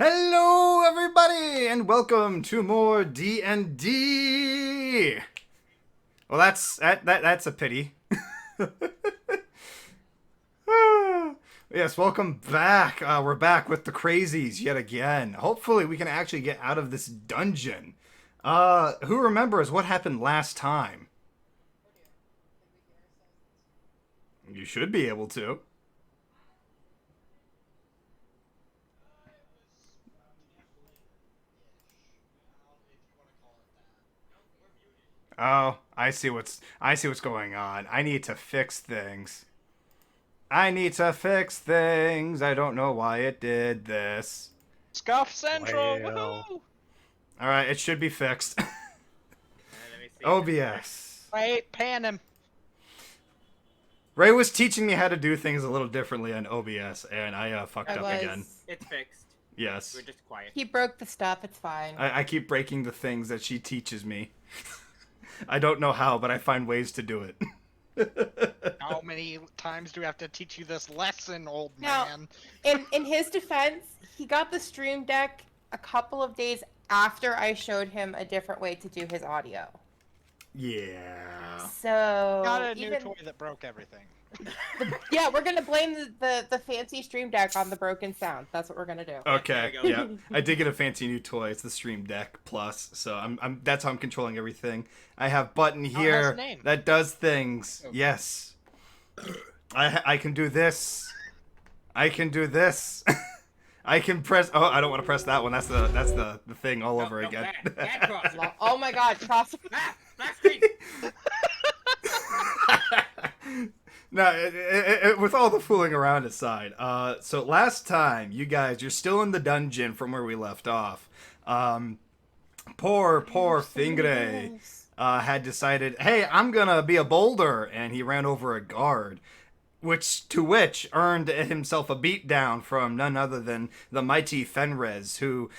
Hello, everybody, and welcome to more D&D. Well, that's a pity. Yes, welcome back. We're back with the Crazies yet again. Hopefully, we can actually get out of this dungeon. Who remembers what happened last time? You should be able to. Oh, I see what's going on. I need to fix things. I need to fix things. I don't know why it did this. Scuff Central, Well, woohoo! Alright, it should be fixed. let me see. OBS. Wait, pan him. Ray was teaching me how to do things a little differently on OBS, and I fucked I up was. again. It's fixed. Yes. We're just quiet. He broke the stuff. It's fine. I keep breaking the things that she teaches me. I don't know how, but I find ways to do it. How many times do we have to teach you this lesson, old Now- man? In his defense, he got the Stream Deck a couple of days after I showed him a different way to do his audio. Yeah. So Got a new even, toy that broke everything. yeah, we're gonna blame the fancy Stream Deck on the broken sound. That's what we're gonna do. Okay. There we Yeah. I did get a fancy new toy. It's the Stream Deck Plus. So I'm that's how I'm controlling everything. I have button Oh, it has here a name. that does things. Oh. Yes. I can do this. I can do this. I can press. Oh, I don't want to press that one. That's the thing all over No, again. Bad cross. Oh my God, cross. Last screen. No, with all the fooling around aside. So last time, you guys, you're still in the dungeon from where we left off. Poor Fingre had decided, hey, I'm gonna be a boulder, and he ran over a guard, which earned himself a beatdown from none other than the mighty Fenrez, who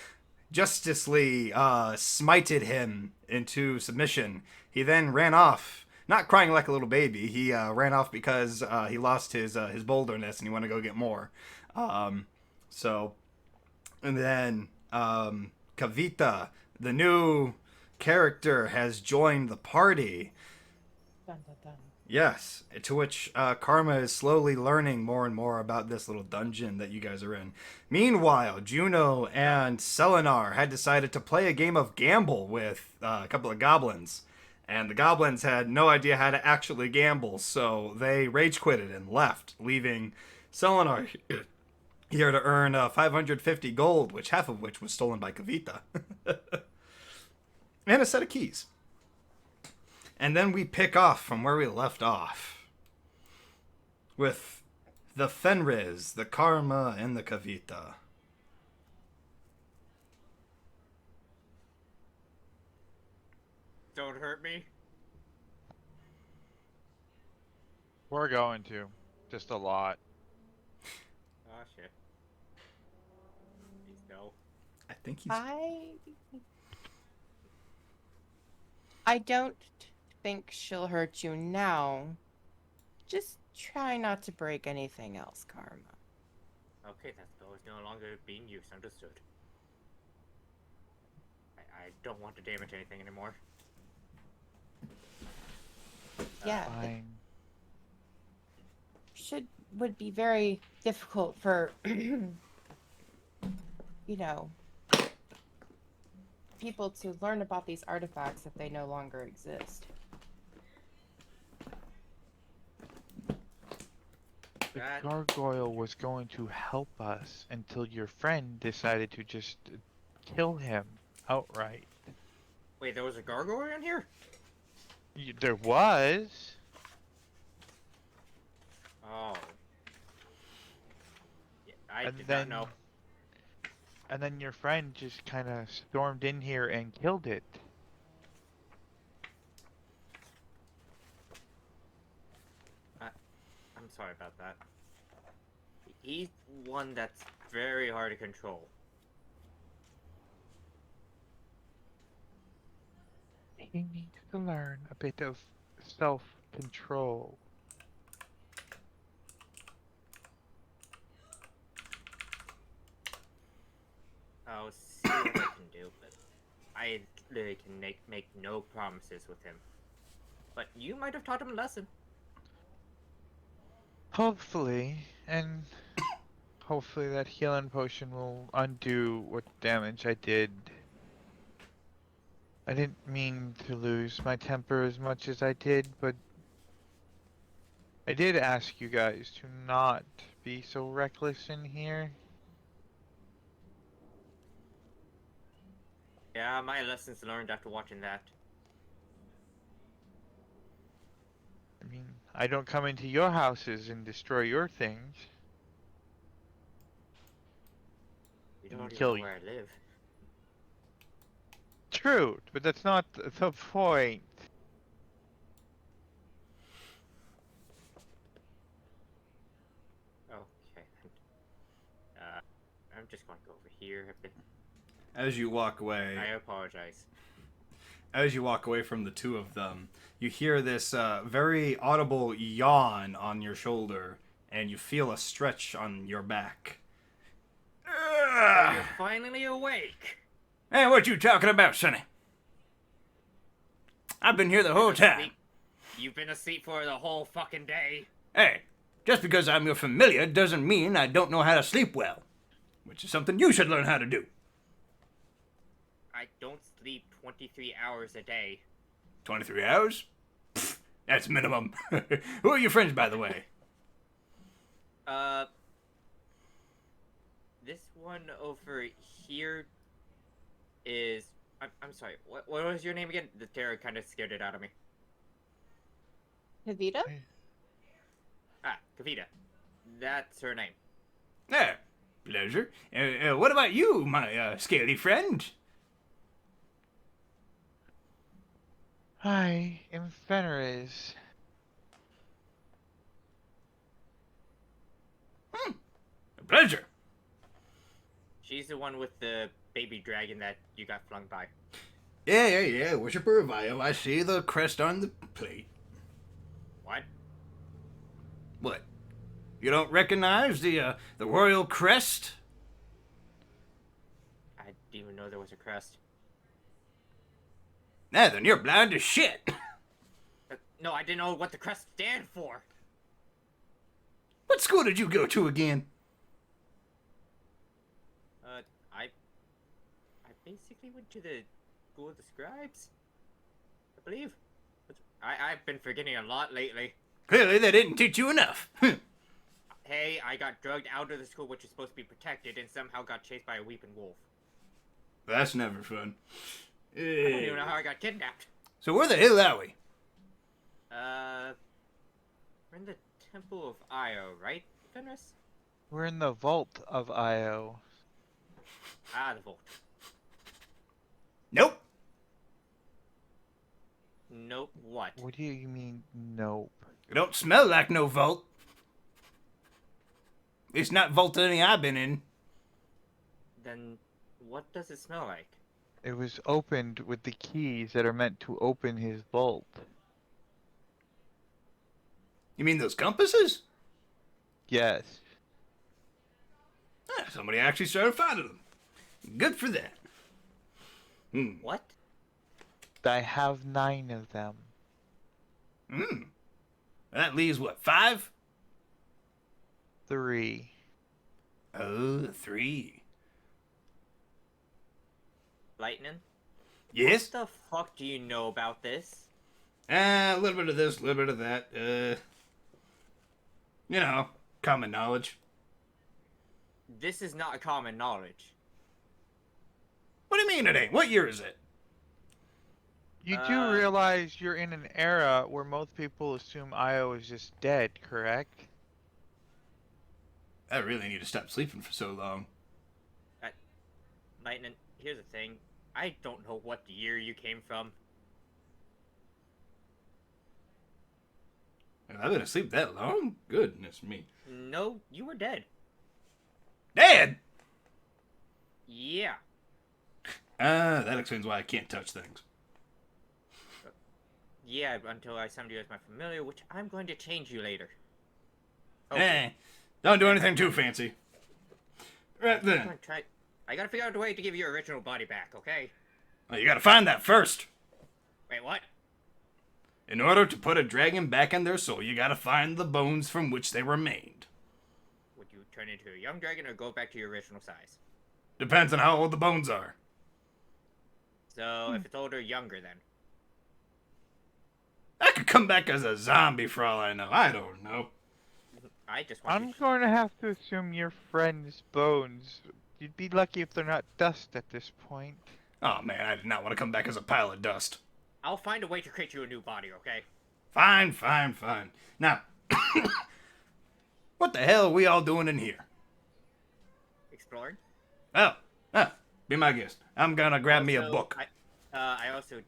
justicely smited him into submission. He then ran off. Not crying like a little baby. He ran off because he lost his boulderness and he wanted to go get more. And then Kavita, the new character, has joined the party. Dun, dun, dun. Yes, to which Karma is slowly learning more and more about this little dungeon that you guys are in. Meanwhile, Juno and Selenar had decided to play a game of gamble with a couple of goblins. And the goblins had no idea how to actually gamble, so they rage quitted and left, leaving Selenar here to earn 550 gold, which half of which was stolen by Kavita. And a set of keys. And then we pick off from where we left off. With the Fenris, the Karma, and the Kavita. Don't hurt me. We're going to. Just a lot. Oh shit. Please no. I think he's... I don't think she'll hurt you now. Just try not to break anything else, Karma. Okay, that spell is no longer being used. Understood. I don't want to damage anything anymore. Yeah, it Fine. would be very difficult for people to learn about these artifacts if they no longer exist. The That- gargoyle was going to help us until your friend decided to just kill him outright. Wait, there was a gargoyle in here? There was. Oh. Yeah, I And did then- not know. And then your friend just kind of stormed in here and killed it. I'm sorry about that. He's one that's very hard to control. He needs to learn a bit of self-control. I'll see what I can do, but I literally can make no promises with him. But you might have taught him a lesson. Hopefully, and hopefully that healing potion will undo what damage I did. I didn't mean to lose my temper as much as I did, but I did ask you guys to not be so reckless in here. Yeah, my lessons learned after watching that. I mean, I don't come into your houses and destroy your things. You don't even Kill know you. where I live. True, but that's not the point. Okay. I'm just going to go over here a bit. As you walk away, I apologize. as you walk away from the two of them, you hear this very audible yawn on your shoulder, and you feel a stretch on your back. Oh, you're finally awake. Hey, what you talking about, Sonny? I've been here the whole time. You've been asleep for the whole fucking day. Hey, just because I'm your familiar doesn't mean I don't know how to sleep well, which is something you should learn how to do. I don't sleep 23 hours a day. 23 hours? Pfft, that's minimum. Who are your friends, by the way? This one over here is... I'm sorry, what was your name again? The terror kind of scared it out of me. Navita? Ah, Kavita. That's her name. Ah, pleasure. What about you, my scaly friend? Hi, I'm Fenris. A pleasure. She's the one with the baby dragon that you got flung by. Yeah. Worshipper of Io. I see the crest on the plate. What? What? You don't recognize the royal crest? I didn't even know there was a crest. Nah, then you're blind as shit. No, I didn't know what the crest stand for. What school did you go to again? I basically went to the school of the scribes, I believe. I've been forgetting a lot lately. Clearly they didn't teach you enough. Hey, I got drugged out of the school which is supposed to be protected and somehow got chased by a weeping wolf. That's never fun. I don't even know how I got kidnapped. So where the hell are we? We're in the Temple of Io, right, Fenris? We're in the vault of Io. Ah, the vault. Nope. Nope, what? What do you mean, nope? It don't smell like no vault. It's not vault any I've been in. Then what does it smell like? It was opened with the keys that are meant to open his vault. You mean those compasses? Yes. Ah, somebody actually started finding them. Good for that. What? I have 9 of them. That leaves what, 5? 3. Oh, 3. Lightning? Yes? What the fuck do you know about this? A little bit of this, a little bit of that. You know, common knowledge. This is not common knowledge. What do you mean it ain't? What year is it? You do realize you're in an era where most people assume Io is just dead, correct? I really need to stop sleeping for so long. Lightning, here's the thing. I don't know what year you came from. I've been asleep that long? Goodness me. No, you were dead. Dad! Yeah. That explains why I can't touch things. Yeah, until I summoned you as my familiar, which I'm going to change you later. Don't do anything too fancy. Right I'm then. going to try... I gotta figure out a way to give your original body back, okay? Well, you gotta find that first. Wait, what? In order to put a dragon back in their soul, you gotta find the bones from which they were made. Would you turn into a young dragon or go back to your original size? Depends on how old the bones are. So, if it's older, younger then. I could come back as a zombie for all I know. I don't know. I just want I'm you to... going to have to assume your friend's bones. You'd be lucky if they're not dust at this point. Oh man, I did not want to come back as a pile of dust. I'll find a way to create you a new body, okay? Fine, fine, fine. Now, what the hell are we all doing in here? Exploring? Oh, be my guest. I'm gonna grab me a Also, book. I also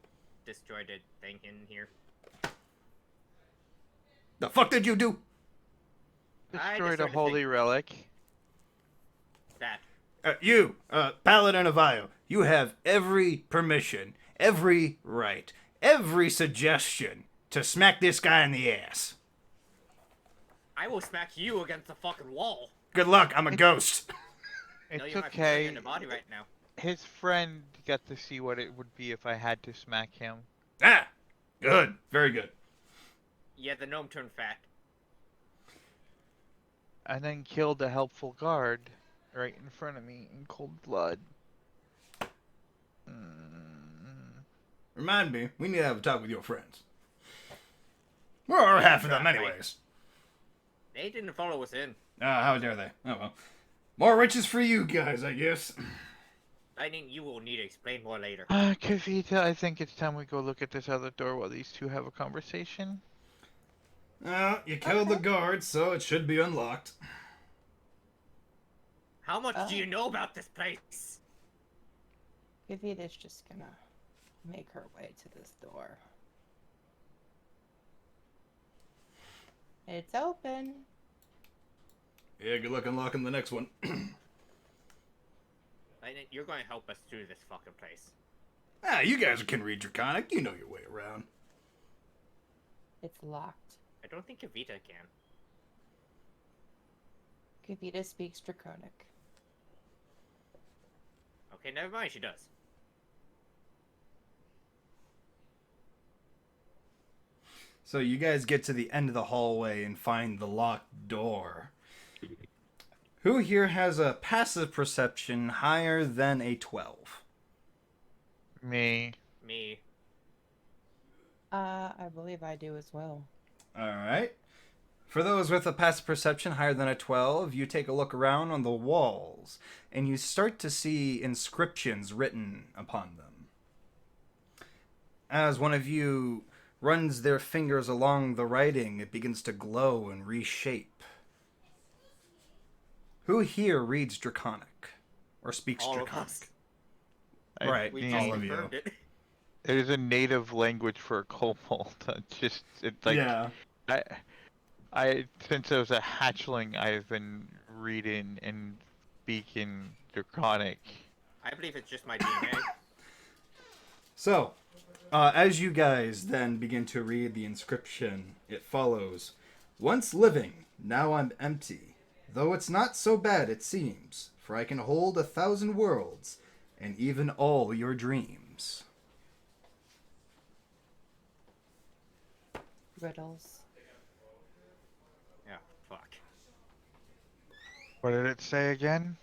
destroyed a thing in here. The fuck did you do? I Destroyed a destroyed a holy thing. relic. That. Paladin of Io, you have every permission, every right, every suggestion to smack this guy in the ass. I will smack you against the fucking wall. Good luck, I'm a ghost. It's No, you might be okay. in the body right now. His friend got to see what it would be if I had to smack him. Good, very good. Yeah, the gnome turned fat. And then killed a helpful guard right in front of me in cold blood. Remind me, we need to have a talk with your friends. Or half of them, Right. anyways. They didn't follow us in. How dare they? Oh well. More riches for you guys, I guess. I think you will need to explain more later. Kavita, I think it's time we go look at this other door while these two have a conversation. You killed the guard, so it should be unlocked. How much do you know about this place? Kavita's just gonna make her way to this door. It's open. Yeah, good luck unlocking the next one. I think you're going to help us through this fucking place. You guys can read Draconic. You know your way around. It's locked. I don't think Kavita can. Kavita speaks Draconic. Okay, never mind, she does. So you guys get to the end of the hallway and find the locked door. Who here has a passive perception higher than a 12? Me. Me. I believe I do as well. Alright. For those with a passive perception higher than a 12, you take a look around on the walls, and you start to see inscriptions written upon them. As one of you runs their fingers along the writing, it begins to glow and reshape. Who here reads Draconic? Or speaks All of Draconic? us. Right, We all just of you. confirmed it. There's a native language for a kobold. It's like yeah. I since I was a hatchling, I've been reading and speaking Draconic. I believe it's just my DNA. So, as you guys then begin to read the inscription, it follows: "Once living, now I'm empty. Though it's not so bad it seems, for I can hold 1,000 worlds, and even all your dreams." Riddles. Yeah, fuck. What did it say again?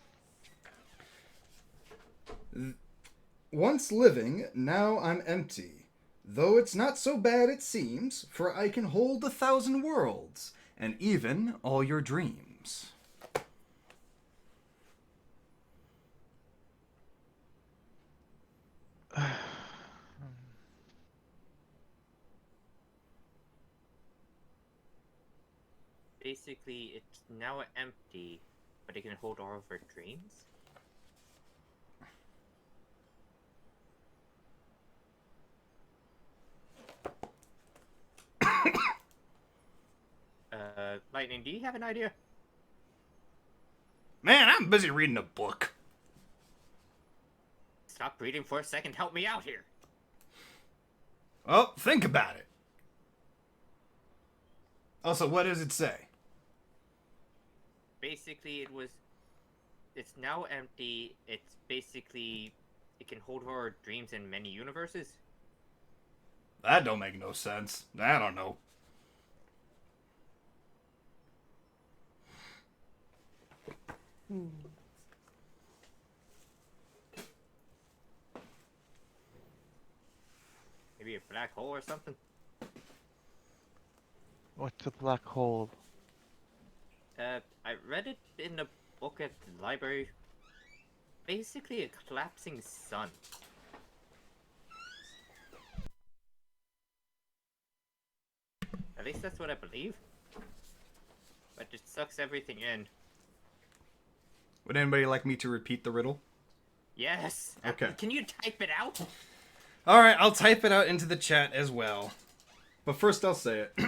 "Once living, now I'm empty. Though it's not so bad it seems, for I can hold 1,000 worlds, and even all your dreams." Basically, it's now empty, but it can hold all of our dreams? Lightning, do you have an idea? Man, I'm busy reading a book. Stop reading for a second, help me out here! Well, think about it. Also, what does it say? Basically, it was... it's now empty. It's basically it can hold our dreams in many universes. That don't make no sense. I don't know. Hmm. Maybe a black hole or something. What's a black hole? I read it in a book at the library. Basically, a collapsing sun. At least that's what I believe. But it sucks everything in. Would anybody like me to repeat the riddle? Yes. Okay. Can you type it out? All right, I'll type it out into the chat as well. But first I'll say it.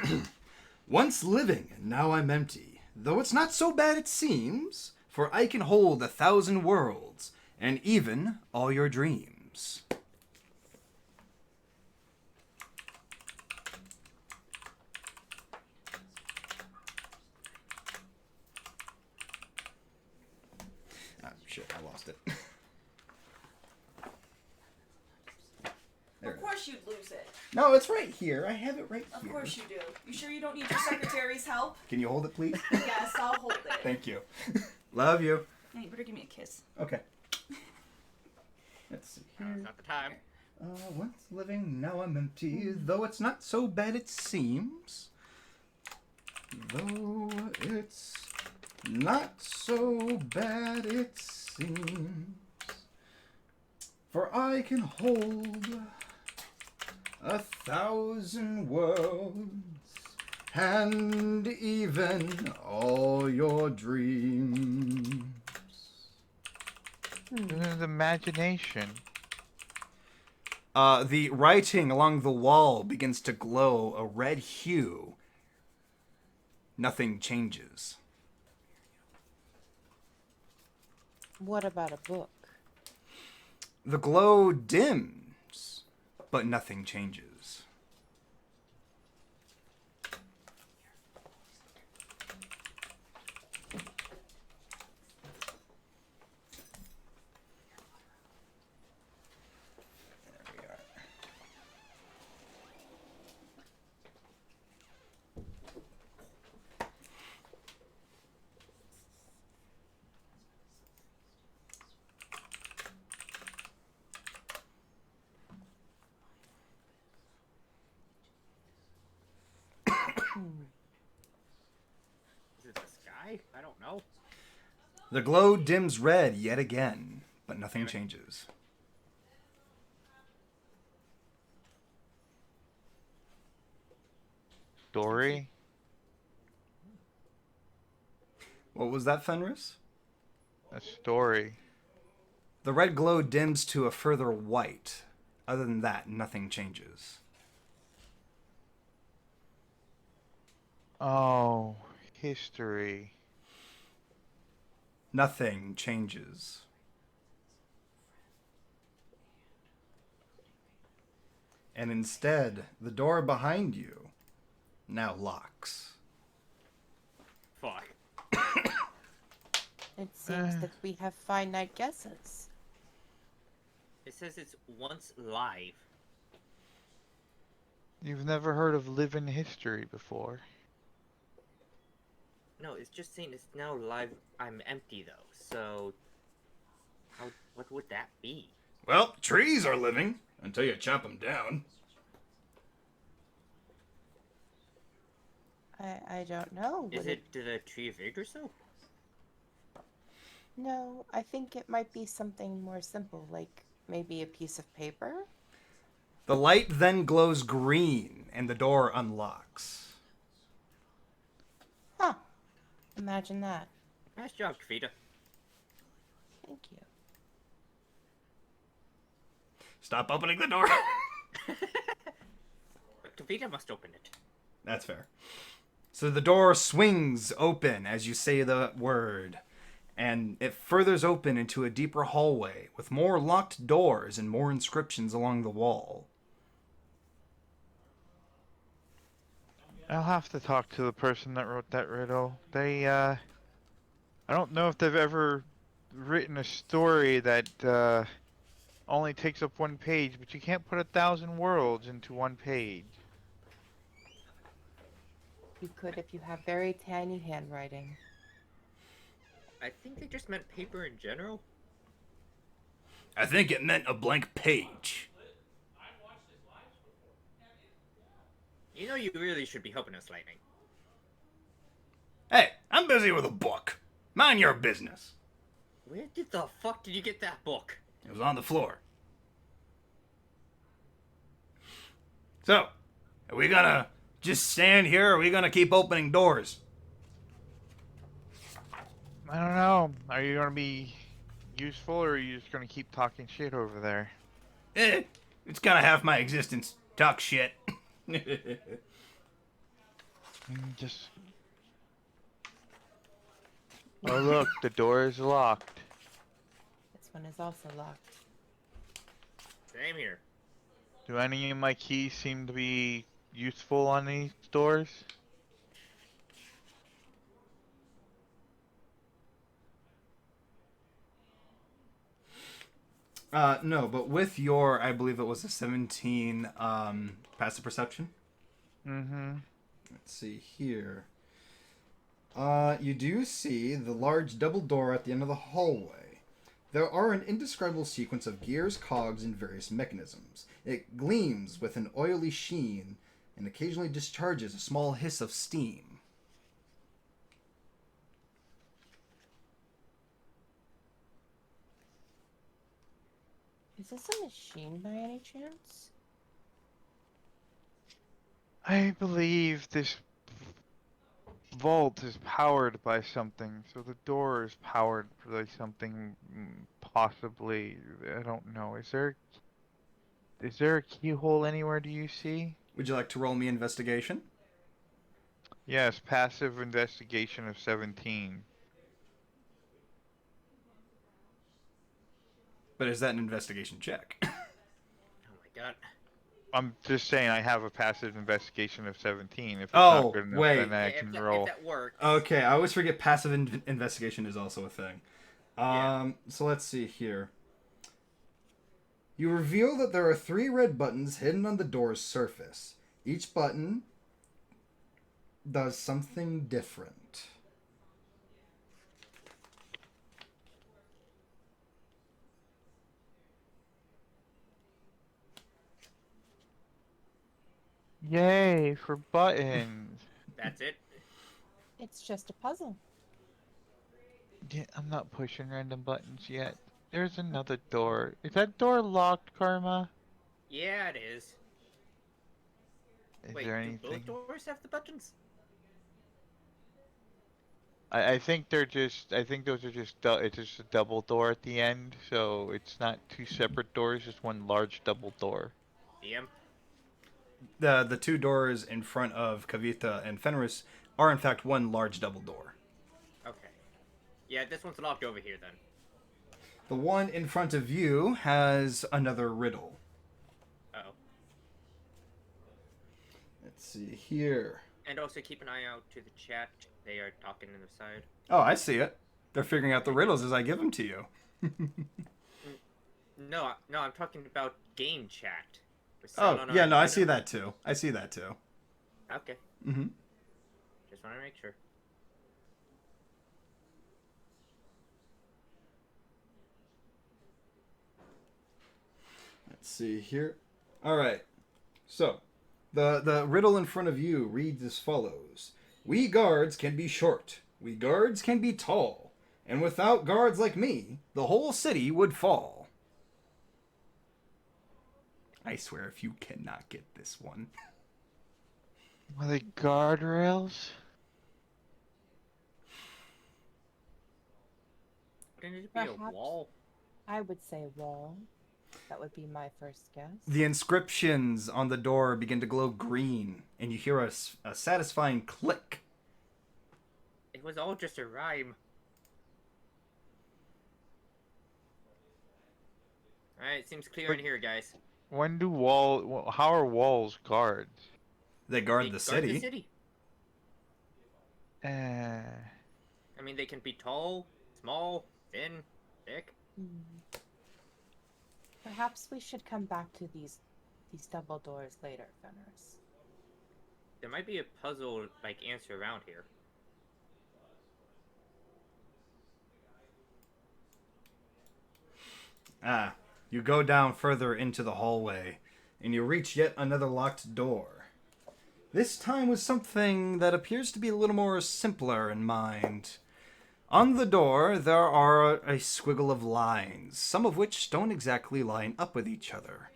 Once living, now I'm empty. Though it's not so bad it seems, for I can hold 1,000 worlds, and even all your dreams. Ah, shit, I lost it. There Of it is. course you'd lose it. No, it's right here. I have it right Of here. course you do. You sure you don't need your secretary's help? Can you hold it, please? Yes, I'll hold it. Thank you. Love you. Hey, you better give me a kiss. Okay. Let's see Now's here. not the time. Once living, now I'm empty. Though it's not so bad it seems. Though it's not so bad it seems. For I can hold 1,000 worlds and even all your dreams. This is imagination. The writing along the wall begins to glow a red hue. Nothing changes. What about a book? The glow dims, but nothing changes. There we are. Is it the sky? I don't know. The glow dims red yet again, but nothing changes. Story? What was that, Fenris? A story. The red glow dims to a further white. Other than that, nothing changes. Oh, history. Nothing changes. And instead, the door behind you now locks. Fuck. It seems that we have finite guesses. It says it's once live. You've never heard of living history before. No, it's just saying it's now live. I'm empty though, so what would that be? Well, trees are living until you chop them down. I don't know. Is Would it the tree of Yggdrasil? No, I think it might be something more simple, like maybe a piece of paper? The light then glows green and the door unlocks. Huh. Imagine that. Nice job, Kavita. Thank you. Stop opening the door. But Kavita must open it. That's fair. So the door swings open as you say the word, and it furthers open into a deeper hallway with more locked doors and more inscriptions along the wall. I'll have to talk to the person that wrote that riddle. I don't know if they've ever written a story that only takes up 1 page, but you can't put 1,000 worlds into 1 page. You could if you have very tiny handwriting. I think they just meant paper in general. I think it meant a blank page. You know, you really should be helping us, Lightning. Hey, I'm busy with a book. Mind your business. Where the fuck did you get that book? It was on the floor. So, are we gonna just stand here, or are we gonna keep opening doors? I don't know. Are you gonna be useful, or are you just gonna keep talking shit over there? It's kind of half my existence. Talk shit. Just. Oh look, the door is locked. This one is also locked. Same here. Do any of my keys seem to be useful on these doors? No, but with your, I believe it was a 17 passive perception. Mm-hmm. Let's see here. You do see the large double door at the end of the hallway. There are an indescribable sequence of gears, cogs, and various mechanisms. It gleams with an oily sheen and occasionally discharges a small hiss of steam. Is this a machine by any chance? I believe this vault is powered by something, so the door is powered by something, possibly. I don't know. Is there a keyhole anywhere? Do you see? Would you like to roll me investigation? Yes, passive investigation of 17. But is that an investigation check? Oh my god. I'm just saying I have a passive investigation of 17. If it's Oh, not good enough, wait. then I Yeah, can if roll. that works. Okay, I always forget passive investigation is also a thing. Yeah. So let's see here. You reveal that there are 3 red buttons hidden on the door's surface. Each button does something different. Yay for buttons! That's it. It's just a puzzle. Yeah, I'm not pushing random buttons yet. There's another door. Is that door locked, Karma? Yeah, it is. Is Wait, there do anything? both doors have the buttons? I think they're just. I think those are just. It's just a double door at the end, so it's not 2 separate doors, just one large double door. DM? The 2 doors in front of Kavita and Fenris are in fact one large double door. Okay. Yeah, this one's locked over here then. The one in front of you has another riddle. Uh-oh. Let's see here. And also keep an eye out to the chat. They are talking on the side. Oh, I see it. They're figuring out the riddles as I give them to you. No, I'm talking about game chat. Oh, yeah, no, I see that too. I see that too. Okay. Mm-hmm. Just want to make sure. Let's see here. All right. So, the riddle in front of you reads as follows: We guards can be short. We guards can be tall. And without guards like me, the whole city would fall. I swear, if you cannot get this one. Are they guardrails? Can it be a Perhaps. wall? I would say wall. That would be my first guess. The inscriptions on the door begin to glow green, and you hear a satisfying click. It was all just a rhyme. Alright, seems clear in here, guys. When do how are walls guards? They guard They the city. Uh, I mean, they can be tall, small, thin. Dick? Perhaps we should come back to these double doors later, Fenris. There might be a puzzle like answer around here. You go down further into the hallway, and you reach yet another locked door. This time with something that appears to be a little more simpler in mind. On the door, there are a squiggle of lines, some of which don't exactly line up with each other.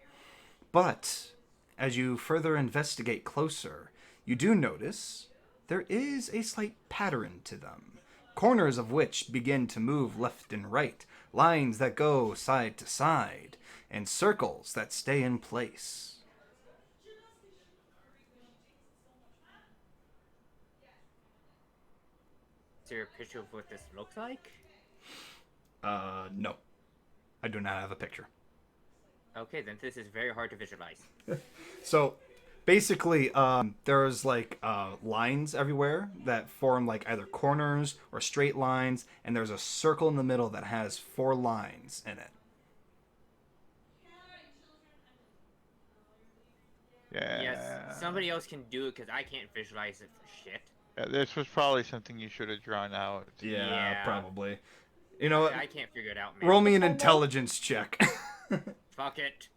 But, as you further investigate closer, you do notice there is a slight pattern to them, corners of which begin to move left and right, lines that go side to side, and circles that stay in place. Is there a picture of what this looks like? No. I do not have a picture. Okay, then this is very hard to visualize. So, basically, there's like lines everywhere that form like either corners or straight lines, and there's a circle in the middle that has 4 lines in it. Yeah. Yes, somebody else can do it because I can't visualize it for shit. Yeah, this was probably something you should have drawn out. Yeah. Probably. You know what? I can't figure it out, man. Roll me an intelligence check. Fuck it.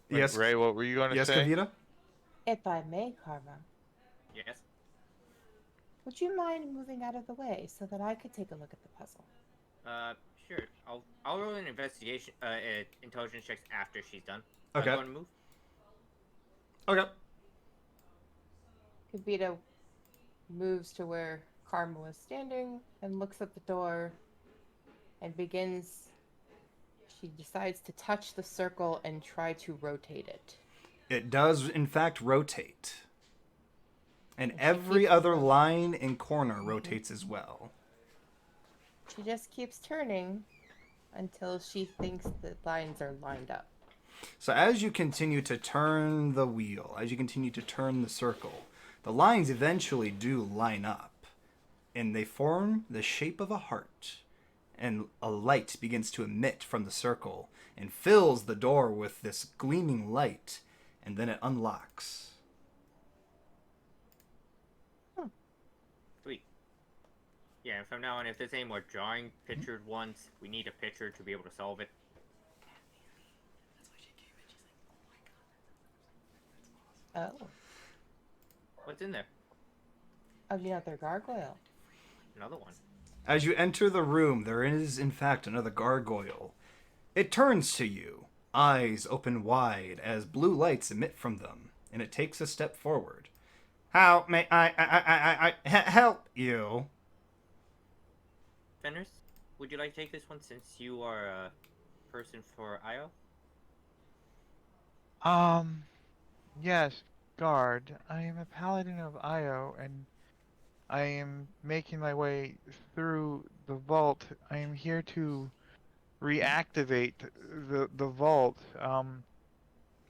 Wait, Yes. Ray, what were you going to Yes, say? Kavita? If I may, Karma, Yes. would you mind moving out of the way so that I could take a look at the puzzle? Sure. I'll roll an investigation, intelligence checks after she's done. Okay. Go and move. Okay. Kavita moves to where Karma was standing and looks at the door and begins. She decides to touch the circle and try to rotate it. It does, in fact, rotate. And she every keeps other rotating. line and corner rotates as well. She just keeps turning until she thinks the lines are lined up. So as you continue to turn the wheel, as you continue to turn the circle, the lines eventually do line up. And they form the shape of a heart. And a light begins to emit from the circle and fills the door with this gleaming light. And then it unlocks. Sweet. Yeah, and from now on, if there's any more drawing pictured ones, we need a picture to be able to solve it. Oh, What's in there? another gargoyle. Another one. As you enter the room, there is, in fact, another gargoyle. It turns to you, eyes open wide as blue lights emit from them, and it takes a step forward. How may I help you? Fenris, would you like to take this one since you are a person for Io? Yes, guard. I am a paladin of Io, and I am making my way through the vault. I am here to reactivate the vault.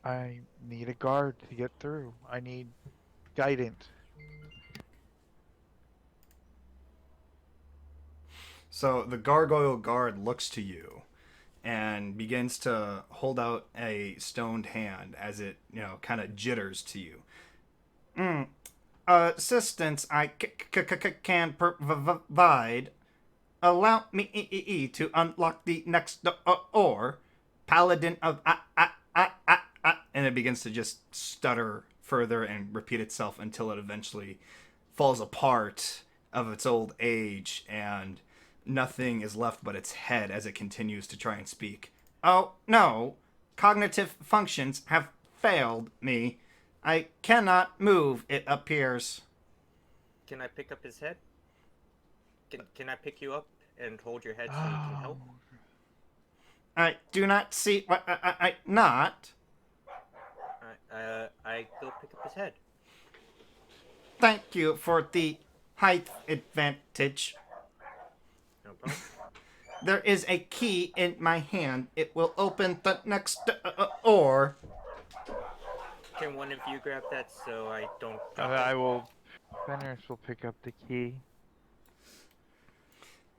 I need a guard to get through. I need guidance. So the gargoyle guard looks to you and begins to hold out a stoned hand as it, kind of jitters to you. Assistance I can provide. Allow me to unlock the next door. Paladin of and it begins to just stutter further and repeat itself until it eventually falls apart of its old age, and nothing is left but its head as it continues to try and speak. Oh, no. Cognitive functions have failed me. I cannot move, it appears. Can I pick up his head? Can I pick you up and hold your head so you can help? I do not see what I not. I go pick up his head. Thank you for the height advantage. No problem. There is a key in my hand. It will open the next door. Can one of you grab that so I don't drop I it? will. Fenris will pick up the key.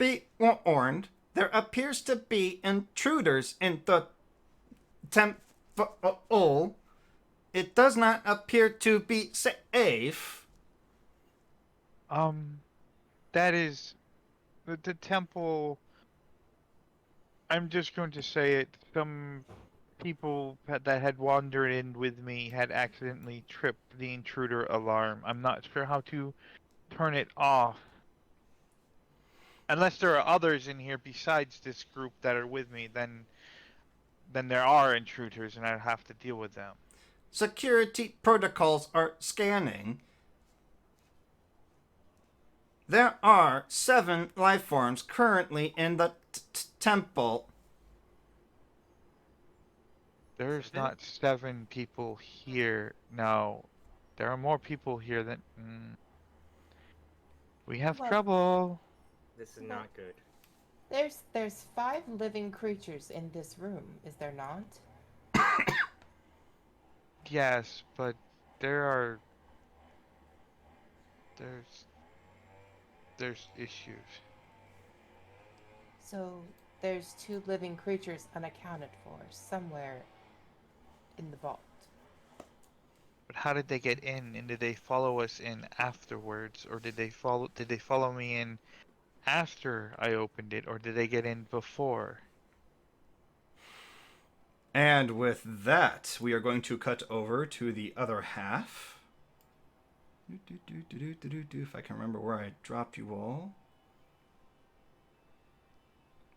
be warned. There appears to be intruders in the temple. It does not appear to be safe. That is the temple. I'm just going to say it. Some people that had wandered in with me had accidentally tripped the intruder alarm. I'm not sure how to turn it off. Unless there are others in here besides this group that are with me, then there are intruders and I'd have to deal with them. Security protocols are scanning. There are 7 life forms currently in the temple. There's 7? not 7 people here. No. There are more people here than... We have Well- trouble. This is not good. There's 5 living creatures in this room, is there not? Yes, but there are... There's issues. So there's 2 living creatures unaccounted for somewhere in the vault. But how did they get in? And did they follow us in afterwards? Or did they follow me in after I opened it? Or did they get in before? And with that, we are going to cut over to the other half. If I can remember where I dropped you all.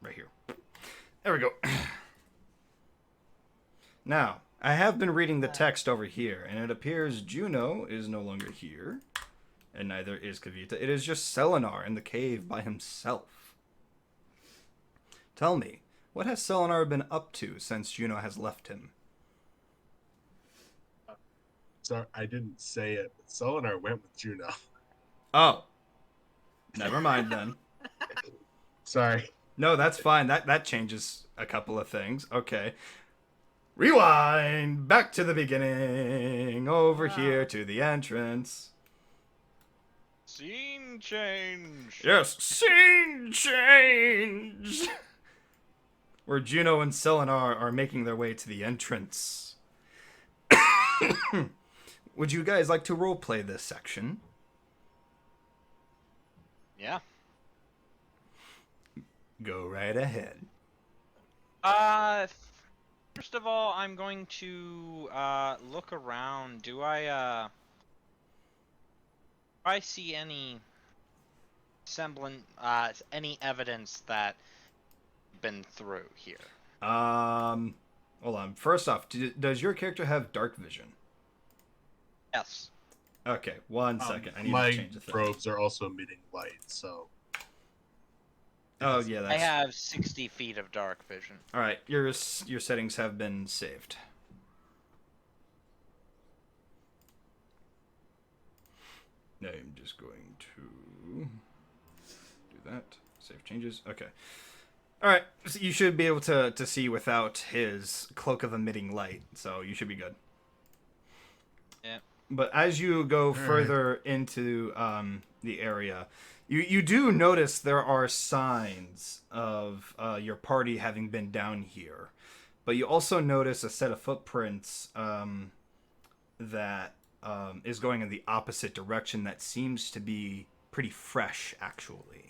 Right here. There we go. Now, I have been reading the text over here, and it appears Juno is no longer here, and neither is Kavita. It is just Selenar in the cave by himself. Tell me, what has Selenar been up to since Juno has left him? So I didn't say it, but Solinar went with Juno. Oh. Never mind then. Sorry. No, that's fine. That changes a couple of things. Okay. Rewind! Back to the beginning. Over here to the entrance. Scene change. Yes, scene change! Where Juno and Selenar are making their way to the entrance. Would you guys like to roleplay this section? Yeah. Go right ahead. First of all, I'm going to look around. Do I see any any evidence that been through here? Hold on. First off, does your character have dark vision? Yes. Okay, one second. I need My to change the thing. robes are also emitting light, so Oh yeah, that's. I have 60 feet of dark vision. All right, your settings have been saved. I'm just going to do that. Save changes. Okay. All right, so you should be able to see without his cloak of emitting light, so you should be good. Yeah. But as you go further into the area, you do notice there are signs of your party having been down here. But you also notice a set of footprints that is going in the opposite direction that seems to be pretty fresh, actually.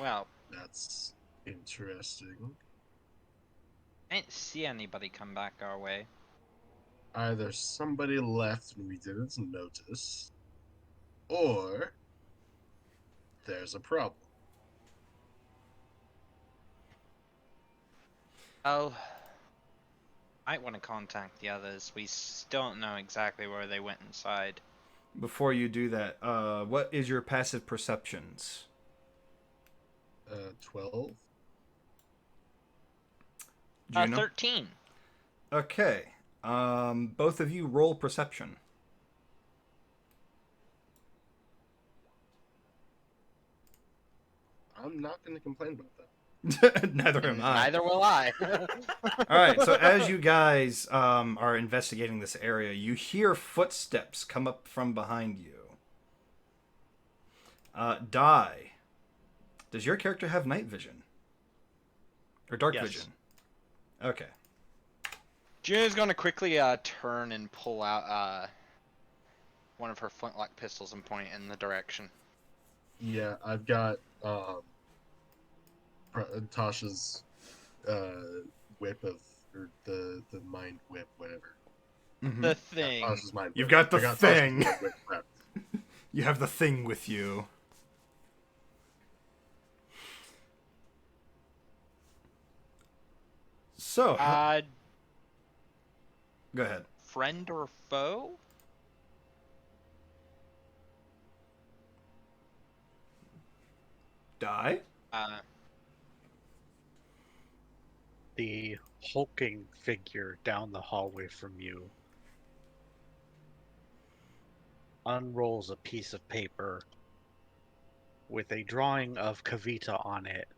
Well, that's interesting. I didn't see anybody come back our way. Either somebody left and we didn't notice, or there's a problem. Oh, might want to contact the others. We still don't know exactly where they went inside. Before you do that, what is your passive perceptions? 12. Juno? 13. Okay. Both of you roll perception. I'm not going to complain about that. Neither am I. Neither will I. All right, so as you guys are investigating this area, you hear footsteps come up from behind you. Dai, does your character have night vision? Or dark Yes. vision? Okay. June's gonna quickly turn and pull out one of her flintlock pistols and point it in the direction. Yeah, I've got Tasha's whip of, or the mind whip, whatever. Mhm. The thing. Tasha's mind You've whip. got the I got thing. Tasha's mind whip prepped. You have the thing with you. So, go ahead. Friend or foe? Die? The hulking figure down the hallway from you unrolls a piece of paper with a drawing of Kavita on it.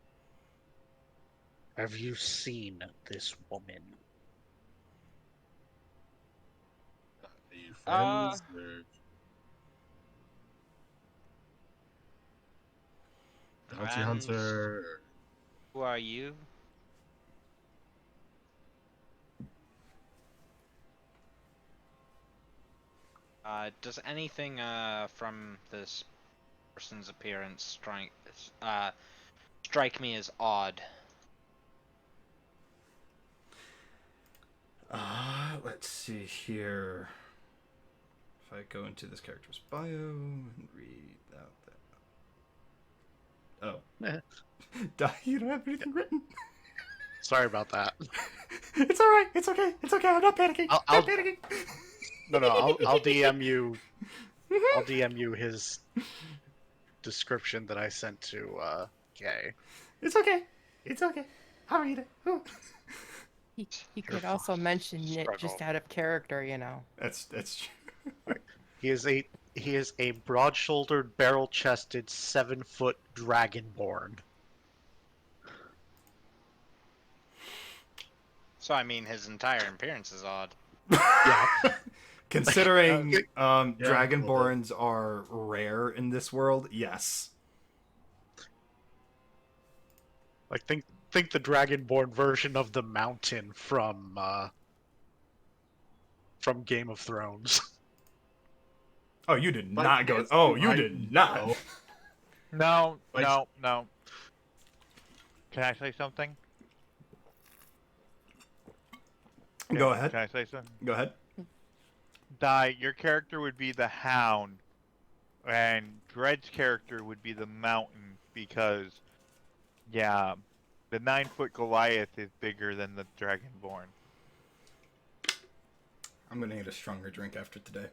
Have you seen this woman? Are you friends? Or... Bounty Friends. hunter? Who are you? Does anything from this person's appearance strike me as odd? Let's see here. If I go into this character's bio and read out that. Oh. Eh. Die, you don't have anything written. Sorry about that. It's alright, it's okay, it's okay, I'm not panicking. I'll- I'm not panicking. No, I'll DM you. I'll DM you his description that I sent to Kay. It's okay, it's okay. I'll read it. Ooh. He could also mention it just Struggle. out of character, you know. That's true. He is a broad-shouldered, barrel-chested, 7-foot dragonborn. So I mean, his entire appearance is odd. Yeah. Considering Yeah, Dragonborns are rare in this world, yes. Like think the dragonborn version of the mountain from Game of Thrones. Oh, you did But not go. it's Oh, you I did not. know. No, Like- no, no. Can I say something? Go ahead. Can I say something? Go ahead. Di, your character would be the Hound, and Dread's character would be the Mountain because, yeah, the 9-foot Goliath is bigger than the Dragonborn. I'm gonna need a stronger drink after today.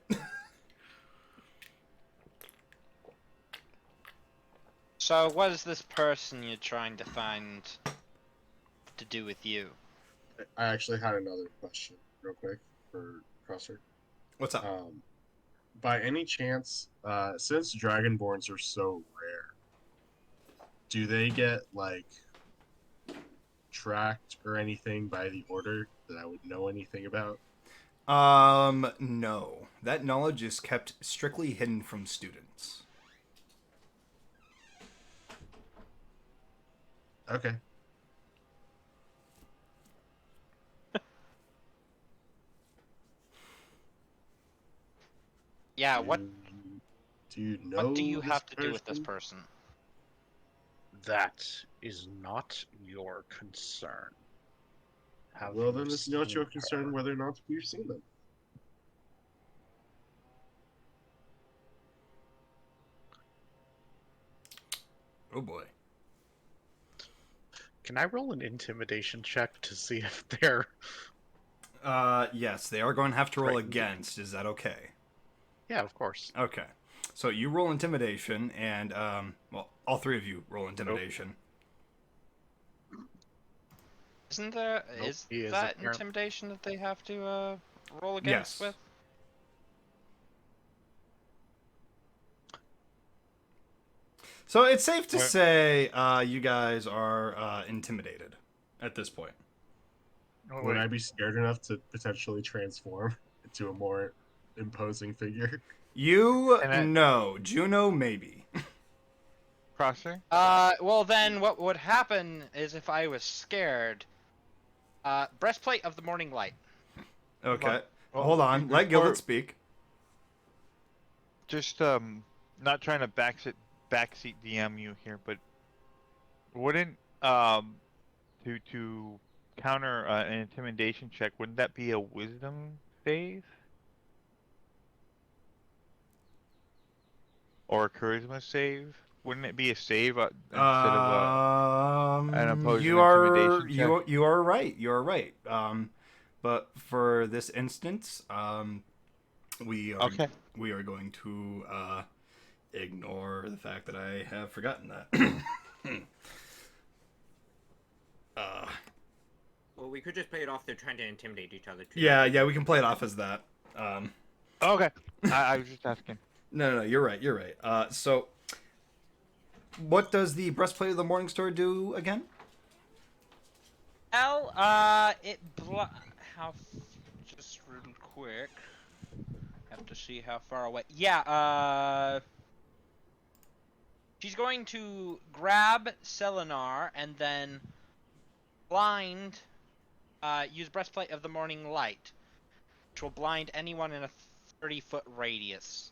So what is this person you're trying to find to do with you? I actually had another question, real quick, for Crosser. What's up? By any chance, since Dragonborns are so rare, do they get, like, tracked or anything by the Order that I would know anything about? No. That knowledge is kept strictly hidden from students. Okay. Yeah, Do you know what do you this have to do with this person? That is not your concern. Have Well, you then it's not seen your concern her? whether or not we've seen them. Oh boy. Can I roll an intimidation check to see if they're... Yes, they are going to have to roll Right. against. Is that okay? Yeah, of course. Okay. So you roll intimidation, and, well, all three of you roll intimidation. Isn't there Nope, is he is that apparent- intimidation that they have to roll against Yes. with? So it's safe to Where- say you guys are intimidated at this point. Oh, Would wait. I be scared enough to potentially transform into a more imposing figure? You And I- know, Juno maybe. Crosser? Well then, what would happen is if I was scared. Breastplate of the morning light. Okay. Well, Hold on. Let before- Gilbert speak. Just not trying to backseat DM you here, but wouldn't to counter an intimidation check, wouldn't that be a wisdom save? Or a charisma save? Wouldn't it be a save instead of an opposed You are intimidation check? you are right. You are right. But for this instance, we are Okay. we are going to ignore the fact that I have forgotten that. Well, we could just play it off. They're trying to intimidate each other. Too. yeah, we can play it off as that. Okay. I was just asking. No, you're right. You're right. So, what does the breastplate of the morning star do again? Well, just real quick. Have to see how far away. Yeah, she's going to grab Selenar and then blind, use breastplate of the morning light, which will blind anyone in a 30-foot radius.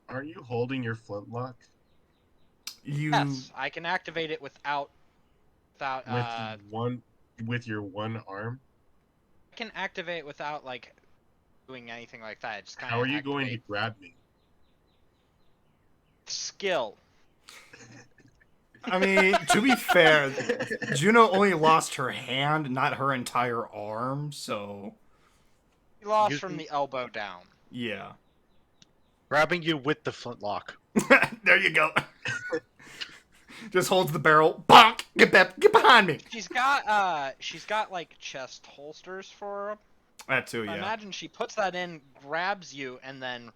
Are you holding your flintlock Yes, I can activate it without, with your one arm? I can activate without like doing anything like that. Just kind of How are you going to grab me? skill. I mean, to be fair, Juno only lost her hand, not her entire arm. So, He lost Use from the- the elbow down. yeah. Grabbing you with the flintlock. There you go. Just holds the barrel. Bonk! Get behind me. She's got like chest holsters for him. That too, I yeah. imagine she puts that in, grabs you, and then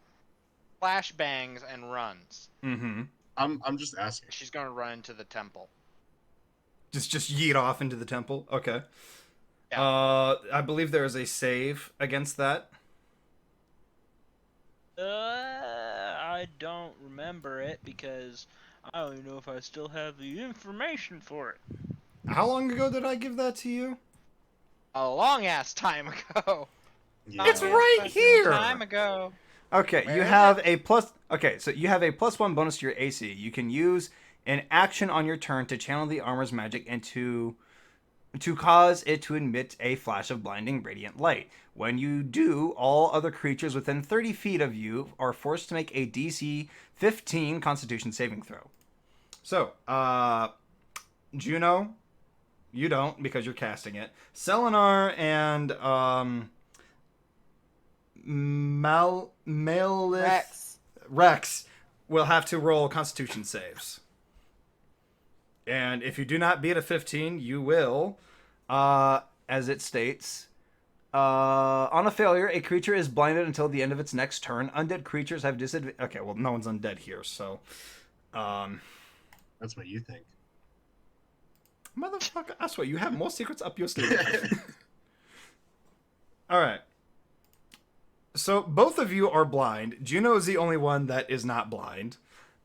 flash bangs and runs. Mm-hmm. I'm just asking. She's gonna run into the temple. Just yeet off into the temple. Okay. Yeah. I believe there is a save against that. I don't remember it because I don't even know if I still have the information for it. How long ago did I give that to you? A long ass time ago. Yeah. It's right here. Time ago. Okay, Where you is have a plus. Okay, so you have a +1 bonus to your AC. You can use an action on your turn to channel the armor's magic into to cause it to emit a flash of blinding radiant light. When you do, all other creatures within 30 feet of you are forced to make a DC 15 Constitution saving throw. So, Juno, you don't because you're casting it. Selenar and Rex will have to roll Constitution saves. And if you do not beat a 15, you will, as it states, on a failure, a creature is blinded until the end of its next turn. Undead creatures have disadvantage. Okay, well, no one's undead here, so. That's what you think. Motherfucker, I swear, you have more secrets up your sleeve. Alright. So, both of you are blind. Juno is the only one that is not blind.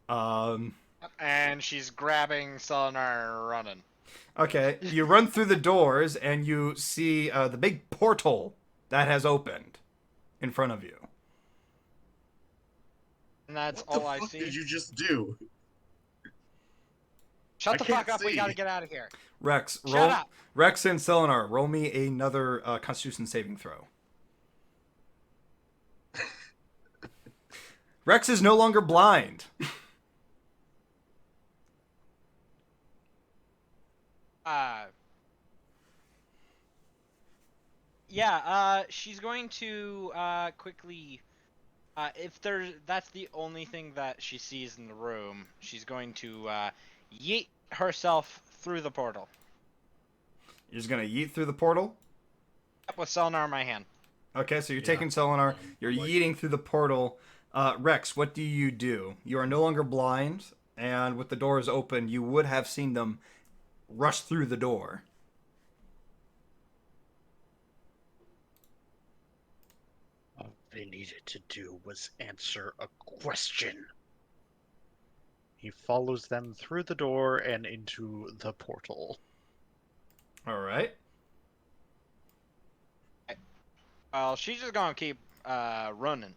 And she's grabbing Selenar and running. Okay, you run through the doors and you see the big portal that has opened in front of you. And that's What the all I fuck see. did you just do? Shut I the can't fuck up, we see. gotta get out of here. Rex, Shut roll. up. Rex and Selenar, roll me another Constitution saving throw. Rex is no longer blind. She's going to quickly that's the only thing that she sees in the room. She's going to yeet herself through the portal. You're just gonna yeet through the portal. With Selenar in my hand. Okay, so you're Yeah. taking Selenar. You're Like- yeeting through the portal. Rex, what do? You are no longer blind. and with the doors open, you would have seen them rush through the door. All they needed to do was answer a question. He follows them through the door and into the portal. All right. Well, she's just gonna keep running.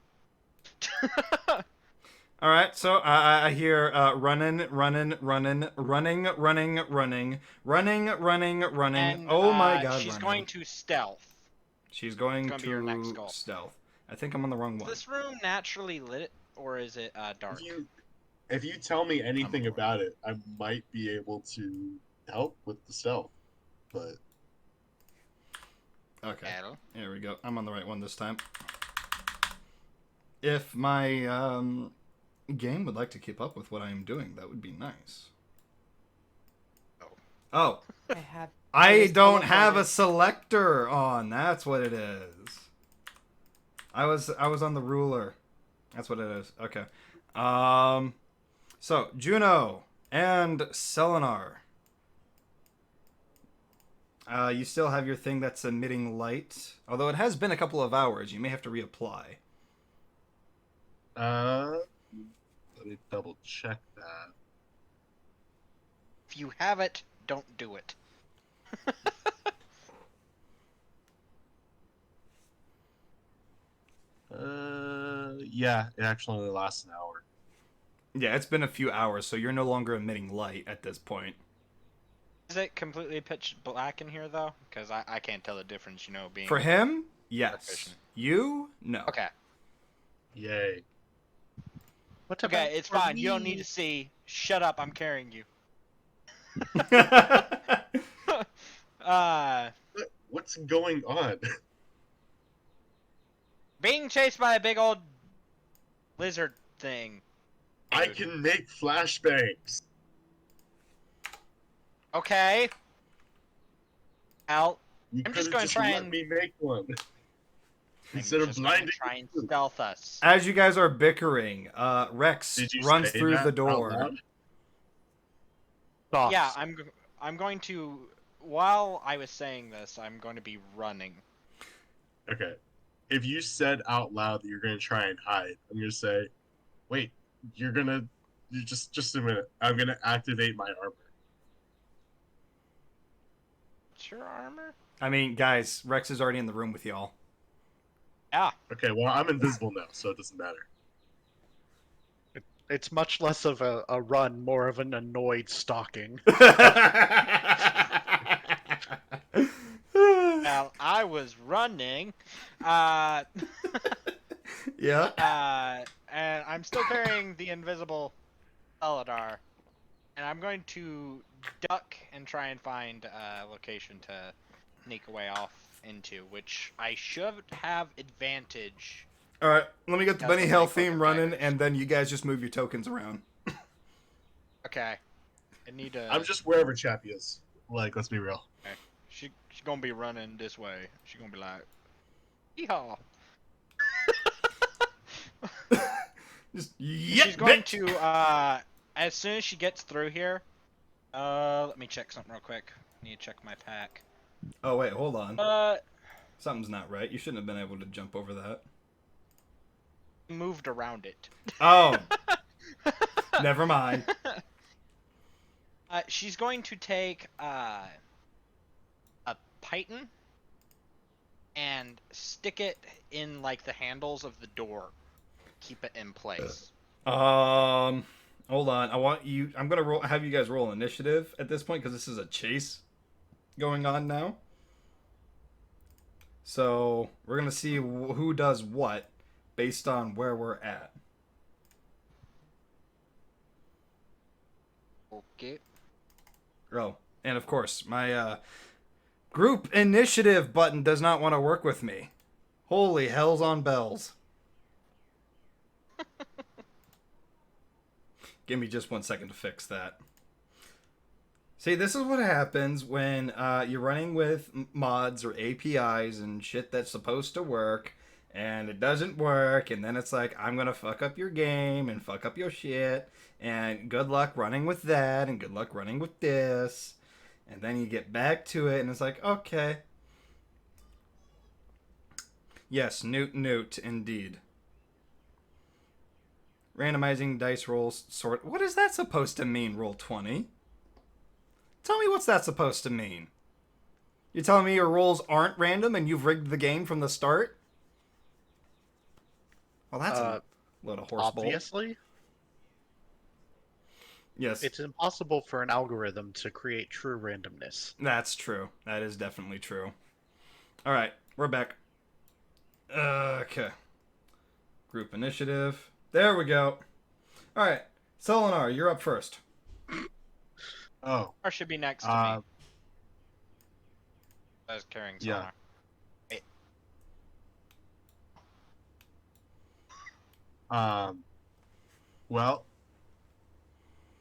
All right, so I hear running. And Oh my god, she's running. going to stealth. She's going It's gonna be her next to goal. stealth. I think I'm on the wrong Is one. this room naturally lit, or is it dark? If you tell me anything I'm about it, I might be able to help with the stealth. But Okay, Hello? here we go. I'm on the right one this time. If my game would like to keep up with what I am doing, that would be nice. Oh, I was don't have a teleported. selector on. That's what it is. I was on the ruler. That's what it is. Okay. So Juno and Selenar. You still have your thing that's emitting light, although it has been a couple of hours. You may have to reapply. let me double check that. If you have it, don't do it. Yeah, it actually only lasts an hour. Yeah, it's been a few hours, so you're no longer emitting light at this point. Is it completely pitch black in here though? Because I can't tell the difference, you know, being For him, yes. Efficient. You, no. Okay. Yay. What Okay, about it's for fine. You don't me? need to see. Shut up, I'm carrying you. What's going on? Being chased by a big old lizard thing. I can make flashbangs. Okay. Al, You I'm could just have gonna just try let and- me make one. I'm Instead of just gonna blinding try and you. stealth us. As you guys are bickering, Rex Did you runs say through that the out door. loud? Stop. Yeah, I'm going to. While I was saying this, I'm going to be running. Okay. If you said out loud that you're gonna try and hide, I'm gonna say, wait, you just a minute. I'm gonna activate my armor. What's your armor? I mean, guys, Rex is already in the room with y'all. Yeah. Okay, well I'm invisible now, so it doesn't matter. It's much less of a run, more of an annoyed stalking. Well, I was running. Uh, Yeah. and I'm still carrying the invisible Eladar. And I'm going to duck and try and find a location to sneak away off into, which I should have advantage. All right, let me get the That's Benny what Hill my theme fucking running, daggers. and then you guys just move your tokens around. Okay. I need to. I'm just wherever Chappie is. Like, let's be real. She's gonna be running this way. She's gonna be like, yeehaw. Just yep. She's going bitch. to as soon as she gets through here. Let me check something real quick. Need to check my pack. Oh wait, hold on. Uh, Something's not right. You shouldn't have been able to jump over that. moved around it. Oh, never mind. She's going to take a python and stick it in like the handles of the door. Keep it in place. Hold on. I'm gonna have you guys roll initiative at this point because this is a chase going on now. So we're gonna see who does what based on where we're at. Okay. Oh, and of course, my group initiative button does not want to work with me. Holy hells on bells. Give me just 1 second to fix that. See, this is what happens when you're running with mods or APIs and shit that's supposed to work, and it doesn't work, and then it's like, I'm gonna fuck up your game and fuck up your shit, and good luck running with that, and good luck running with this. And then you get back to it, and it's like, okay. Yes, newt, indeed. Randomizing dice rolls, sort. What is that supposed to mean, roll 20? Tell me what's that supposed to mean? You're telling me your rolls aren't random and you've rigged the game from the start? Well, that's a load of horse bowl. Obviously, Yes, it's impossible for an algorithm to create true randomness. that's true. That is definitely true. All right, we're back. Okay. Group initiative. There we go. All right, Selenar, you're up first. Oh, Or should be next to me. I was carrying yeah. sonar. Well,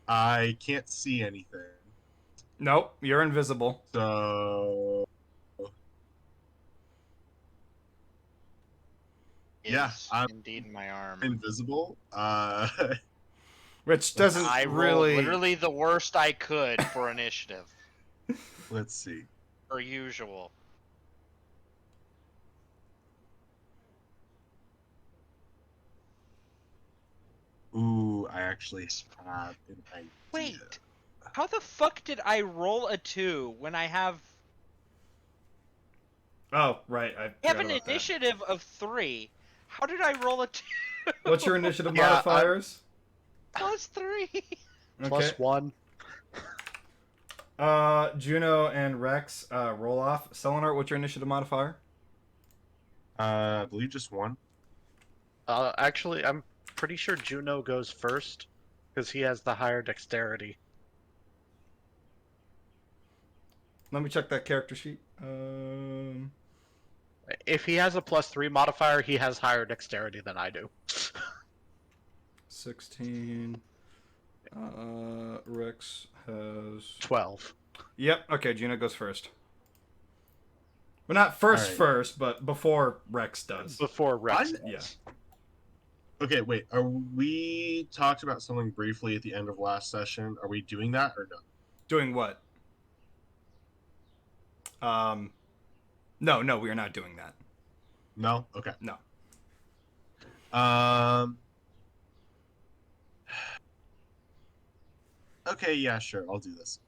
I can't see anything, Nope, you're invisible. so yeah, Is I'm indeed my arm. invisible. Which doesn't I rolled really. literally the worst I could for initiative, Let's see. per usual. Ooh, I actually have an idea. Wait, how the fuck did I roll a 2 when I have Oh, right. I have forgot an about that. initiative of 3? How did I roll a 2? What's your initiative Yeah, modifiers? Plus 3. Okay. +1. Juno and Rex, roll off. Selenar, what's your initiative modifier? I believe just one. Actually, I'm pretty sure Juno goes first because he has the higher dexterity. Let me check that character sheet. If he has a +3 modifier, he has higher dexterity than I do. 16. Rex has 12. Yep. Okay, Juno goes first. Well, not first, All right. first, but before Rex does. Before Rex. I'm- Yeah. Okay, wait. Are we talked about something briefly at the end of last session? Are we doing that or no? Doing what? No, we are not doing that. No. Okay. No. Okay, yeah, sure. I'll do this.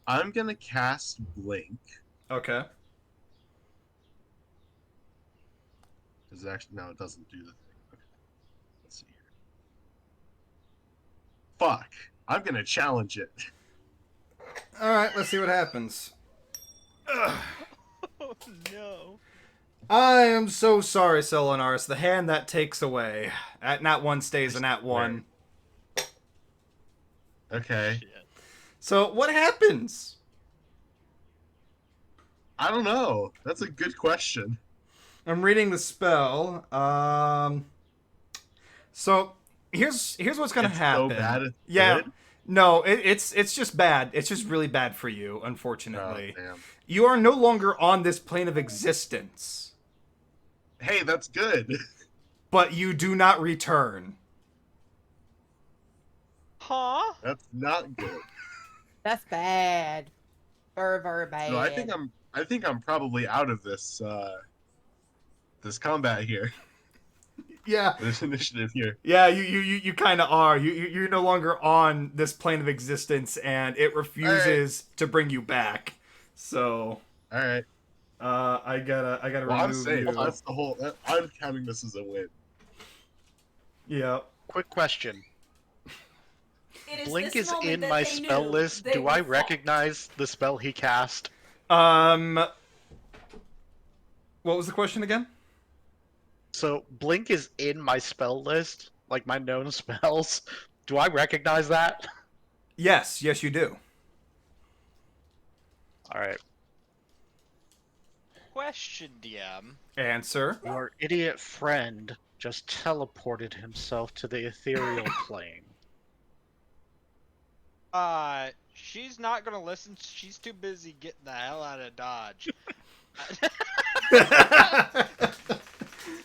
I'm gonna cast Blink. Okay. Does it actually? No, it doesn't do the thing. Okay. Let's see here. Fuck. I'm gonna challenge it. All right, let's see what happens. Ugh. Oh no. I am so sorry, Selenar. It's the hand that takes away. At nat 1 stays an at 1. Okay. Shit. So what happens? I don't know. That's a good question. I'm reading the spell. So here's what's gonna It's happen. so bad it's yeah. good? No, it's just bad. It's just really bad for you, Oh, unfortunately. damn. You are no longer on this plane of existence, Hey, that's good. but you do not return. Huh? That's not good. That's bad. Very bad. No, I think I'm probably out of this this combat here. Yeah. This initiative here. Yeah, you kind of are. You're no longer on this plane of existence, and it refuses to bring you back. So, All right. I gotta Well, I'm remove safe. you. That's the whole. I'm counting this as a win. Yeah. Quick question. It is Blink this is moment in that my they knew spell list. they Do I would fall. recognize the spell he cast? What was the question again? So Blink is in my spell list, like my known spells. Do I recognize that? Yes, you do. All right. Question, DM. Answer. Your idiot friend just teleported himself to the ethereal plane. She's not gonna listen. She's too busy getting the hell out of Dodge.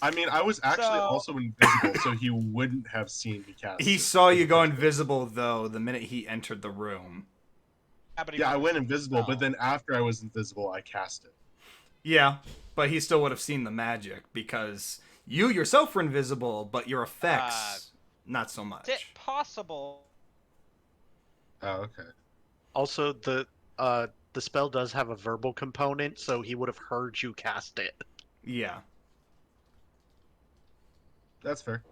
I mean, I was actually So- also invisible, so he wouldn't have seen me cast He it saw in you the go first place. invisible though the minute he entered the room. but he Yeah, I wouldn't went see the invisible, but spell. then after I was invisible, I cast it. Yeah, but he still would have seen the magic because you yourself were invisible, but your effects not so Is it much. possible? Oh, okay. Also, the spell does have a verbal component, so he would have heard you cast it. Yeah. That's fair.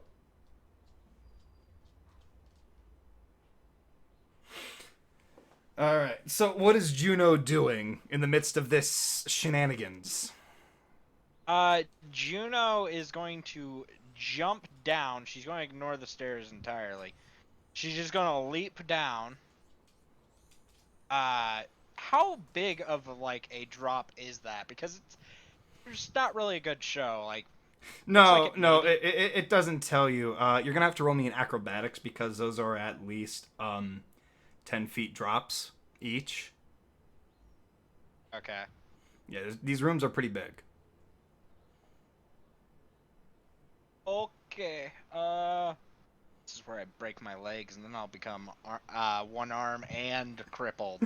All right. So what is Juno doing in the midst of this shenanigans? Juno is going to jump down. She's going to ignore the stairs entirely. She's just going to leap down. How big of like a drop is that? Because it's not really a good show. Like, No, like it no, maybe- it doesn't tell you. You're gonna have to roll me in acrobatics because those are at least 10 feet drops each. okay. Yeah, these rooms are pretty big. Okay. This is where I break my legs, and then I'll become one arm and crippled.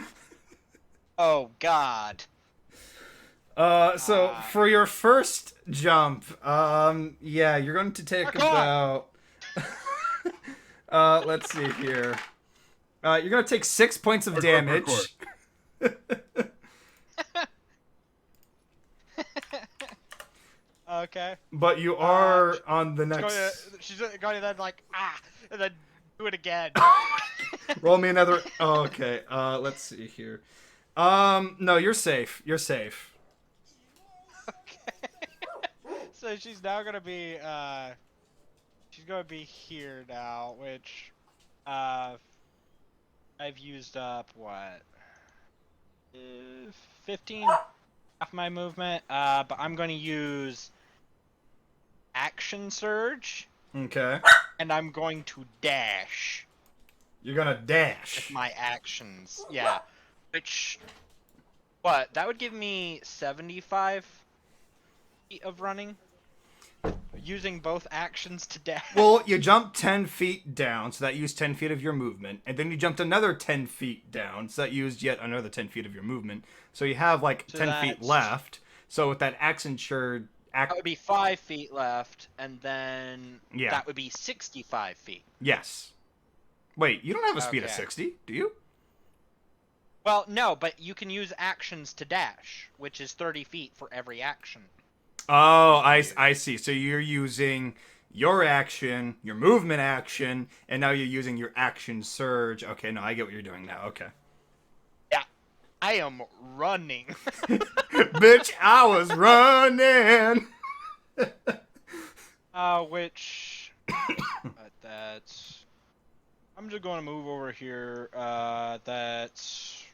Oh God. So for your first jump, yeah, you're going to take Parkour! about, let's see here. You're going to take 6 points of Parkour, damage. Okay. But you are on the next. She's going to then like and then do it again. Roll me another. Oh, okay. Let's see here. No, you're safe. You're safe. Okay. So she's now gonna be she's gonna be here now, which I've used up what 15 half my movement. But I'm gonna use action surge, Okay. and I'm going to dash You're gonna with dash. my actions. Yeah, which what that would give me 75 feet of running. Using both actions to dash. Well, you jumped 10 feet down, so that used 10 feet of your movement. And then you jumped another 10 feet down, so that used yet another 10 feet of your movement. So you have like So 10 feet that's- left. So with that action That would be 5 feet left, and then Yeah. that would be 65 feet. Yes. Wait, you don't have a speed of Okay. 60, do you? Well, no, but you can use actions to dash, which is 30 feet for every action. Oh, I see. So you're using your action, your movement action, and now you're using your action surge. Okay, no, I get what you're doing now. Okay. Yeah, I am running. Bitch, I was running. Which that's. I'm just going to move over here. That's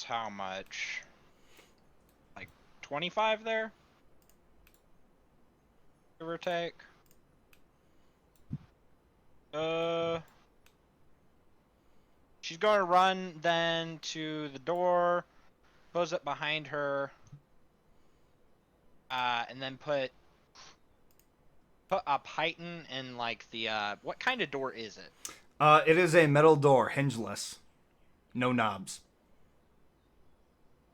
how much? Like 25 there, give or take. She's going to run then to the door, close it behind her, and then put a python in like the what kind of door is it? It is a metal door, hingeless. No knobs.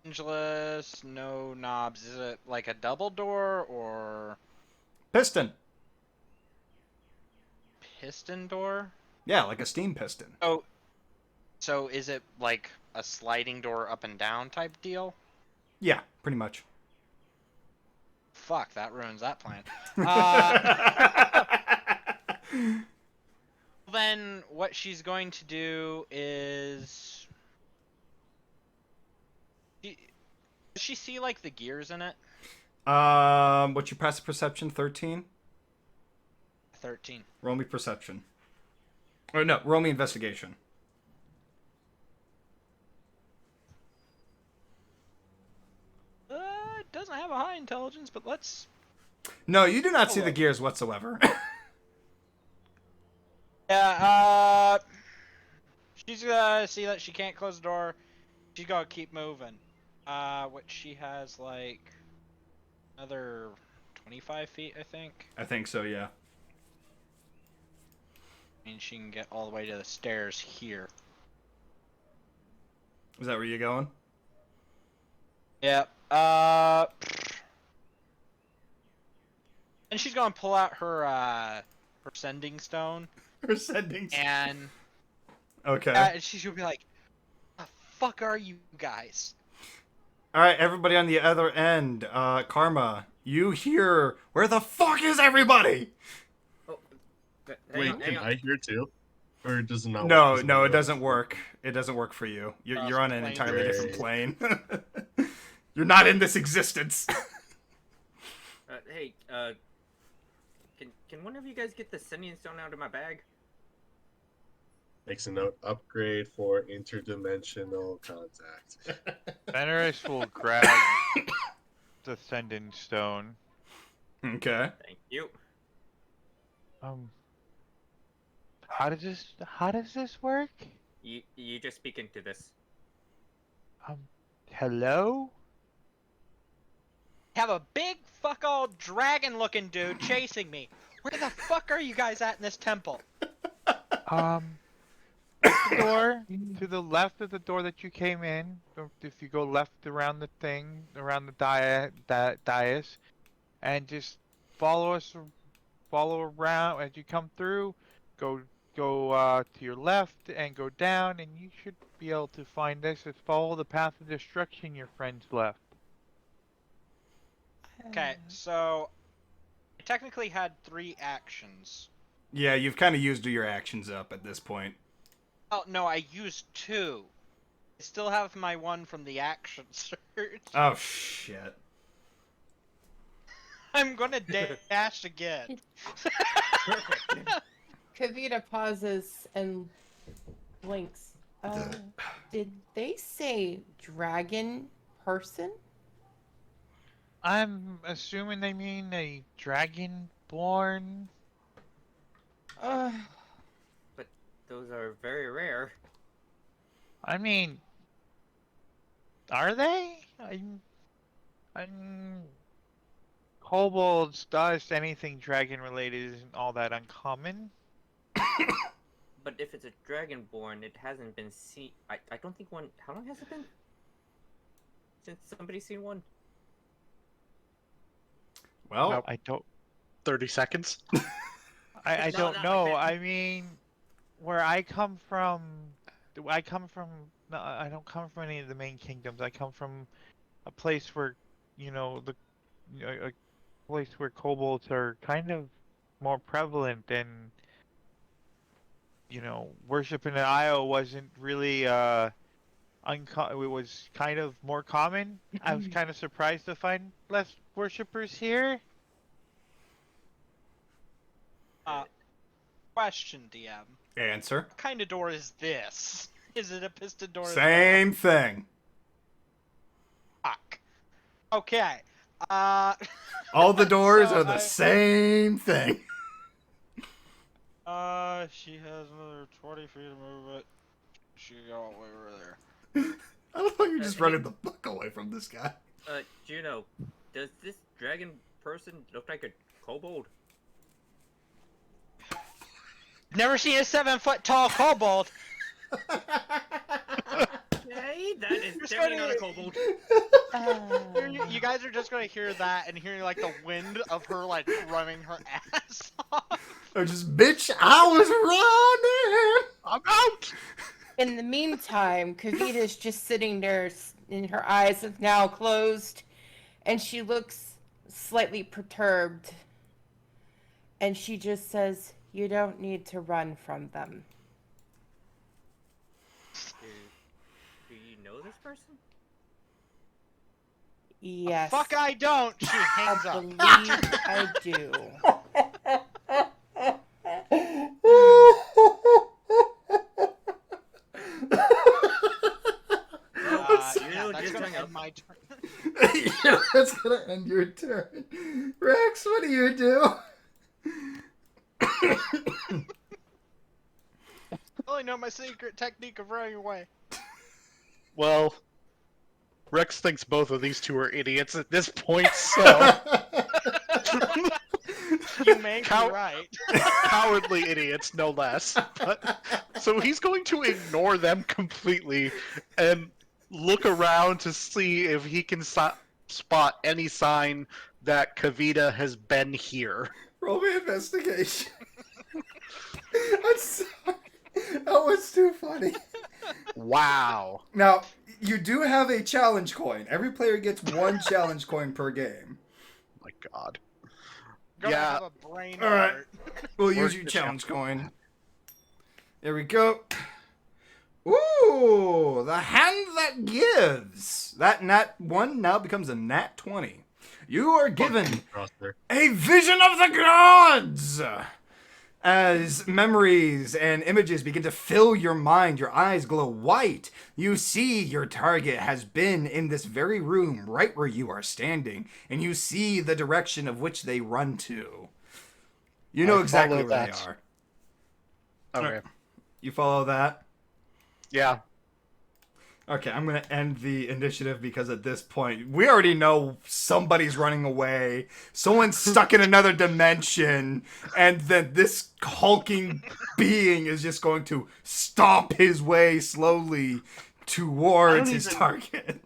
Hingeless, no knobs. Is it like a double door or Piston. piston door? Yeah, like a steam piston. Oh, so is it like a sliding door up and down type deal? Yeah, pretty much. Fuck, that ruins that plan. Then what she's going to do is... Does she see, like, the gears in it? What's your passive perception? 13? 13. Roll me perception. Or no, roll me investigation. It doesn't have a high intelligence, but let's... No, you do not see Hold the up. gears whatsoever. Yeah, she's gonna see that she can't close the door. She's gonna keep moving. Which she has, like, another 25 feet, I think. I think so, yeah. And she can get all the way to the stairs here. Is that where you're going? Yep. And she's gonna pull out her sending stone, We're sending. and Okay. and she's gonna be like, "The fuck are you guys?" All right, everybody on the other end. Karma, you hear? Where the fuck is everybody? Oh, Wait, hang can on. I hear too? Or does it not No, work? no, it doesn't work. It doesn't work for you. You're on an Plane. entirely different Great. plane. You're not in this existence. Hey, can one of you guys get the sending stone out of my bag? Makes a note. Upgrade for interdimensional contact. Fenris will grab the sending stone. Okay. Thank you. How does this work? You just speak into this. Hello? Have a big fuck all dragon looking dude chasing me. Where the fuck are you guys at in this temple? The door to the left of the door that you came in. If you go left around the thing, around the dais, and just follow around as you come through. Go to your left and go down, and you should be able to find this. Just follow the path of destruction your friends left. Okay, so I technically had 3 actions. Yeah, you've kind of used your actions up at this point. Oh no, I used 2. I still have my one from the action search. Oh shit. I'm gonna dash again. Kavita pauses and blinks. Did they say dragon person? I'm assuming they mean a dragonborn. But those are very rare. I mean, are they? Kobolds, dust, anything dragon related isn't all that uncommon. But if it's a dragonborn, it hasn't been seen. I don't think one. How long has it been since somebody's seen one? Well, I don't. 30 seconds? I No, don't not know. like that. I mean, where I come from, no, I don't come from any of the main kingdoms. I come from a place where, a place where kobolds are kind of more prevalent, and worship in Io wasn't really it was kind of more common. I was kind of surprised to find less worshippers here. Question, DM. answer. What kind of door is this? Is it a piston door? Same thing. Fuck. Okay. All the doors So are the same thing. She has another 20 feet to move it. She got all the way over there. I love how you're just running the fuck away from this guy. Juno, does this dragon person look like a kobold? Never seen a 7-foot tall kobold. Hey, that is Just definitely gonna- not a kobold. You guys are just gonna hear that and hearing like the wind of her like running her ass off. Or just, bitch, I was running. I'm out! In the meantime, Kavita's just sitting there, and her eyes have now closed, and she looks slightly perturbed. And she just says, "You don't need to run from them." Do you know this person? Yes. Fuck, I don't. She I hangs up. believe I do. Juno That's just gonna hung end up. my turn. Yeah, that's gonna end your turn. Rex, what do you do? I only know my secret technique of running away. Well, Rex thinks both of these two are idiots at this point, so You may be Cow- right. Cowardly idiots, no less. But, so he's going to ignore them completely and look around to see if he can spot any sign that Kavita has been here. Roll me investigation. I'm sorry. That was too funny. Wow. Now, you do have a challenge coin. Every player gets 1 challenge coin per game. My God. Gonna Yeah. have a brain All right. fart. We'll Where's use your the challenge coin. There we go. Ooh, the hand that gives. That nat 1 now becomes a nat 20. You are given Roster. a vision of the gods! As memories and images begin to fill your mind, your eyes glow white. You see your target has been in this very room right where you are standing, and you see the direction of which they run to. You know I exactly follow where they that. are. Okay. You follow that? Yeah. Okay, I'm going to end the initiative because at this point, we already know somebody's running away, someone's stuck in another dimension, and then this hulking being is just going to stomp his way slowly towards his target.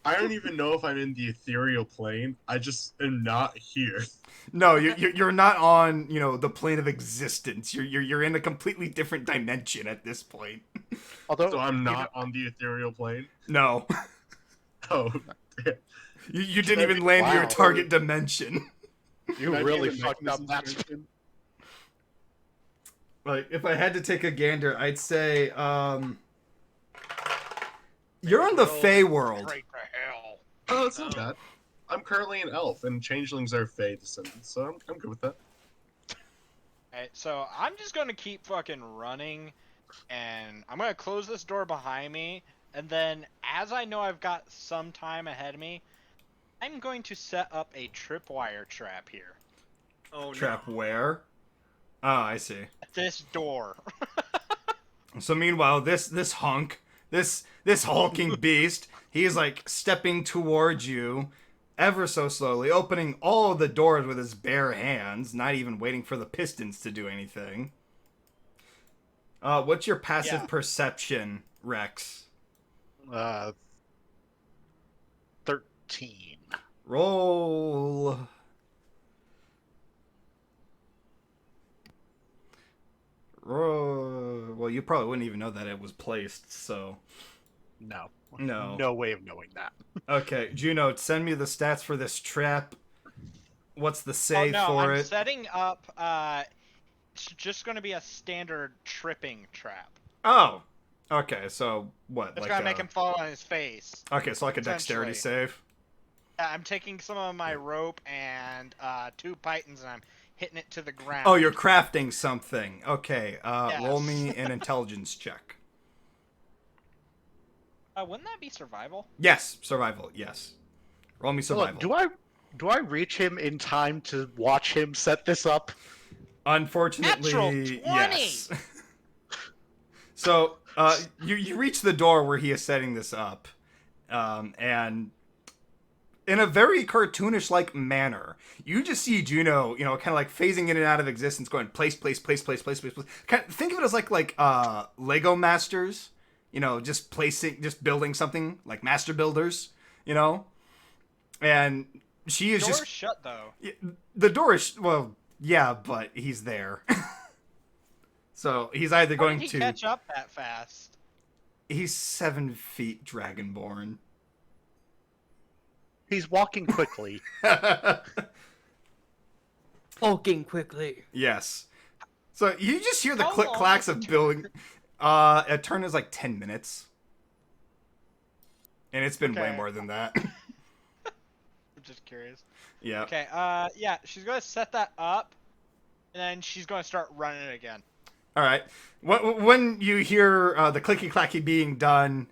I don't even know if I'm in the ethereal plane. I just am not here. No, you're not on, the plane of existence. You're in a completely different dimension at this point. Although So I'm not on the ethereal plane. No. Oh, yeah. You didn't even land in your Wow. target dimension. you Can I be really in the fucked up that. mechanisms dimension? Like, if I had to take a gander, I'd say, you're in the Fey world. Straight to hell. Oh, it's not bad. I'm currently an elf, and changelings are Fey descendants, so I'm good with that. Alright, so I'm just gonna keep fucking running, and I'm gonna close this door behind me, and then as I know I've got some time ahead of me, I'm going to set up a tripwire trap here. Oh Trap where? Oh, I see. At this door. So meanwhile, this hunk, this hulking beast, he's like stepping towards you ever so slowly, opening all the doors with his bare hands, not even waiting for the pistons to do anything. What's your passive Yeah. perception, Rex? 13. Roll. Well, you probably wouldn't even know that it was placed, so. No. No. No way of knowing that. Okay, Juno, send me the stats for this trap. What's the save no, for I'm it? setting up, it's just gonna be a standard tripping trap. Oh. Okay, so what? It's gonna make him fall on his face. Okay, so like a dexterity essentially. save. I'm taking some of my rope and 2 pythons, and I'm hitting it to the ground. Oh, you're crafting something. Okay, Yes. roll me an intelligence check. Wouldn't that be survival? Yes, survival, yes. Roll me survival. Look, do I reach him in time to watch him set this up? Unfortunately, Natural 20! yes. So, you reach the door where he is setting this up, and in a very cartoonish-like manner, you just see Juno, kind of like phasing in and out of existence, going place. Kind of, think of it as like Lego Masters, just building something like Master Builders, and she is Door's just shut though. the door is well, yeah, but he's there. So he's either How going did he to. catch up that fast? He's 7 feet dragonborn. He's walking quickly. Hulking quickly. Yes. So you just hear the How click long clacks is of a turn? building. A turn is like 10 minutes. And it's been way Okay. more than that. I'm just curious. Yeah. Okay, yeah, she's gonna set that up, and then she's gonna start running it again. All right. When you hear the clicky clacky being done,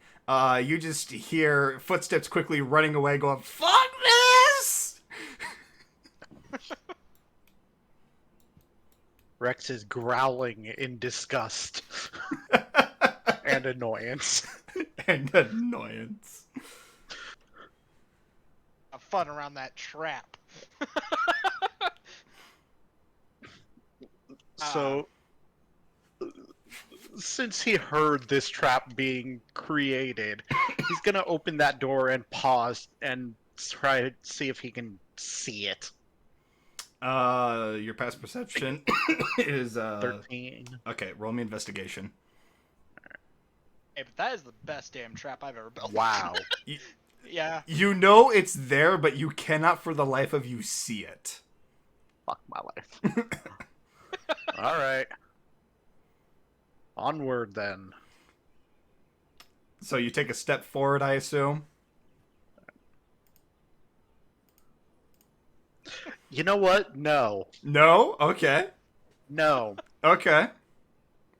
you just hear footsteps quickly running away, going, "Fuck this!" Rex is growling in disgust and annoyance. And annoyance. Have fun around that trap. So, since he heard this trap being created, he's gonna open that door and pause and try to see if he can see it. Your past perception is 13. okay. Roll me investigation. Hey, but that is the best damn trap I've ever built. Wow. Yeah. You know it's there, but you cannot for the life of you see it. Fuck my life. Alright. Onward then. So you take a step forward, I assume? You know what? No. No? Okay. No. Okay.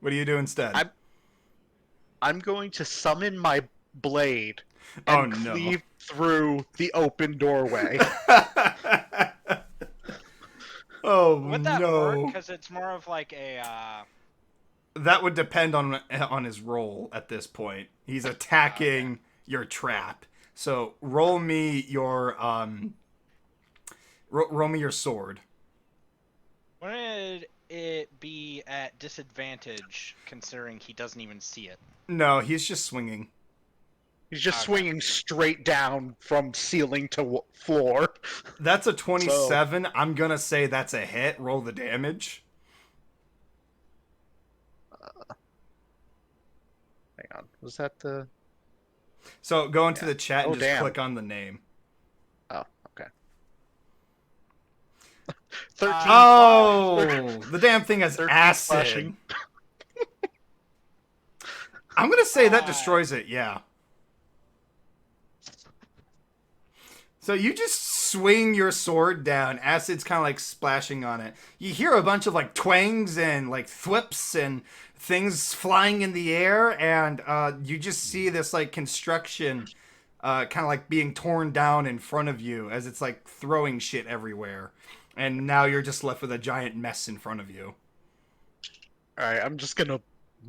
What do you do instead? I'm going to summon my blade Oh, and no. cleave through the open doorway. Oh, Would that no. work? Because it's more of like a. That would depend on his role at this point. He's attacking your trap. So roll me your roll me your sword. Would it be at disadvantage considering he doesn't even see it? No, he's just swinging. He's just Okay. swinging straight down from ceiling to floor. That's a 27. I'm gonna say that's a hit. Roll the damage. Hang on. Was that the... So go into the chat and Oh, just damn. click on the name. Oh, okay. 13. Oh, the damn thing has 13 acid. slashing. I'm gonna say that destroys it. Yeah. So you just swing your sword down. Acid's kind of like splashing on it. You hear a bunch of like twangs and like thwips and things flying in the air, and you just see this like construction kind of like being torn down in front of you as it's like throwing shit everywhere. And now you're just left with a giant mess in front of you. Alright, I'm just gonna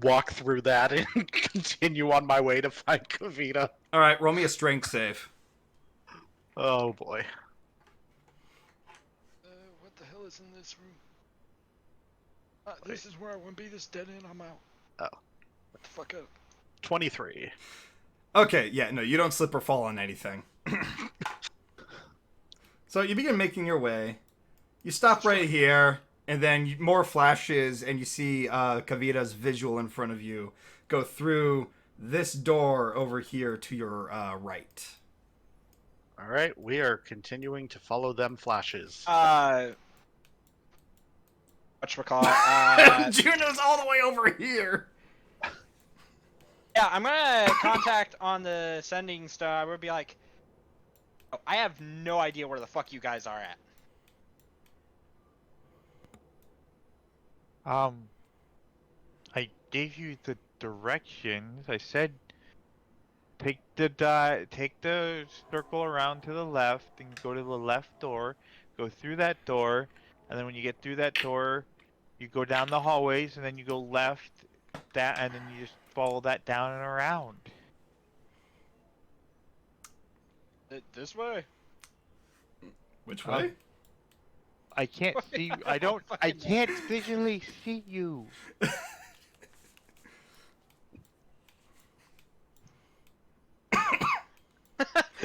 walk through that and continue on my way to find Kavita. All right, roll me a strength save. Oh boy. What the hell is in this room? This is where I want to be. This dead end. I'm out. Oh. What the fuck up? 23. Okay, yeah, no, you don't slip or fall on anything. So you begin making your way. You stop right here, and then more flashes, and you see Kavita's visual in front of you go through this door over here to your right. Alright, we are continuing to follow them flashes. Whatchamacallit? Juno's all the way over here. Yeah, I'm gonna contact on the sending stuff. I would be like, oh, I have no idea where the fuck you guys are at. I gave you the directions. I said take the circle around to the left and go to the left door. Go through that door, and then when you get through that door, you go down the hallways, and then you go left, that, and then you just follow that down and around. This way? Which way? I can't see. I don't. I can't visually see you.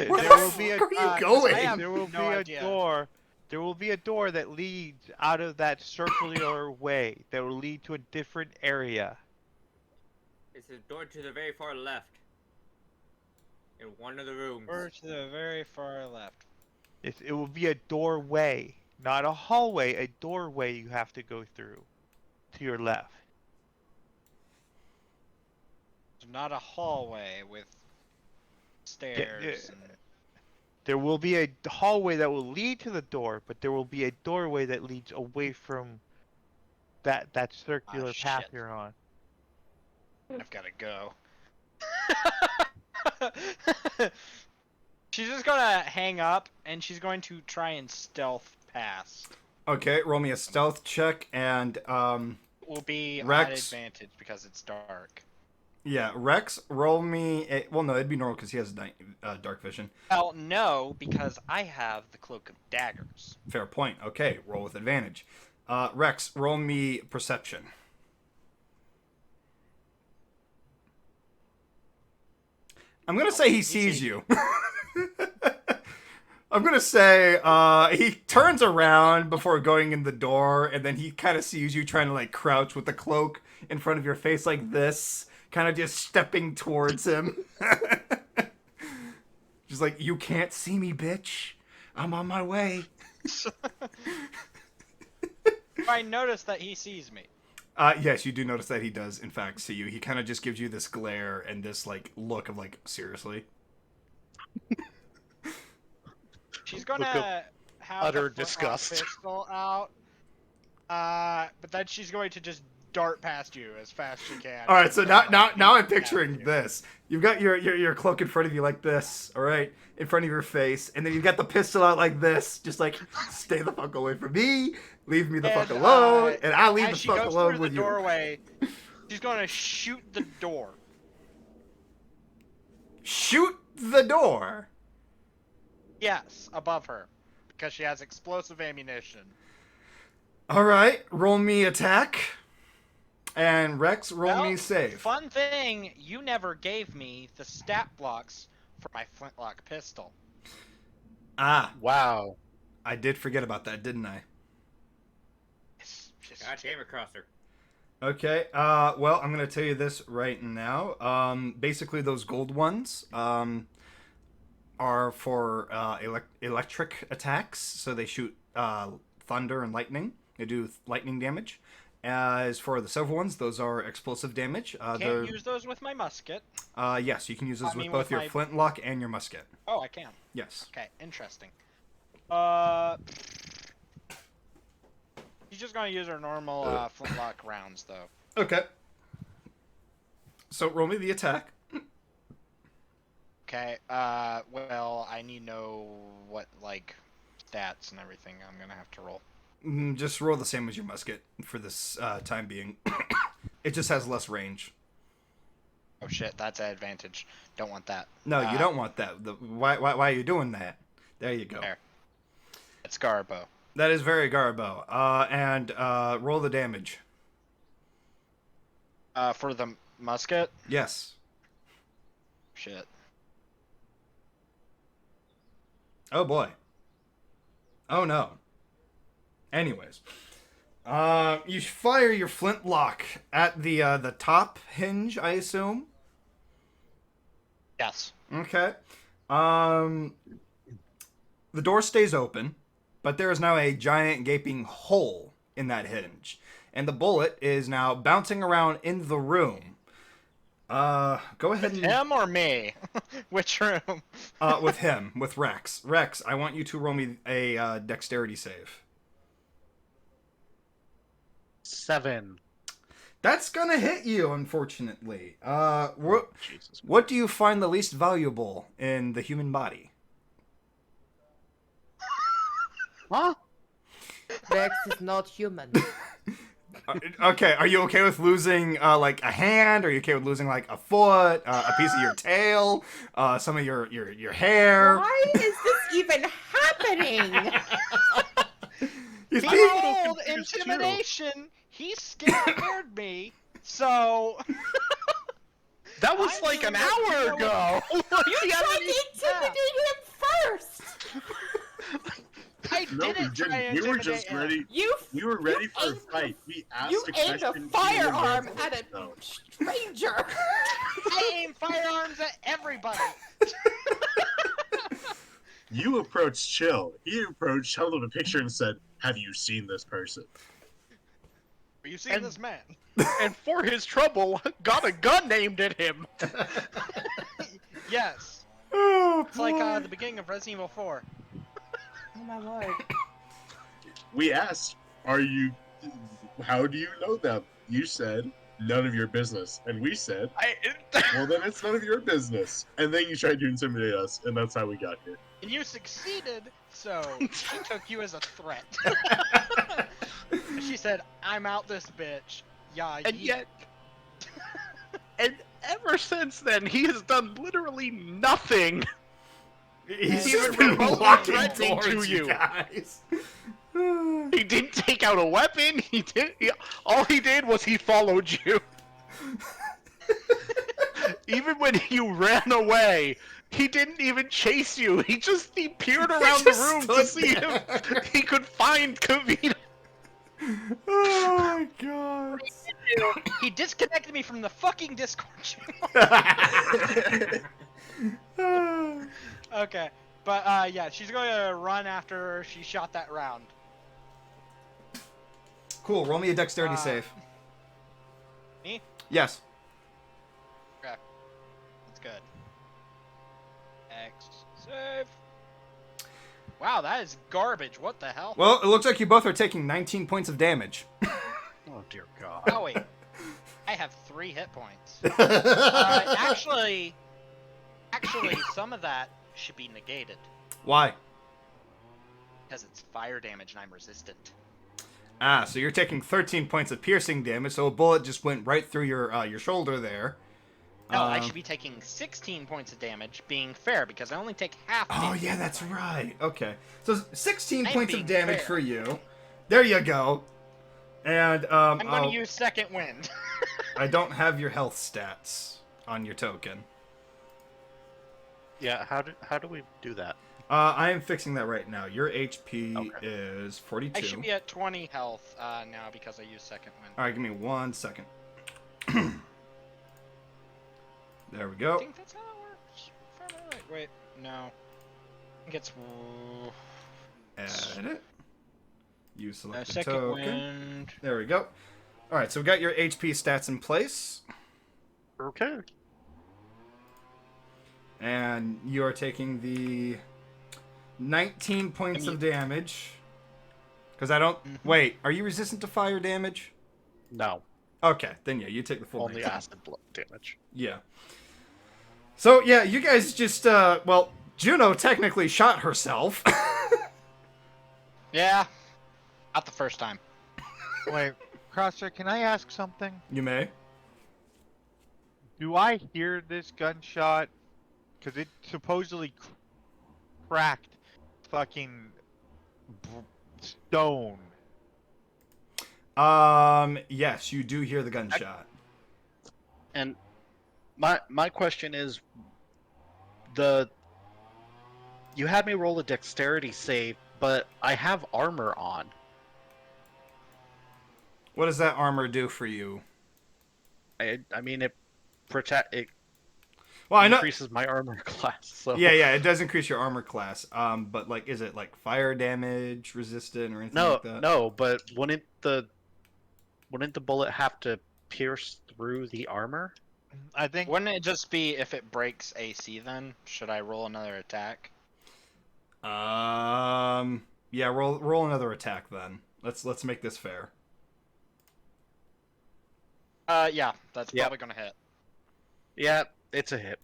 Where the will be a fuck are you 'cause going? I have There will no be idea. a door. There will be a door that leads out of that circular way. That will lead to a different area. It's a door to the very far left. In one of the rooms. Or to the very far left. It will be a doorway, not a hallway. A doorway you have to go through, to your left. So not a hallway with stairs. And... There will be a hallway that will lead to the door, but there will be a doorway that leads away from that circular path shit. you're on. I've gotta go. She's just gonna hang up, and she's going to try and stealth past. Okay, roll me a stealth check, and Will be Rex. at advantage because it's dark. yeah, Rex, roll me. Well, no, it'd be normal because he has dark vision. Well, no, because I have the cloak of daggers. Fair point. Okay, roll with advantage. Rex, roll me perception. I'm gonna say he sees you. I'm gonna say he turns around before going in the door, and then he kind of sees you trying to like crouch with the cloak in front of your face like this, kind of just stepping towards him. Just like, you can't see me, bitch. I'm on my way. I notice that he sees me. Yes, you do notice that he does, in fact, see you. He kind of just gives you this glare and this like look of like, seriously. She's Look gonna have utter the flintlock disgust. pistol out, but then she's going to just dart past you as fast as she can. All right, so now I'm Yeah. picturing this. You've got your cloak in front of you like this, all right, in front of your face, and then you've got the pistol out like this, just like, stay the fuck away from me, leave me the fuck alone, and I'll leave as the she fuck goes alone through with the you. doorway, she's gonna shoot the door. Shoot the door. Yes, above her, because she has explosive ammunition. All right, roll me attack, and Rex, roll Well, me save. Fun thing, you never gave me the stat blocks for my flintlock pistol. Ah, Wow. I did forget about that, didn't I? God damn it, Crosser. Okay, well, I'm gonna tell you this right now. Basically, those gold ones, are for electric attacks, so they shoot thunder and lightning. They do lightning damage. As for the silver ones, those are explosive damage. Can't use those with my musket. Yes, you can use those I with mean, both with your my- flintlock and your musket. Oh, I can. Yes. Okay, interesting. She's just gonna use her normal flintlock rounds, though. Okay. So roll me the attack. Okay, well, I need to know what, like, stats and everything I'm gonna have to roll. Just roll the same as your musket for this time being. It just has less range. Oh shit, that's an advantage. Don't want that. No, you don't want that. Why are you doing that? There you go. There. It's Garbo. That is very Garbo. And roll the damage. For the musket? Yes. Shit. Oh boy. Oh no. Anyways, you fire your flintlock at the top hinge, I assume. Yes. Okay. The door stays open, but there is now a giant gaping hole in that hinge, and the bullet is now bouncing around in the room. Go ahead and Him or me? Which room? with him, with Rex. Rex, I want you to roll me a dexterity save. 7. That's gonna hit you, unfortunately. Jesus. What do you find the least valuable in the human body? Huh? Rex is not human. Okay, are you okay with losing like a hand? Are you okay with losing like a foot, a piece of your tail, some of your hair? Why is this even happening? You He see? rolled intimidation. He scared me. So That was I like knew an what hour to ago. You tried to intimidate him first. I No, we didn't try didn't. and We were intimidate just him. ready. You We were ready for a aimed fight. We asked you a aimed question. a firearm you at a no. stranger. I aim firearms at everybody. You approached Chill. He approached, held up a picture, and said, "Have you seen this person?" Are you seeing And- this man? And for his trouble, got a gun aimed at him. Yes. Oh, It's like the beginning of Resident Evil 4. Oh my lord. We asked, "Are you? How do you know them?" You said, "None of your business," and we said, "Well, then it's none of your business." And then you tried to intimidate us, and that's how we got here. And you succeeded, so she took you as a threat. She said, "I'm out this bitch." Yeah, And yet, and ever since then, he has done literally nothing. He's Even just been remotely walking threatening towards to you you. guys. He didn't take out a weapon. All he did was he followed you. Even when you ran away, he didn't even chase you. He peered around the just room to stood see there. if he could find Kavita. Oh my god. He disconnected me from the fucking Discord channel. Okay, but yeah, she's going to run after she shot that round. Cool. Roll me a dexterity save. Me? Yes. Okay, that's good. X save. Wow, that is garbage. What the hell? Well, it looks like you both are taking 19 points of damage. Oh dear God. Oh wait, I have 3 hit points. Actually, some of that should be negated Why? because it's fire damage and I'm resistant. Ah, so you're taking 13 points of piercing damage, so a bullet just went right through your shoulder there. No, I should be taking 16 points of damage, being fair, because I only take half. Oh, yeah, that's right. Okay. So 16 I'm points of being damage fair. for you. There you go. And I'm going to use second wind. I don't have your health stats on your token. Yeah, how do we do that? I am fixing that right now. Your HP Okay. is 42. I should be at 20 health now because I use second wind. All right, give me 1 second. There we I go. think that's how it works. If I'm right. Wait, no. I think it's Edit. You select the second token. wind. There we go. All right, so we got your HP stats in place, Okay. and you are taking the 19 points of damage. Because I don't... Wait, are you resistant to fire damage? No, Okay, then yeah, you take the full only 19. acid blood damage. Yeah. So, yeah, you guys just, well, Juno technically shot herself. Yeah. Not the first time. Wait, Crosser, can I ask something? You may. Do I hear this gunshot? Because it supposedly cracked fucking stone. Yes, you do hear the gunshot. And my question is, you had me roll a dexterity save, but I have armor on. What does that armor do for you? I mean it Well, I know... increases my armor class. So Yeah, it does increase your armor class. But, like, is it, like, fire damage resistant or anything like that? No, but wouldn't the bullet have to pierce through the armor? I think. Wouldn't it just be if it breaks AC then? Should I roll another attack? Yeah, roll another attack then. Let's make this fair. Yeah, that's Yep. probably gonna hit. Yeah, it's a hit.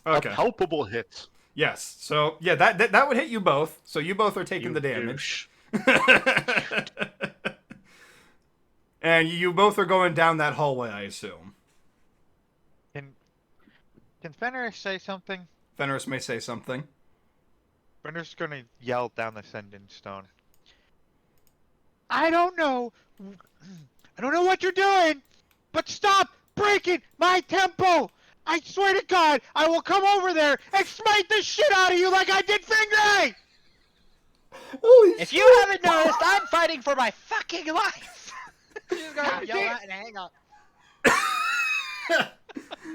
Okay. A palpable hit. Yes. So yeah, that would hit you both. So you both are taking You the damage. douche. And you both are going down that hallway, I assume. Can Fenris say something? Fenris may say something. Fenris is gonna yell down the sending stone. I don't know what you're doing, but stop breaking my temple! I swear to God, I will come over there and smite the shit out of you like I did Fingray! If you haven't noticed, I'm fighting for my fucking life! She's gonna yell that and hang up.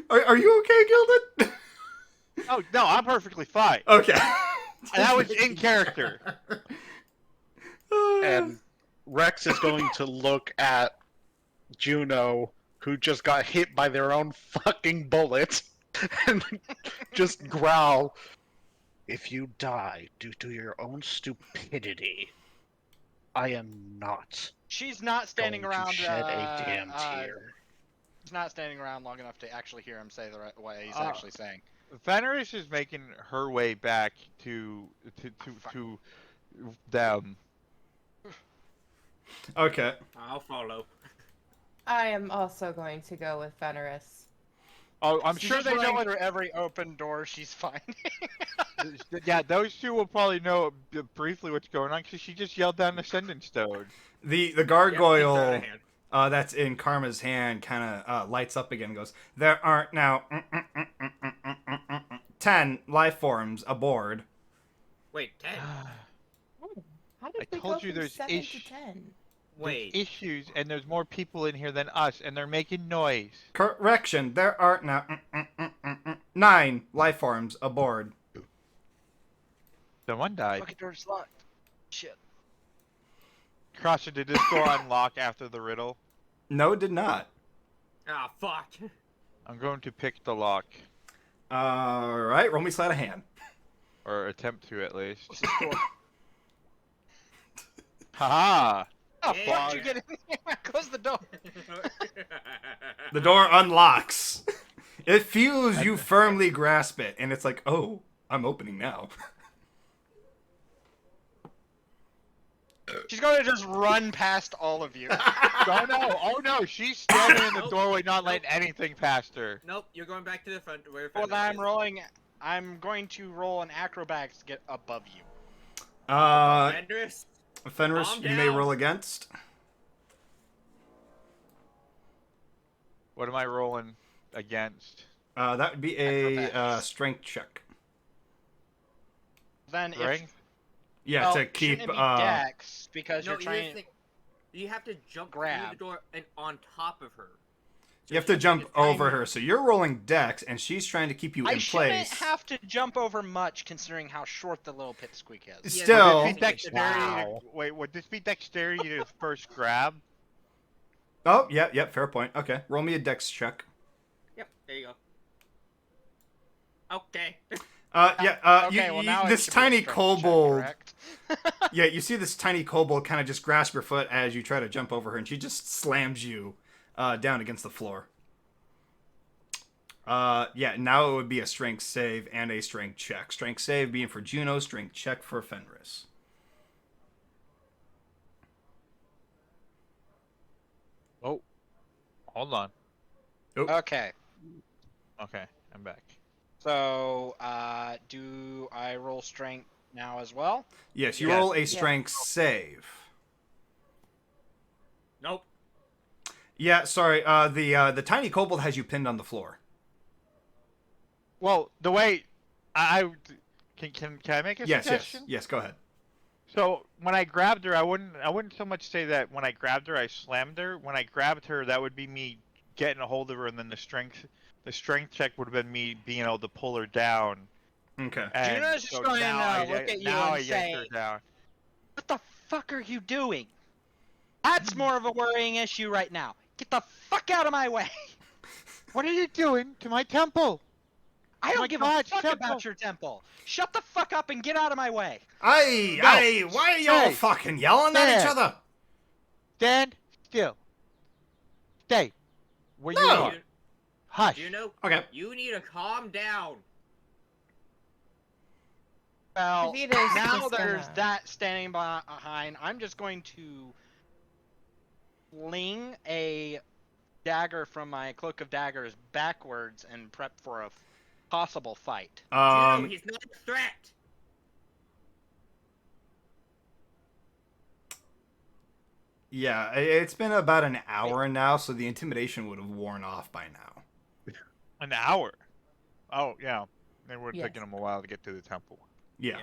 Are you okay, Gildan? Oh, no, I'm perfectly fine. Okay. That was in character. And Rex is going to look at Juno, who just got hit by their own fucking bullet, and just growl, "If you die due to your own stupidity, I am not She's not standing going to around. shed a damn tear." She's not standing around long enough to actually hear him say the right way he's actually saying. Fenris is making her way back to them. Okay. I'll follow. I am also going to go with Fenris. Oh, I'm She's sure just they know running it. through every open door she's finding. Yeah, those two will probably know briefly what's going on because she just yelled down Ascendant Stone. The Yep, things are out gargoyle of hand. that's in Karma's hand kind of lights up again and goes, there aren't now 10 life forms aboard. Wait, 10. How did I we told go you from there's 7 to 10? There's Wait. issues, and there's more people in here than us, and they're making noise. Correction, there are now 9 life forms aboard. Someone died. Fucking door's locked. Shit. Crusher, did this door unlock after the riddle? No, it did not. Ah, fuck. I'm going to pick the lock, Alright, roll me sleight of hand. or attempt to at least. What's this door? Haha! How Yeah. the fuck did you get in here? Close the door. The door unlocks. It feels you firmly grasp it, and it's like, oh, I'm opening now. She's going to just run past all of you. Oh no, she's standing in the doorway, not letting anything past her. Nope, you're going back to the front where Well, Fenris I'm is. rolling. I'm going to roll an acrobatics to get above you. Fenris? Fenris, Calm you may down. roll against. What am I rolling against? That would be a Acrobatics. strength check. Then Strength? if Yeah, well, to keep. shouldn't it be dex because No, you're trying. you have to jump through Grab. the door and on top of her. So You have she to has jump get a tiny- over her, so you're rolling dex, and she's trying to keep you I in shouldn't place. have to jump over much considering how short the little pipsqueak is. Yeah, Still, Would this be dexterity? Wow. Wait, would this be dexterity to first grab? oh yeah, fair point. Okay, roll me a dex check. Yep, there you go. Okay. Okay, well now it this should be a tiny strength check, kobold. correct? Yeah, you see this tiny kobold kind of just grasp your foot as you try to jump over her, and she just slams you down against the floor. Yeah, now it would be a strength save and a strength check. Strength save being for Juno, strength check for Fenris. Oh, hold on. Okay, Okay, I'm back. so do I roll strength now as well? Yes, you Yes. roll a strength save. Nope. Yeah, sorry. The tiny kobold has you pinned on the floor. Well, the way I can I make a Yes, suggestion? yes. Go ahead. So when I grabbed her, I wouldn't so much say that when I grabbed her I slammed her. When I grabbed her, that would be me getting a hold of her, and then the strength check would have been me being able to pull her down. Okay. And Juno's just so going to now look at you now and I yanked her say- down. What the fuck are you doing? That's more of a worrying issue right now. Get the fuck out of my way! What are you doing to my temple? I don't my give God, a fuck temple. about your temple. Shut the fuck up and get out of my way. Hey, why are y'all Hey. fucking yelling at each There. other? Stand still. Stay where you No. are. Hush. Juno, Okay. you need to calm down. Well, Kavita's now just there's gonna- that standing behind. I'm just going to fling a dagger from my cloak of daggers backwards and prep for a possible fight. Juno, he's not a threat. Yeah, it's been about an hour now, so the intimidation would have worn off by now. An hour. Oh yeah. It would have Yes. taken him a while to get to the temple. Yeah.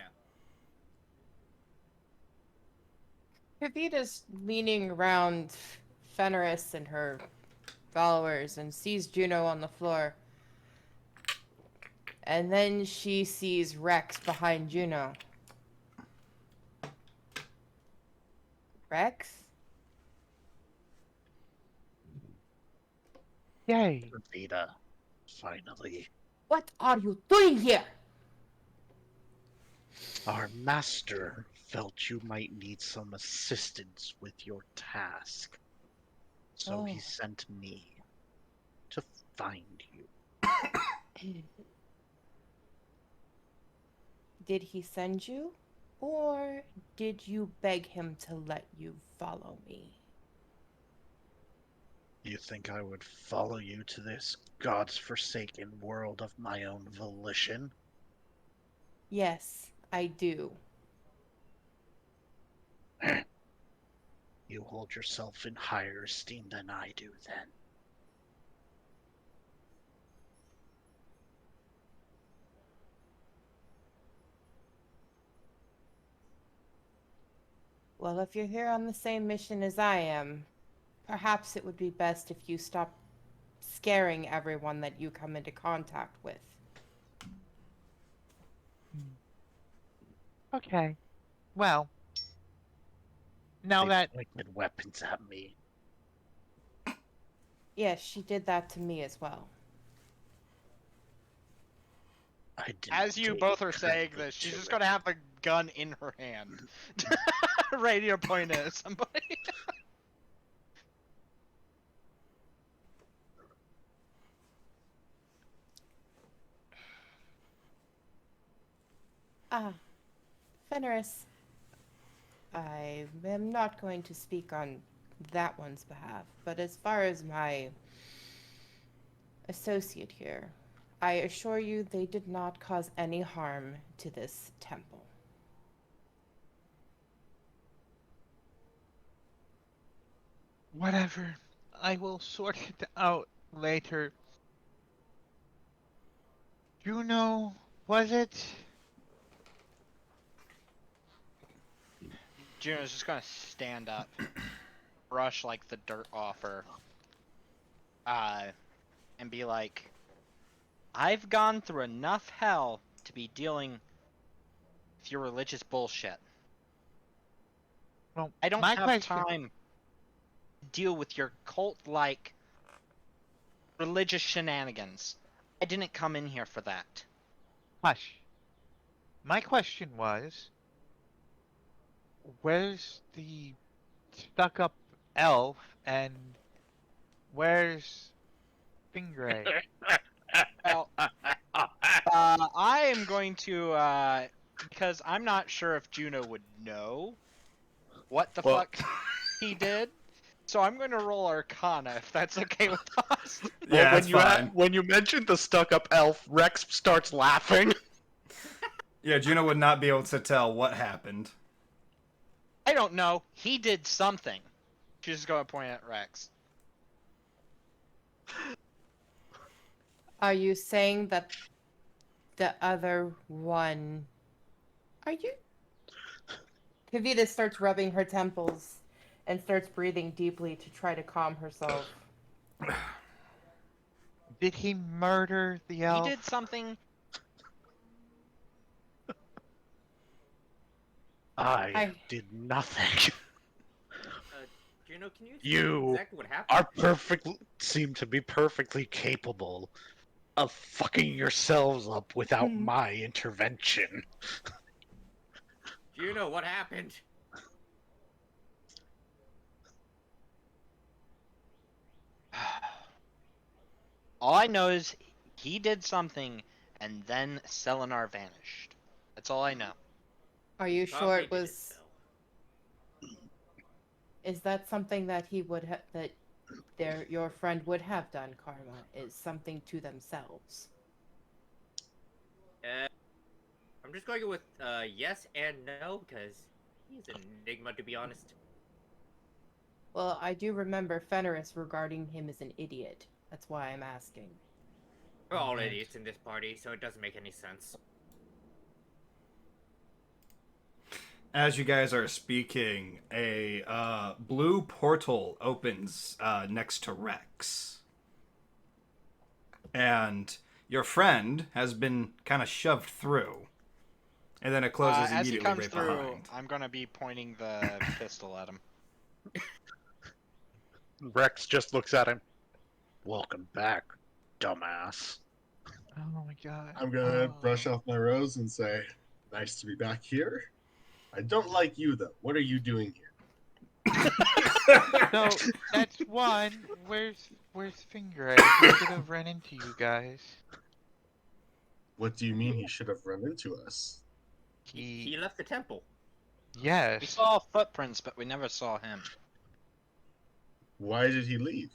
Kavita's leaning around Fenris and her followers and sees Juno on the floor. And then she sees Rex behind Juno. Rex? Yay. Vita, finally. What are you doing here? Our master felt you might need some assistance with your task. So he Oh. sent me to find you. Did he send you? Or did you beg him to let you follow me? You think I would follow you to this God's forsaken world of my own volition? Yes, I do. You hold yourself in higher esteem than I do, then. Well, if you're here on the same mission as I am, perhaps it would be best if you stop scaring everyone that you come into contact with. Okay. Well, now They that pointed weapons at me. Yes, she did that to me as well. I didn't As you take both are saying kindly this, she's to just it. gonna have the gun in her hand, ready to point it at somebody. Ah, Fenris. I am not going to speak on that one's behalf, but as far as my associate here, I assure you they did not cause any harm to this temple. whatever, I will sort it out later. Juno, was it? Juno's just gonna stand up, brush like the dirt off her, and be like, I've gone through enough hell to be dealing with your religious bullshit. Well, I don't my have question. time to deal with your cult-like religious shenanigans. I didn't come in here for that. Hush. My question was, where's the stuck-up elf and where's Fingray? Well, I am going to, because I'm not sure if Juno would know what the Well- fuck he did, so I'm going to roll Arcana if that's okay with us. Yeah, that's fine. When you mentioned the stuck-up elf, Rex starts laughing. Yeah, Juno would not be able to tell what happened. I don't know. He did something. She's just going to point at Rex. Are you saying that the other one... Are you... Kavita starts rubbing her temples and starts breathing deeply to try to calm herself. Did he murder the elf? He did something. I did nothing. Juno, can you explain You exactly what happened? seem to be perfectly capable of fucking yourselves up without my intervention. Juno, what happened? All I know is he did something, and then Selenar vanished. That's all I know. Are you Thought sure they it did was... so. Is that something that he would have... that your friend would have done, Karma? Is something to themselves? I'm just going with yes and no, because he's an enigma, to be honest. Well, I do remember Fenris regarding him as an idiot. That's why I'm asking. We're all idiots in this party, so it doesn't make any sense. As you guys are speaking, a blue portal opens next to Rex. And your friend has been kind of shoved through. And then it closes As he immediately comes right through, behind. I'm gonna be pointing the pistol at him. Rex just looks at him. Welcome back, dumbass. Oh my god. I'm gonna brush off my rose and say, nice to be back here. I don't like you though. What are you doing here? So that's one. Where's Fingray? He could have run into you guys. What do you mean he should have run into us? He left the temple. Yes. We saw footprints, but we never saw him. Why did he leave?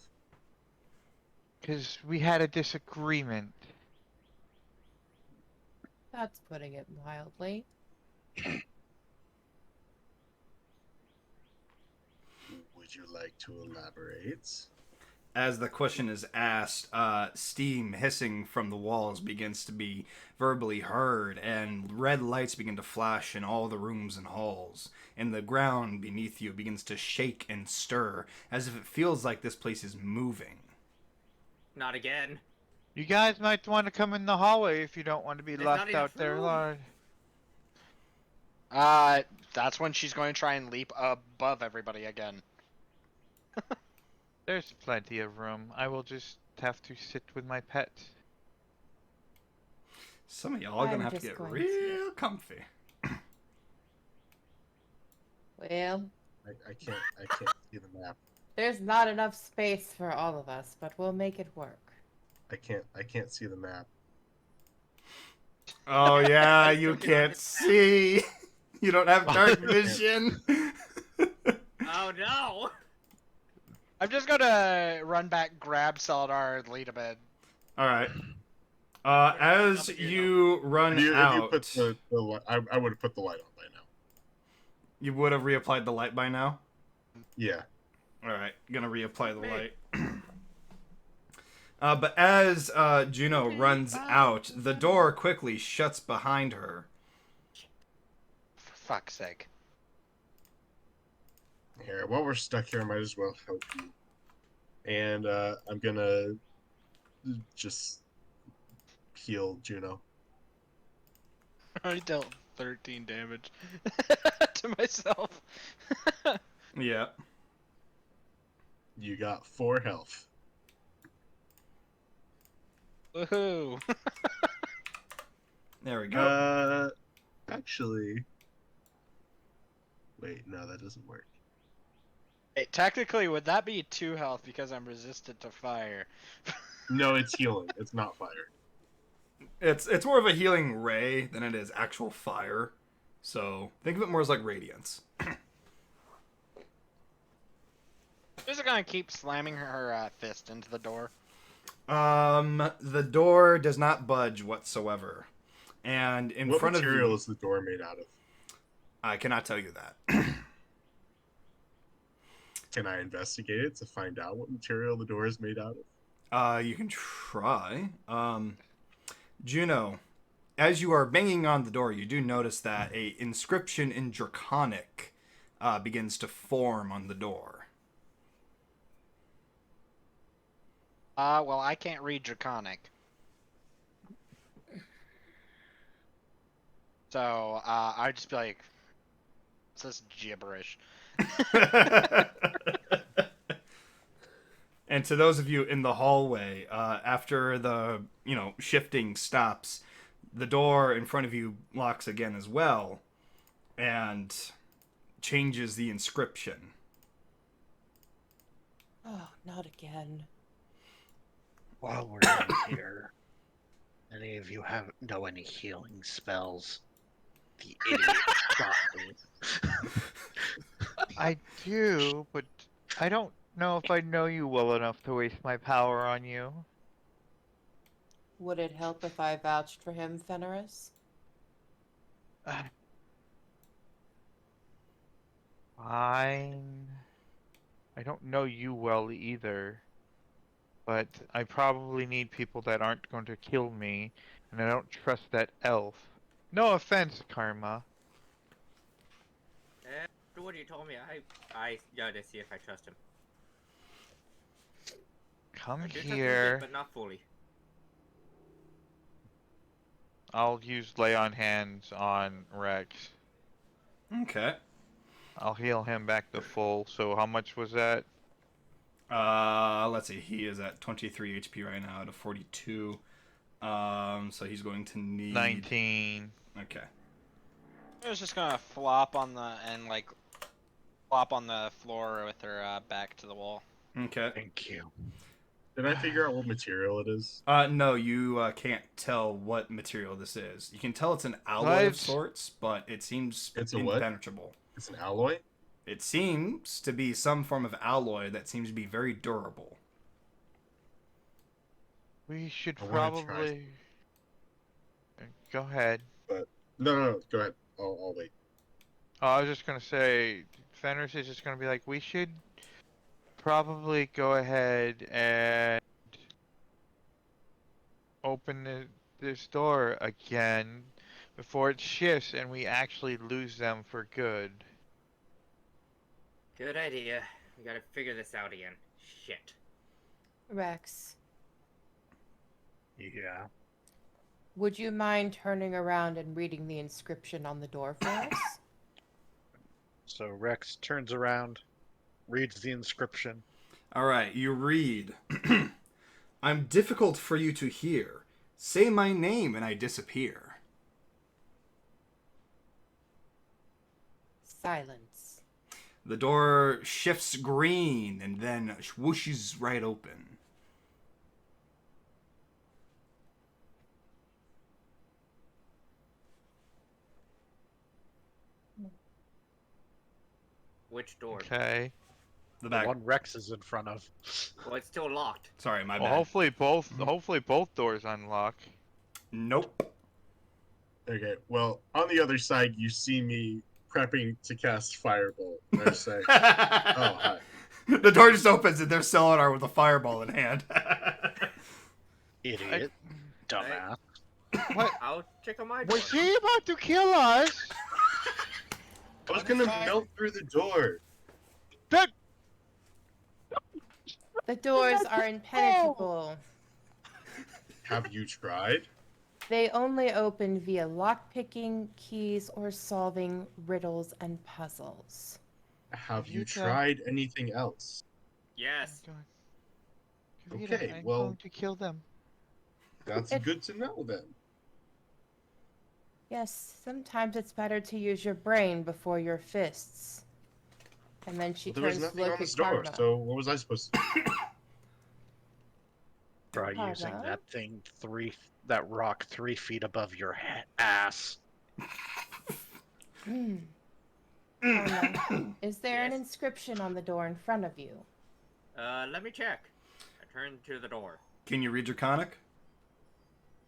Because we had a disagreement. That's putting it mildly. Would you like to elaborate? As the question is asked, steam hissing from the walls begins to be verbally heard, and red lights begin to flash in all the rooms and halls. And the ground beneath you begins to shake and stir, as if it feels like this place is moving. Not again. You guys might want to come in the hallway if you don't want to be There's not left enough out there, room. Lord. That's when she's going to try and leap above everybody again. There's plenty of room. I will just have to sit with my pet. Some of y'all are I'm gonna have to just get going real comfy. Well, I can't see the map. there's not enough space for all of us, but we'll make it work. I can't see the map. Oh yeah, you Something can't on see. You don't have dark vision. Oh no! I'm just gonna run back, grab Celadar, and lead him in. All right. As you run If you out, put the I would have put the light on by now. you would have reapplied the light by now. Yeah. All right, gonna reapply the Wait. light. But as Juno runs out, the door quickly shuts behind her. For fuck's sake. Here, while we're stuck here, I might as well help you. And I'm gonna just heal Juno. I dealt 13 damage to myself. Yeah. You got 4 health. Woohoo! There we go. Actually, wait, no, that doesn't work. Hey, technically, would that be 2 health because I'm resistant to fire? No, it's healing. It's not fire. It's more of a healing ray than it is actual fire. So think of it more as like radiance. Just gonna keep slamming her fist into the door. The door does not budge whatsoever, and in What front of material you, is the door made out of? I cannot tell you that. Can I investigate it to find out what material the door is made out of? You can try. Juno, as you are banging on the door, you do notice that a inscription in Draconic begins to form on the door. Well, I can't read Draconic. So, I'd just be like, what's this gibberish? And to those of you in the hallway, after the, shifting stops, the door in front of you locks again as well and changes the inscription. Oh, not again. While we're in here, any of you know any healing spells? The idiot shot me. I do, but I don't know if I know you well enough to waste my power on you. Would it help if I vouched for him, Fenris? Fine. I don't know you well either. But I probably need people that aren't going to kill me, and I don't trust that elf. No offense, Karma. After what you told me, I gotta see if I trust him. Come I do trust him a here. bit, but not fully. I'll use lay on hands on Rex. Okay. I'll heal him back to full. So how much was that? Let's see. He is at 23 HP right now out of 42. So he's going to need 19. Okay. I was just gonna flop on the floor with her back to the wall. Okay. Thank you. Did I figure out what material it is? No, you can't tell what material this is. You can tell it's an alloy of What? sorts, but it seems It's a what? impenetrable. It's an alloy? It seems to be some form of alloy that seems to be very durable. We should I wanna try probably... Go ahead. But no, go ahead. I'll wait. Oh, I was just gonna say, Fenris is just gonna be like, we should probably go ahead and open this door again before it shifts and we actually lose them for good. Good idea. We gotta figure this out again. Shit. Rex, Yeah. would you mind turning around and reading the inscription on the door for us? So Rex turns around, reads the inscription. All right, you read. I'm difficult for you to hear. Say my name and I disappear. Silence. The door shifts green and then whooshes right open. Which door? Okay. The The back. one Rex is in front of. Well, it's still locked. Sorry, my Well, bad. hopefully both doors unlock. Nope. Okay, well, on the other side, you see me prepping to cast Firebolt. And I say, oh, hi. The door just opens and there's Celenar with a fireball in hand. Idiot. Dumbass. I'll check on my door. Was he about to kill us? I was gonna melt through the door. That The doors are impenetrable. Have you tried? They only open via lockpicking, keys, or solving riddles and puzzles. Have you You tried? tried anything else? Yes. Kavita, Okay, I'm well- going to kill them. That's If- good to know then. Yes, sometimes it's better to use your brain before your fists. And then she Well, there was turns to nothing look on at this door, Karma. so what was I supposed to do? Try using Karma? that thing that rock 3 feet above your ass. Karma, is there an Yes? inscription on the door in front of you? Let me check. I turn to the door. Can you read Draconic?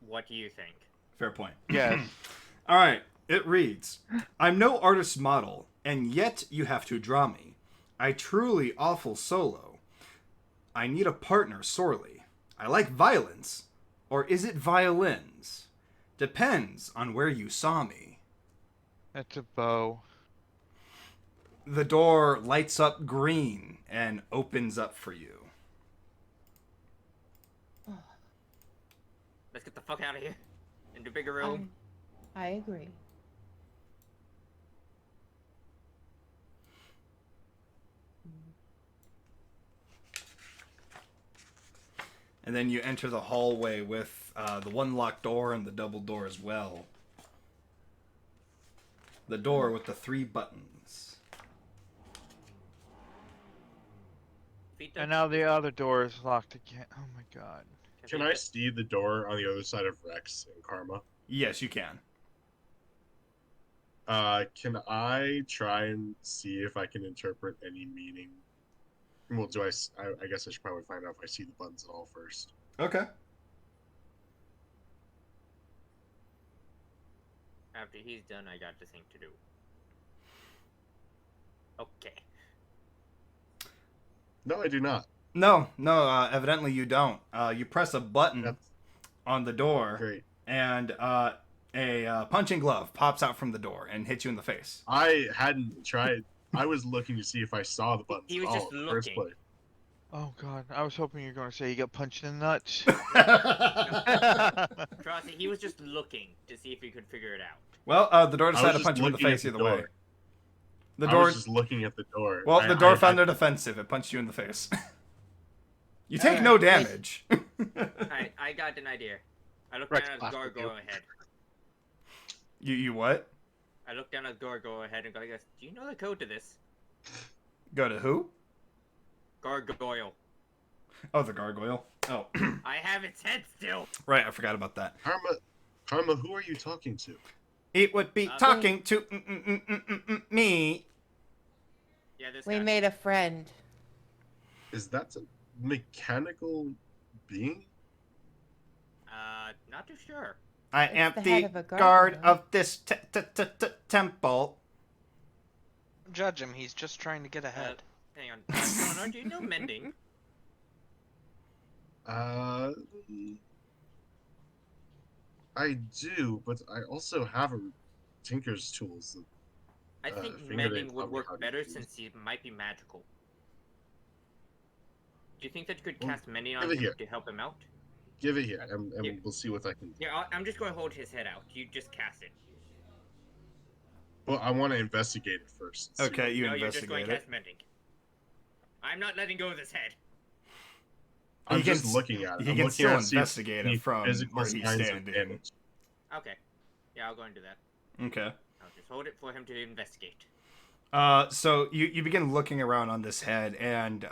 What do you think? Fair point. Yes. All right, it reads, I'm no artist model, and yet you have to draw me. I truly awful solo. I need a partner sorely. I like violence, or is it violins? Depends on where you saw me. That's a bow. The door lights up green and opens up for you. Let's get the fuck out of here. Into bigger room. I agree. And then you enter the hallway with the one locked door and the double door as well. The door with the 3 buttons. Feet And now the other door is locked again. Oh my god. Can I see the door on the other side of Rex and Karma? Yes, you can. Can I try and see if I can interpret any meaning? Well, I guess I should probably find out if I see the buttons at all first. Okay. After he's done, I got the thing to do. Okay. No, I do not. No, evidently you don't. You press a button That's on the door, great. and a punching glove pops out from the door and hits you in the face. I hadn't tried. I was looking to see if I saw the buttons He was at all just in the first looking. place. Oh god. I was hoping you were going to say you got punched in the nuts. Trust me, he was just looking to see if he could figure it out. Well, the door I was decided to just punch you in the looking at face the either door. way. The I door. was just looking at the door. Well, the door found I, it offensive. It punched you in the face. You take no damage. I got an idea. I looked Rex down at laughed at you. Gargoyle ahead. You what? I looked down at Gargoyle ahead and goes, do you know the code to this? Go to who? Gargoyle. Oh, the gargoyle. Oh, I have its head still. right. I forgot about that. Karma, who are you talking to? It would be talking to me. Yeah, this We guy. made a friend. Is that a mechanical being? Not too sure. I It's am the head the of a guard gargoyle. of this temple. Judge him. He's just trying to get ahead. Hang on. Eleanor, do you know mending? I do, but I also have a tinker's tools. I think Fingernail mending would taught me work how to better use. since he might be magical. Do you think that you could Well, cast mending give on it him here. to help him out? Give it here, and Here. we'll see what I can do. Here, I'm just going to hold his head out. You just cast it. Well, I want to investigate it first. and see Okay, what- you No, you're just going investigate to it. cast mending. I'm not letting go of this head. I'm He can just looking at it. He I'm can looking still at see if investigate any it from physical where he's signs of standing. damage. Okay. Yeah, I'll go and do that. Okay. I'll just hold it for him to investigate. So you begin looking around on this head, and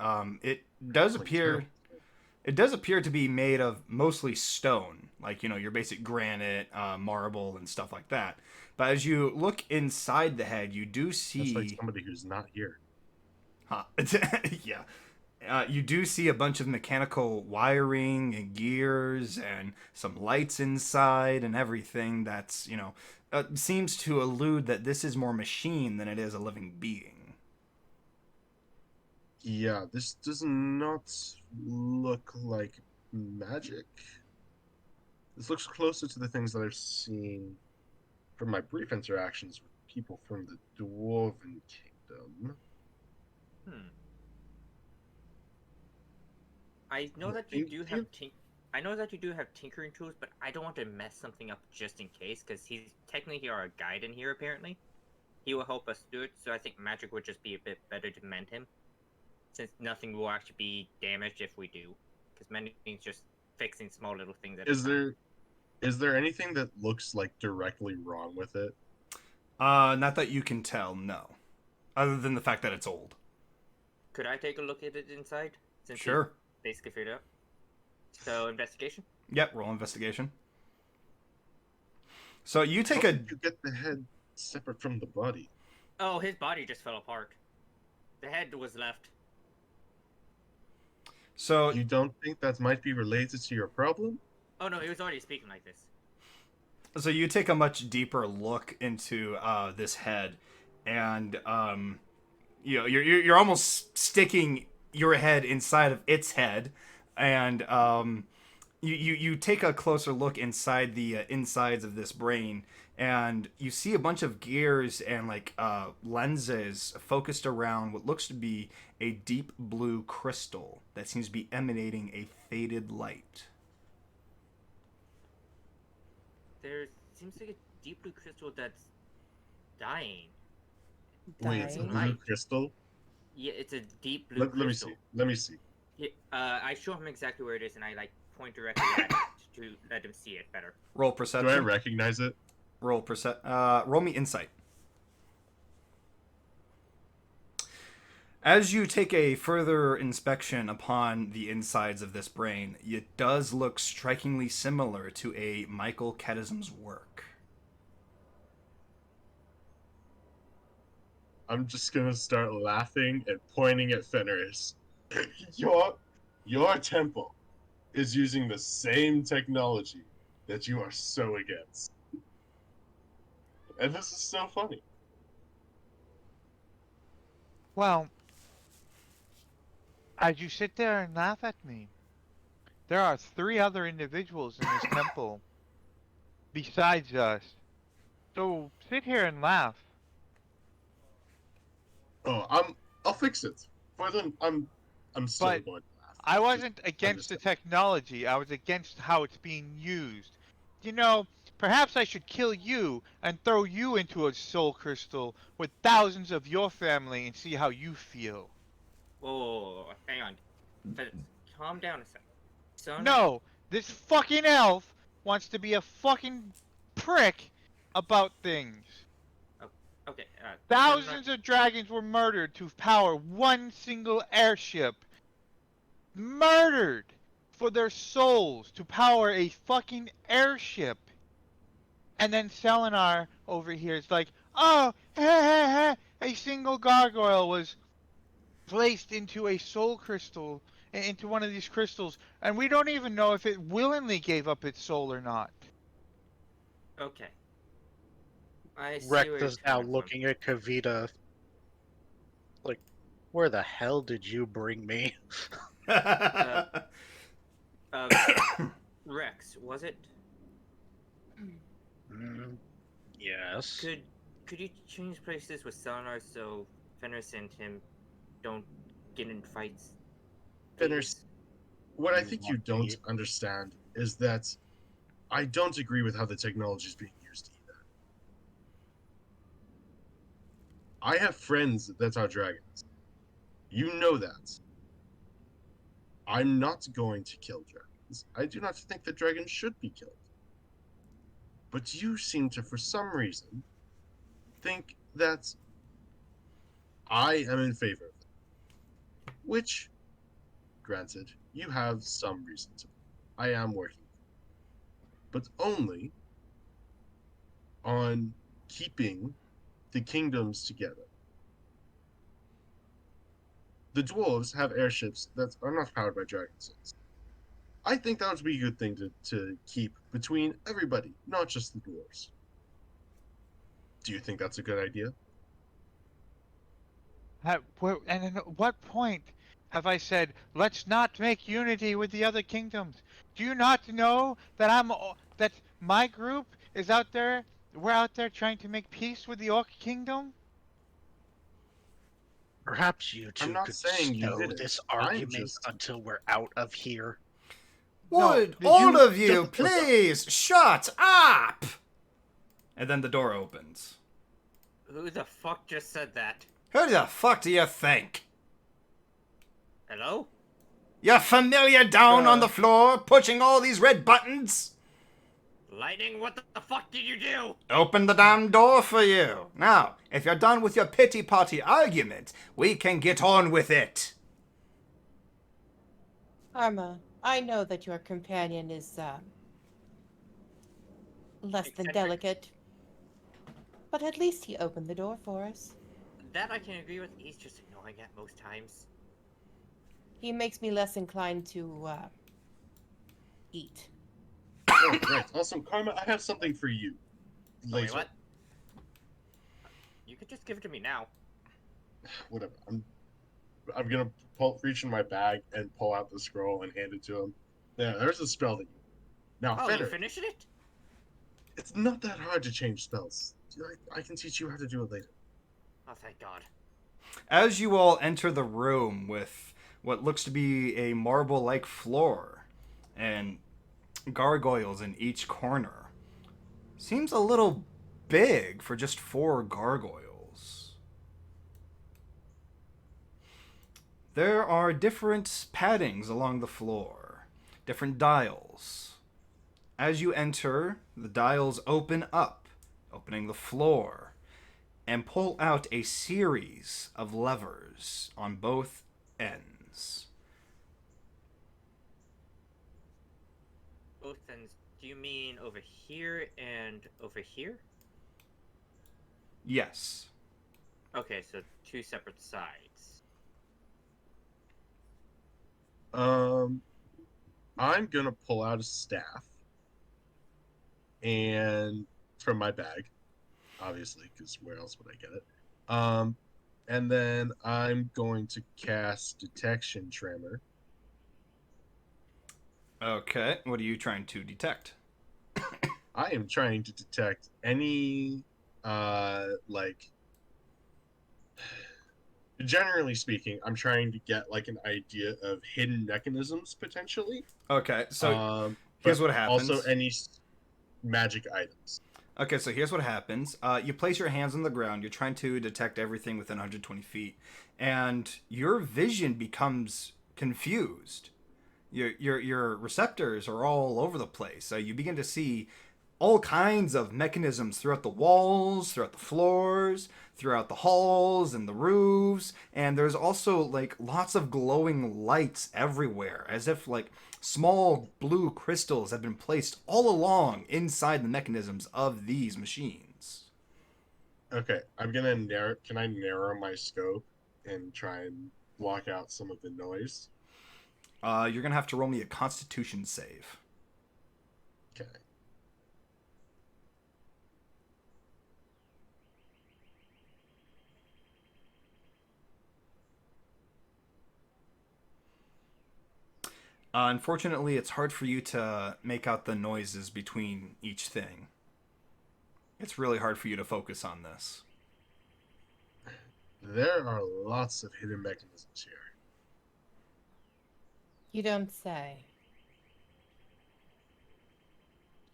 it does Like, appear to be made of mostly stone, like your basic granite, marble, and stuff like that. But as you look inside the head, you do That's like see, somebody who's not here. huh? Yeah. You do see a bunch of mechanical wiring and gears and some lights inside and everything that's, seems to allude that this is more machine than it is a living being. Yeah, this does not look like magic. This looks closer to the things that I've seen from my brief interactions with people from the Dwarven Kingdom. I know Yeah, that you do have you- I know that you do have tinkering tools, but I don't want to mess something up just in case, because he's technically our guide in here. Apparently, he will help us do it. So I think magic would just be a bit better to mend him, since nothing will actually be damaged if we do, because mending is just fixing small little things at a time. Is there anything that looks like directly wrong with it? Not that you can tell, no. Other than the fact that it's old. Could I take a look at it inside? Since he Sure. basically figured it out. So investigation. Yep, roll investigation. So you take How a did you get the head separate from the body? Oh, his body just fell apart. The head was left. so You don't think that might be related to your problem? Oh no, he was already speaking like this. so you take a much deeper look into this head, and you're almost sticking your head inside of its head, and you take a closer look inside the insides of this brain, and you see a bunch of gears and like lenses focused around what looks to be a deep blue crystal that seems to be emanating a faded light. There seems like a deep blue crystal that's dying. Wait, it's a Dying. blue Light. crystal? Yeah, it's a deep blue Let me crystal. see. Let me see. I show him exactly where it is, and I point directly at it to let him see it better. Roll Do I perception. recognize it? Roll me insight. As you take a further inspection upon the insides of this brain, it does look strikingly similar to a Michael Kedism's work. I'm just gonna start laughing and pointing at Fenris. Your temple is using the same technology that you are so against. And this is so funny. Well, as you sit there and laugh at me, there are 3 other individuals in this temple besides us. So sit here and laugh. Oh, I'll fix it. For them, I'm still But going to laugh. I wasn't Just against the understand. technology, I was against how it's being used. You know, perhaps I should kill you and throw you into a soul crystal with thousands of your family and see how you feel. Whoa, hang on. Calm down a second. Son? No, this fucking elf wants to be a fucking prick about things. Okay, Thousands of dragons were murdered to power one single airship. Murdered for their souls to power a fucking airship. And then Selenar over here is like, oh, a single gargoyle was placed into a soul crystal into one of these crystals, and we don't even know if it willingly gave up its soul or not. Okay. I see Rex where you're is now coming from. looking at Kavita like, where the hell did you bring me? Rex, was it? Mm, yes. Could you change places with Selenar so Fenris and him don't get in fights? Fenris, Please? what I You think you want don't me- understand is that I don't agree with how the technology is being used either. I have friends that are dragons. You know that. I'm not going to kill dragons. I do not think that dragons should be killed. But you seem to, for some reason, think that I am in favor of it. Which, granted, you have some reason to. I am working. But only on keeping the kingdoms together. The dwarves have airships that are not powered by dragon souls. I think that would be a good thing to keep between everybody, not just the dwarves. Do you think that's a good idea? And at what point have I said, let's not make unity with the other kingdoms? Do you not know that that my group is out there? We're out there trying to make peace with the Orc Kingdom. Perhaps you I'm two not could saying you stow this didn't. I'm argument just. until we're out of here. No, Would all of you Just look up. please shut up? And then the door opens. Who the fuck just said that? Who the fuck do you think? Hello? You familiar down on the floor, pushing all these red buttons? Lightning, what the fuck did you do? Open the damn door for you. Now, if you're done with your pity-party argument, we can get on with it. Karma, I know that your companion is less than Eccentric. delicate, but at least he opened the door for us. That I can agree with. He's just annoying at most times. He makes me less inclined to eat. Oh, right. Also, Karma, I have something for you. Oh, wait, Later. what? You could just give it to me now. Whatever. I'm gonna reach in my bag and pull out the scroll and hand it to him. Yeah, there's a spell that you. Now, Oh, you Fenrir, finished it? it's not that hard to change spells. I can teach you how to do it later. Oh, thank God. As you all enter the room with what looks to be a marble-like floor and gargoyles in each corner, seems a little big for just 4 gargoyles. There are different paddings along the floor, different dials. As you enter, the dials open up, opening the floor, and pull out a series of levers on both ends. Both ends. Do you mean over here and over here? Yes. Okay, so 2 separate sides. I'm gonna pull out a staff and from my bag, obviously, because where else would I get it? And then I'm going to cast Detection Tremor. Okay, what are you trying to detect? I am trying to detect any, generally speaking, I'm trying to get like an idea of hidden mechanisms potentially. Okay, so here's but what happens. Also, any magic items. Okay, so here's what happens. You place your hands on the ground. You're trying to detect everything within 120 feet, and your vision becomes confused. Your receptors are all over the place. So you begin to see all kinds of mechanisms throughout the walls, throughout the floors, throughout the halls and the roofs, and there's also like lots of glowing lights everywhere, as if like small blue crystals have been placed all along inside the mechanisms of these machines. Okay, I'm gonna narrow. Can I narrow my scope and try and block out some of the noise? You're gonna have to roll me a Constitution save. Okay. Unfortunately, it's hard for you to make out the noises between each thing. It's really hard for you to focus on this. There are lots of hidden mechanisms here. You don't say.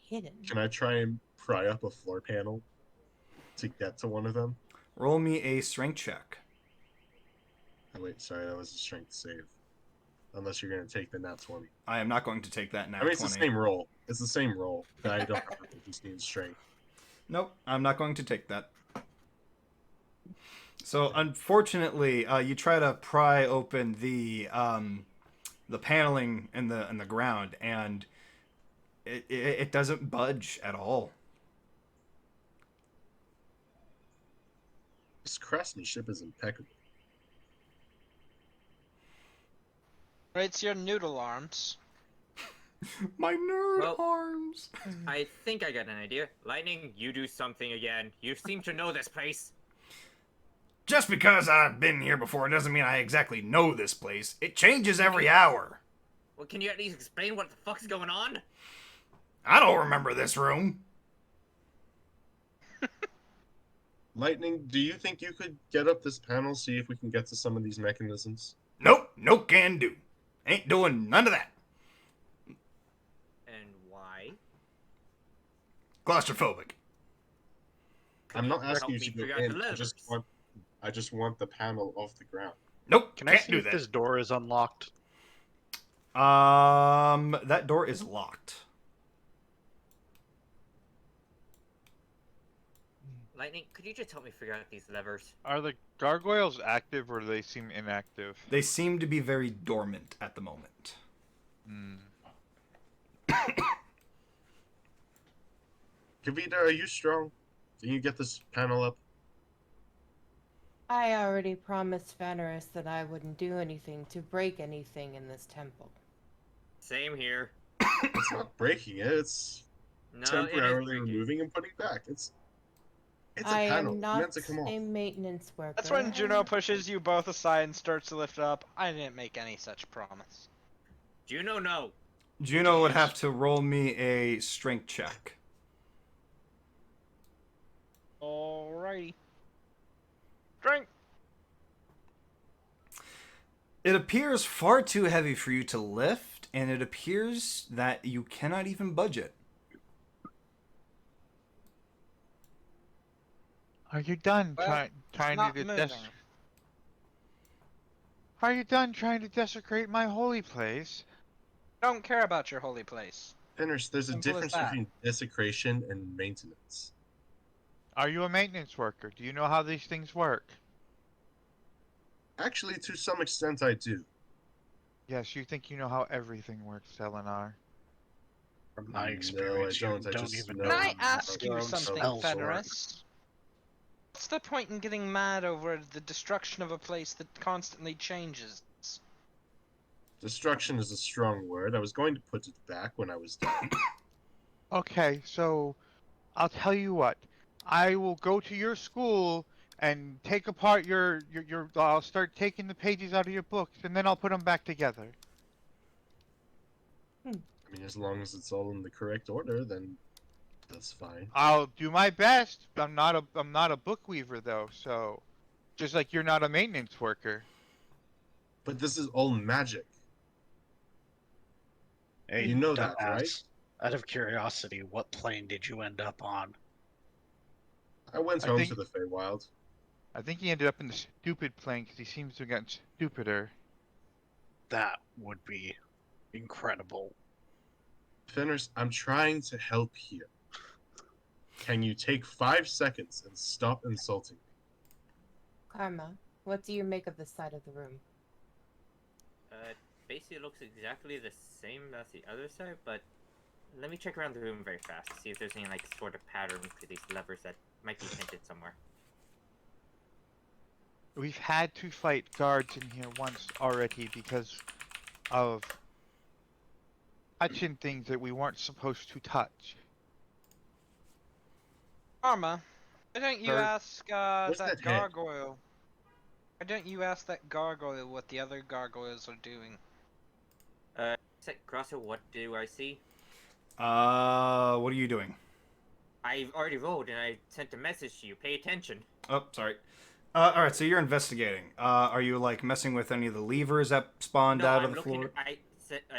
Hidden. Can I try and pry up a floor panel to get to one of them? Roll me a strength check. Oh, wait, sorry, that was a strength save. Unless you're going to take the nat 20. I am not going to take that nat I mean, it's 20. the same roll. It's the same roll. I don't have to just need strength. Nope, I'm not going to take that. So, unfortunately, you try to pry open the paneling in the ground, and it doesn't budge at all. This craftsmanship is impeccable. It's your noodle arms. My nerd Well- arms. I think I got an idea. Lightning, you do something again. You seem to know this place. Just because I've been here before doesn't mean I exactly know this place. It changes every hour. Well, can you at least explain what the fuck's going on? I don't remember this room. Lightning, do you think you could get up this panel, see if we can get to some of these mechanisms? Nope, no can do. Ain't doing none of that. And why? Claustrophobic. I'm not Help asking you me to go figure out in. the I just want the panel off the ground. Nope, Can I can't see do if that. this door is unlocked? That door is locked. Lightning, could you just help me figure out these levers? Are the gargoyles active or do they seem inactive? They seem to be very dormant at the moment. Kavita, are you strong? Can you get this panel up? I already promised Fenris that I wouldn't do anything to break anything in this temple. Same here. It's not breaking it. It's No, it is temporarily breaking. removing and putting back. It's a I panel. am It's not meant to come off. a maintenance worker. That's when Juno and- pushes you both aside and starts to lift up. I didn't make any such promise. Juno, no. Juno would have to roll me a strength check. Alrighty. Drink. It appears far too heavy for you to lift, and it appears that you cannot even budge it. Are you done Well, trying Not to moving. Are you done trying to desecrate my holy place? Don't care about your holy place. Finish. There's a Simple as difference that. between desecration and maintenance. Are you a maintenance worker? Do you know how these things work? Actually, to some extent, I do. Yes, you think you know how everything works, Selenar. From my No, experience, I don't. you I don't just even know know Can I how ask your you own something, spells work. Fenris? What's the point in getting mad over the destruction of a place that constantly changes? Destruction is a strong word. I was going to put it back when I was done. Okay, so I'll tell you what. I will go to your school and take apart your I'll start taking the pages out of your books and then I'll put them back together. I mean, as long as it's all in the correct order, then that's fine. I'll do my best. I'm not a book weaver though, so just like you're not a maintenance worker. But this is all magic. Hey, You know that, dumbass. right? Out of curiosity, what plane did you end up on? I went I home think- to the Feywild. I think he ended up in the stupid plane because he seems to have gotten stupider. That would be incredible. Fenris, I'm trying to help here. Can you take 5 seconds and stop insulting me? Karma, what do you make of this side of the room? Basically looks exactly the same as the other side, but let me check around the room very fast to see if there's any like sort of pattern to these levers that might be hinted somewhere. We've had to fight guards in here once already because of touching things that we weren't supposed to touch. Karma, why don't you Sir? ask What's that that head? gargoyle? Why don't you ask that gargoyle what the other gargoyles are doing? Crosser, what do I see? What are you doing? I've already rolled and I sent a message to you. Pay attention. Oh, sorry. All right, so you're investigating. Are you like messing with any of the levers that spawned No, out I'm of the looking. floor? I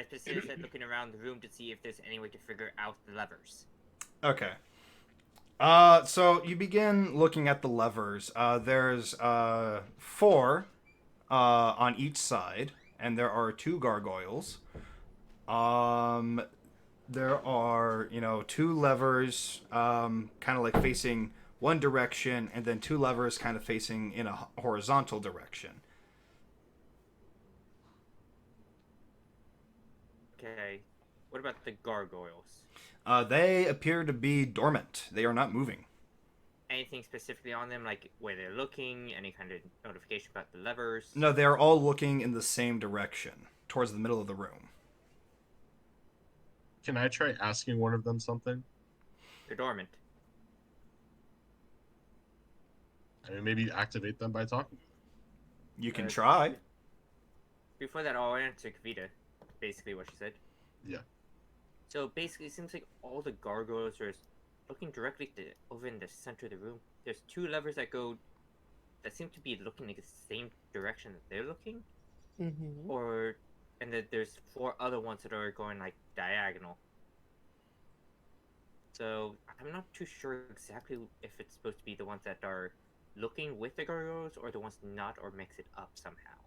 specifically said looking around the room to see if there's any way to figure out the levers. Okay. So you begin looking at the levers. There's 4 on each side, and there are 2 gargoyles. There are 2 levers, kind of like facing one direction, and then 2 levers kind of facing in a horizontal direction. Okay. What about the gargoyles? They appear to be dormant. They are not moving. Anything specifically on them, like where they're looking? Any kind of notification about the levers? No, they are all looking in the same direction, towards the middle of the room. Can I try asking one of them something? They're dormant. I mean, maybe activate them by talking to them. You can try. Before that, I'll answer Kavita. Basically, what she said. Yeah. So basically, it seems like all the gargoyles are looking directly over in the center of the room. There's 2 levers that seem to be looking in the same direction that they're looking, Mm-hmm. and that there's 4 other ones that are going like diagonal. So I'm not too sure exactly if it's supposed to be the ones that are looking with the gargoyles or the ones not, or mix it up somehow.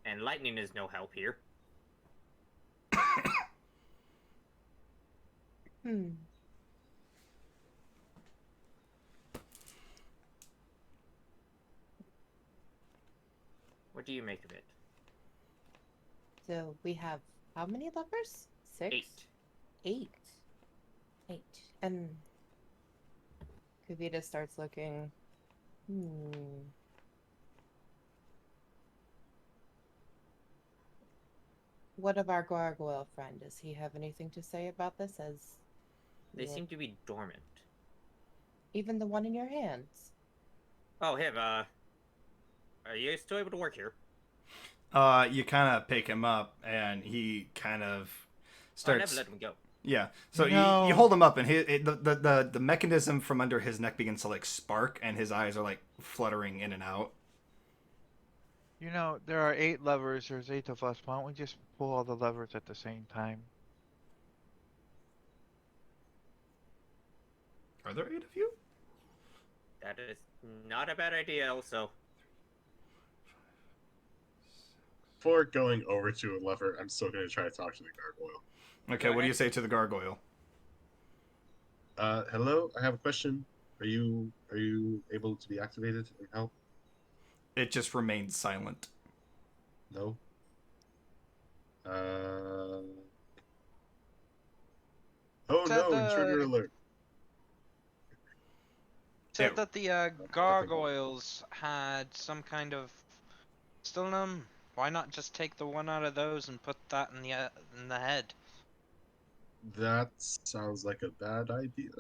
And lightning is no help here. What do you make of it? So we have how many levers? 6? 8. 8. And Kavita starts looking. What of our gargoyle friend? Does he have anything to say about this? As They seem to be dormant. even the one in your hands. Oh, him, are you still able to work here? You kind of pick him up, and he kind of I starts. never let him go. Yeah. So No. you hold him up, and the mechanism from under his neck begins to like spark, and his eyes are like fluttering in and out. There are 8 levers. There's 8 of us. Why don't we just pull all the levers at the same time? Are there 8 of you? That is not a bad idea, also. Before going over to a lever, I'm still going to try to talk to the gargoyle. Okay. What do you say to the gargoyle? Hello, I have a question. Are you able to be activated and help? It just remains silent. No. Oh no! Intruder alert. Said that the gargoyles had some kind of still in them. Why not just take the one out of those and put that in the head? That sounds like a bad idea.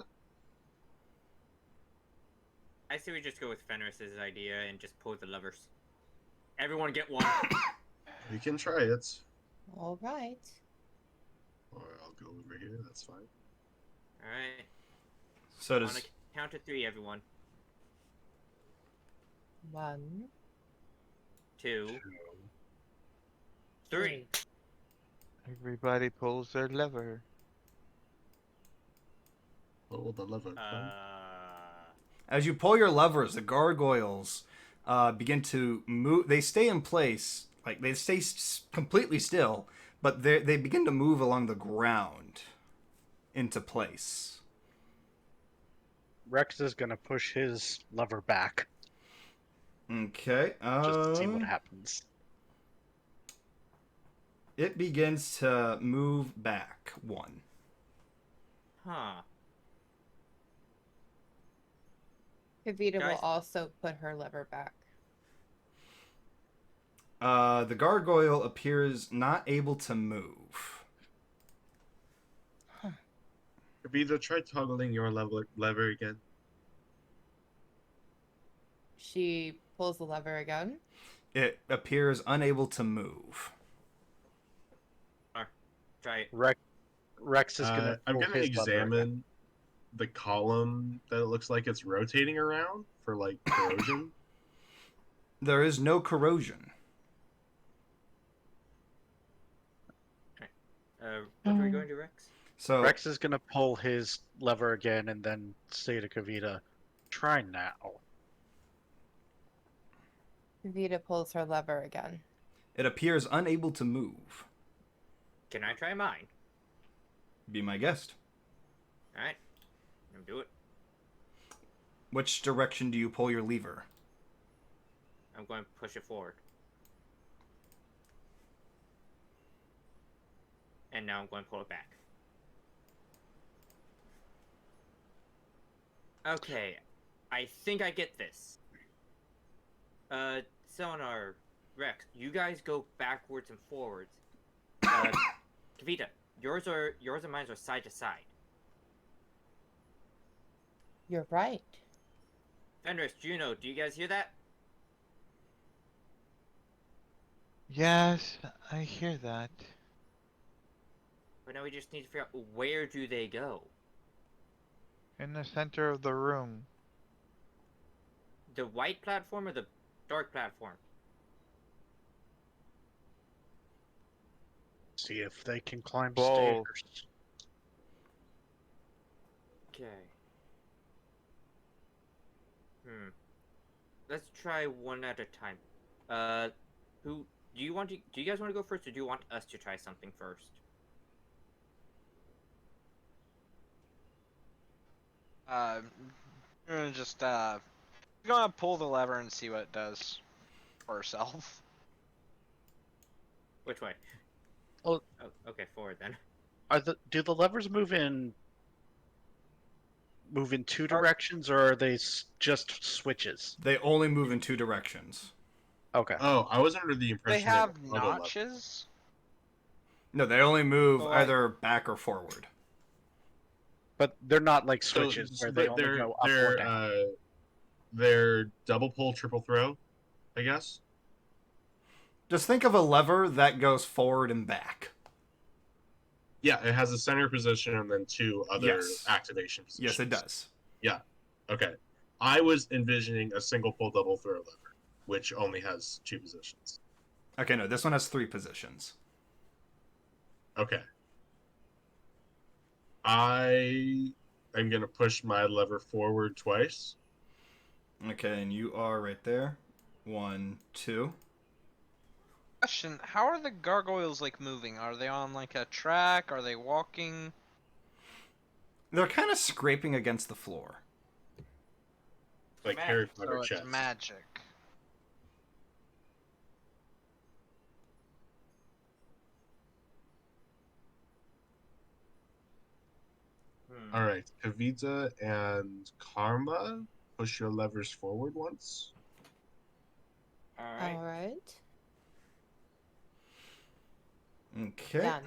I say we just go with Fenris's idea and just pull the levers. Everyone get one. We can try it. All right. Or I'll go over here. That's fine. Alright. So On does a count of 3, everyone. 1, 2, 3. Everybody pulls their lever. Oh, the lever. as you pull your levers, the gargoyles begin to move. They stay in place, like they stay completely still, but they begin to move along the ground into place. Rex is gonna push his lever back Okay. just to see what happens. It begins to move back 1. Huh. Kavita will Guys. also put her lever back. The gargoyle appears not able to move. Vito, try toggling your lever again. She pulls the lever again. It appears unable to move. Try it. Rex is gonna I'm pull gonna his lever again. examine the column that it looks like it's rotating around for like corrosion. There is no corrosion. What are we going to, Rex? So Rex is gonna pull his lever again and then say to Kavita, "Try now." Vita pulls her lever again. it appears unable to move. Can I try mine? Be my guest. Alright. I'll do it. Which direction do you pull your lever? I'm going to push it forward. And now I'm going to pull it back. Okay. I think I get this. Sonar, Rex, you guys go backwards and forwards. Kavita, yours and mine are side to side. You're right. Fenris, Juno, do you guys hear that? Yes, I hear that. But now we just need to figure out where do they go? In the center of the room. The white platform or the dark platform? See if they can climb Both. stairs. Okay. Let's try one at a time. Do you guys want to go first, or do you want us to try something first? I'm gonna just gonna pull the lever and see what it does for herself. Which way? Oh. Okay, forward then. Do the levers move in two directions, or are they just switches? They only move in two directions. Okay. Oh, I was under the impression They have were auto lever. notches. No, they only move So, either back or forward. But they're not like So, switches where but they only go up or down. They're double pull, triple throw, I guess. Just think of a lever that goes forward and back. Yeah, it has a center position and then two other Yes. activation positions. Yes, it does. Okay. I was envisioning a single pull, double throw lever, which only has two positions. Okay, no, this one has three positions. Okay. I am going to push my lever forward twice. Okay, and you are right there. 1, 2. Question: how are the gargoyles like moving? Are they on like a track? Are they walking? They're kind of scraping against the floor. Like Magic. Harry Potter So it's chest. magic. All right, Kavita and Karma, push your levers forward once. Alright. All right. Okay. Done.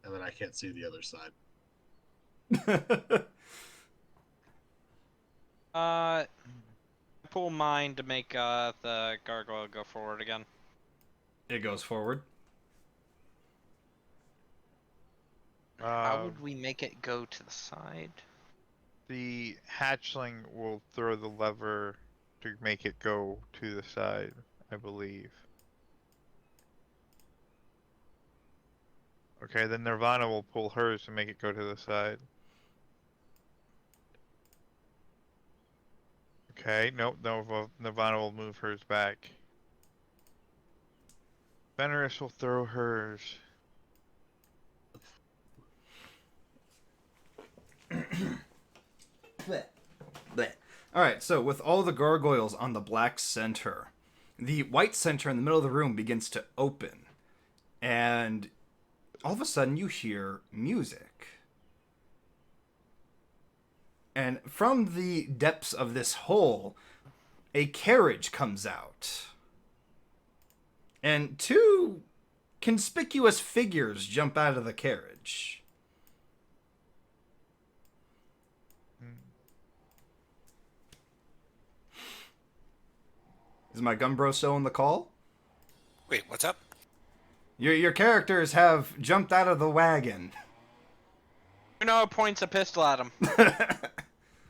And then I can't see the other side. Pull mine to make the gargoyle go forward again. It goes forward. How would we make it go to the side? The hatchling will throw the lever to make it go to the side, I believe. Okay, then Nirvana will pull hers to make it go to the side. Okay, nope, no, Nirvana will move hers back. Fenris will throw hers. Alright, so with all the gargoyles on the black center, the white center in the middle of the room begins to open. And all of a sudden you hear music. And from the depths of this hole, a carriage comes out. And two conspicuous figures jump out of the carriage. Is my Gumbro still in the call? Wait, what's up? Your characters have jumped out of the wagon. Juno points a pistol at him.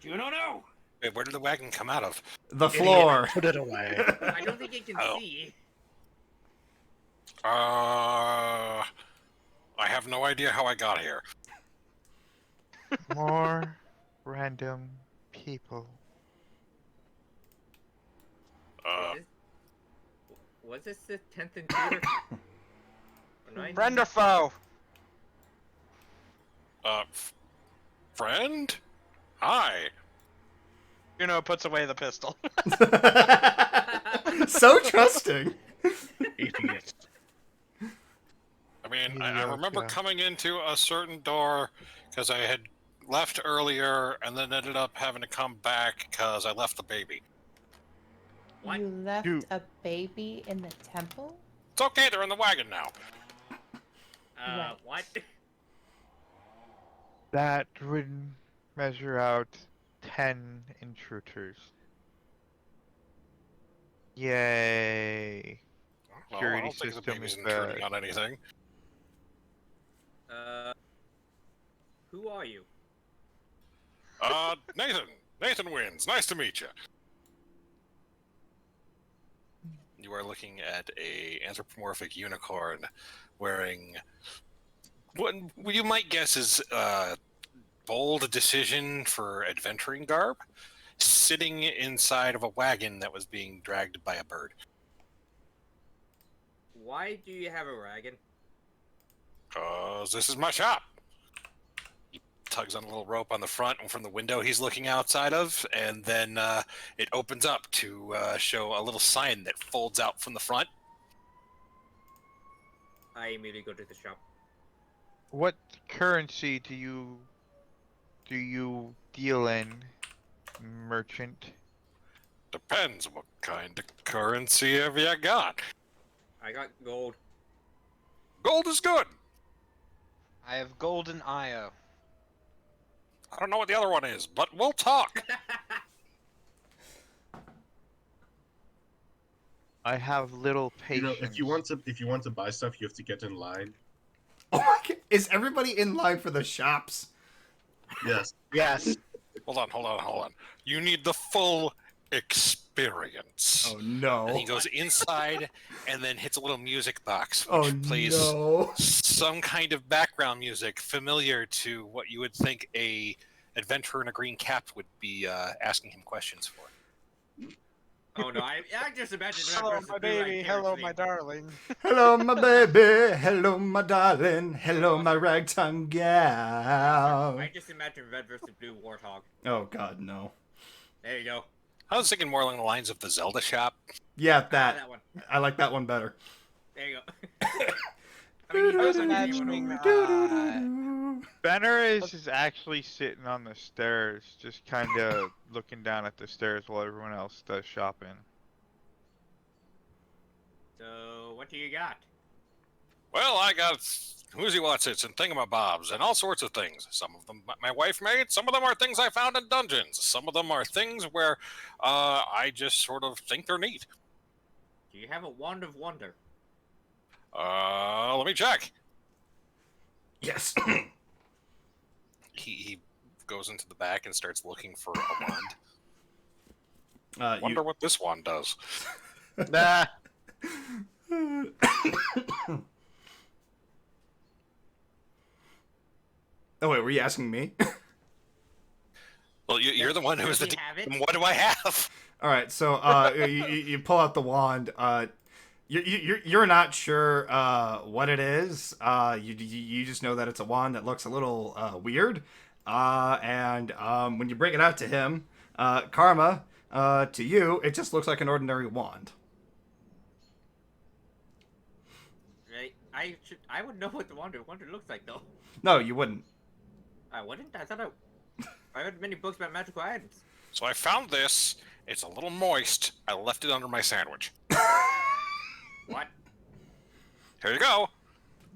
Juno, no! Wait, where did the wagon come out of? The floor. Put it away. I don't think it can see. I have no idea how I got here. More random people. Was this the 10th intruder? Friend or foe? Friend? Hi. Juno puts away the pistol. So trusting. Idiot. I mean, I remember coming into a certain door because I had left earlier and then ended up having to come back because I left the baby. What? You left a baby in the temple? It's okay, they're in the wagon now. Right. What? That would measure out 10 intruders. Yay. Well, I Security don't think the system baby's is intruding bad. on anything. Who are you? Nathan. Nathan wins. Nice to meet you. You are looking at a anthropomorphic unicorn wearing what you might guess is bold decision for adventuring garb, sitting inside of a wagon that was being dragged by a bird. Why do you have a wagon? 'Cause this is my shop. He tugs on a little rope on the front and from the window he's looking outside of, and then it opens up to show a little sign that folds out from the front. I immediately go to the shop. What currency do you deal in, merchant? Depends what kind of currency have you got. I got gold. Gold is good. I have golden Io. I don't know what the other one is, but we'll talk. I have little You know, patience. if you want to buy stuff, you have to get in line. Oh my God. Is everybody in line for the shops? Yes. Yes. Hold on. You need the full experience. Oh no. And he goes inside and then hits a little music box, which Oh plays no. some kind of background music familiar to what you would think a adventurer in a green cap would be asking him questions for. Oh no, I just imagined that Hello, person my doing, like, baby. Hello, carrots my thing. darling. Hello, my baby. Hello, my darling. Hello, my ragtime gal. I just imagined Red vs. Blue Warthog. Oh God, no. There you go. I was thinking more along the lines of the Zelda shop. Yeah, Ah, that. that one. I like that one better. There you go. I mean, he I was doesn't imagining, Benner is actually sitting on the stairs, just kind of looking down at the stairs while everyone else does shopping. So, what do you got? Well, I got Woozy Watsits and Thingamabobs and all sorts of things. Some of them my wife made. Some of them are things I found in dungeons. Some of them are things where I just sort of think they're neat. Do you have a wand of wonder? Let me check. Yes. He goes into the back and starts looking for a wand. You, Wonder what this wand does. Nah. Oh wait, were you asking me? Well, you're the one who was Does the he have it? DM. What do I have? All right, so you pull out the wand. You're not sure what it is. You just know that it's a wand that looks a little weird. And when you bring it out to him, Karma, to you, it just looks like an ordinary wand. Right. I would know what the wonder looks like though. No, you wouldn't. I wouldn't. I thought I read many books about magical items. So I found this. It's a little moist. I left it under my sandwich. What? Here you go.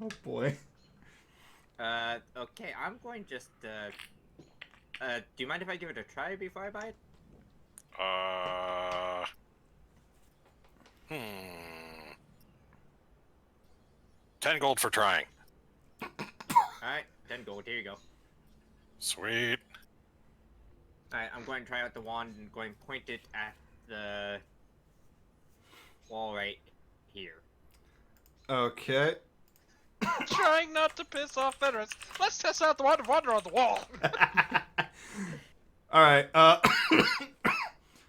Oh boy. Okay, I'm going do you mind if I give it a try before I buy it? Hmm. 10 gold for trying. Alright, 10 gold, here you go. Sweet. Alright, I'm going to try out the wand and going to point it at the wall right here. Okay. Trying not to piss off veterans. Let's test out the wonder on the wall. All right.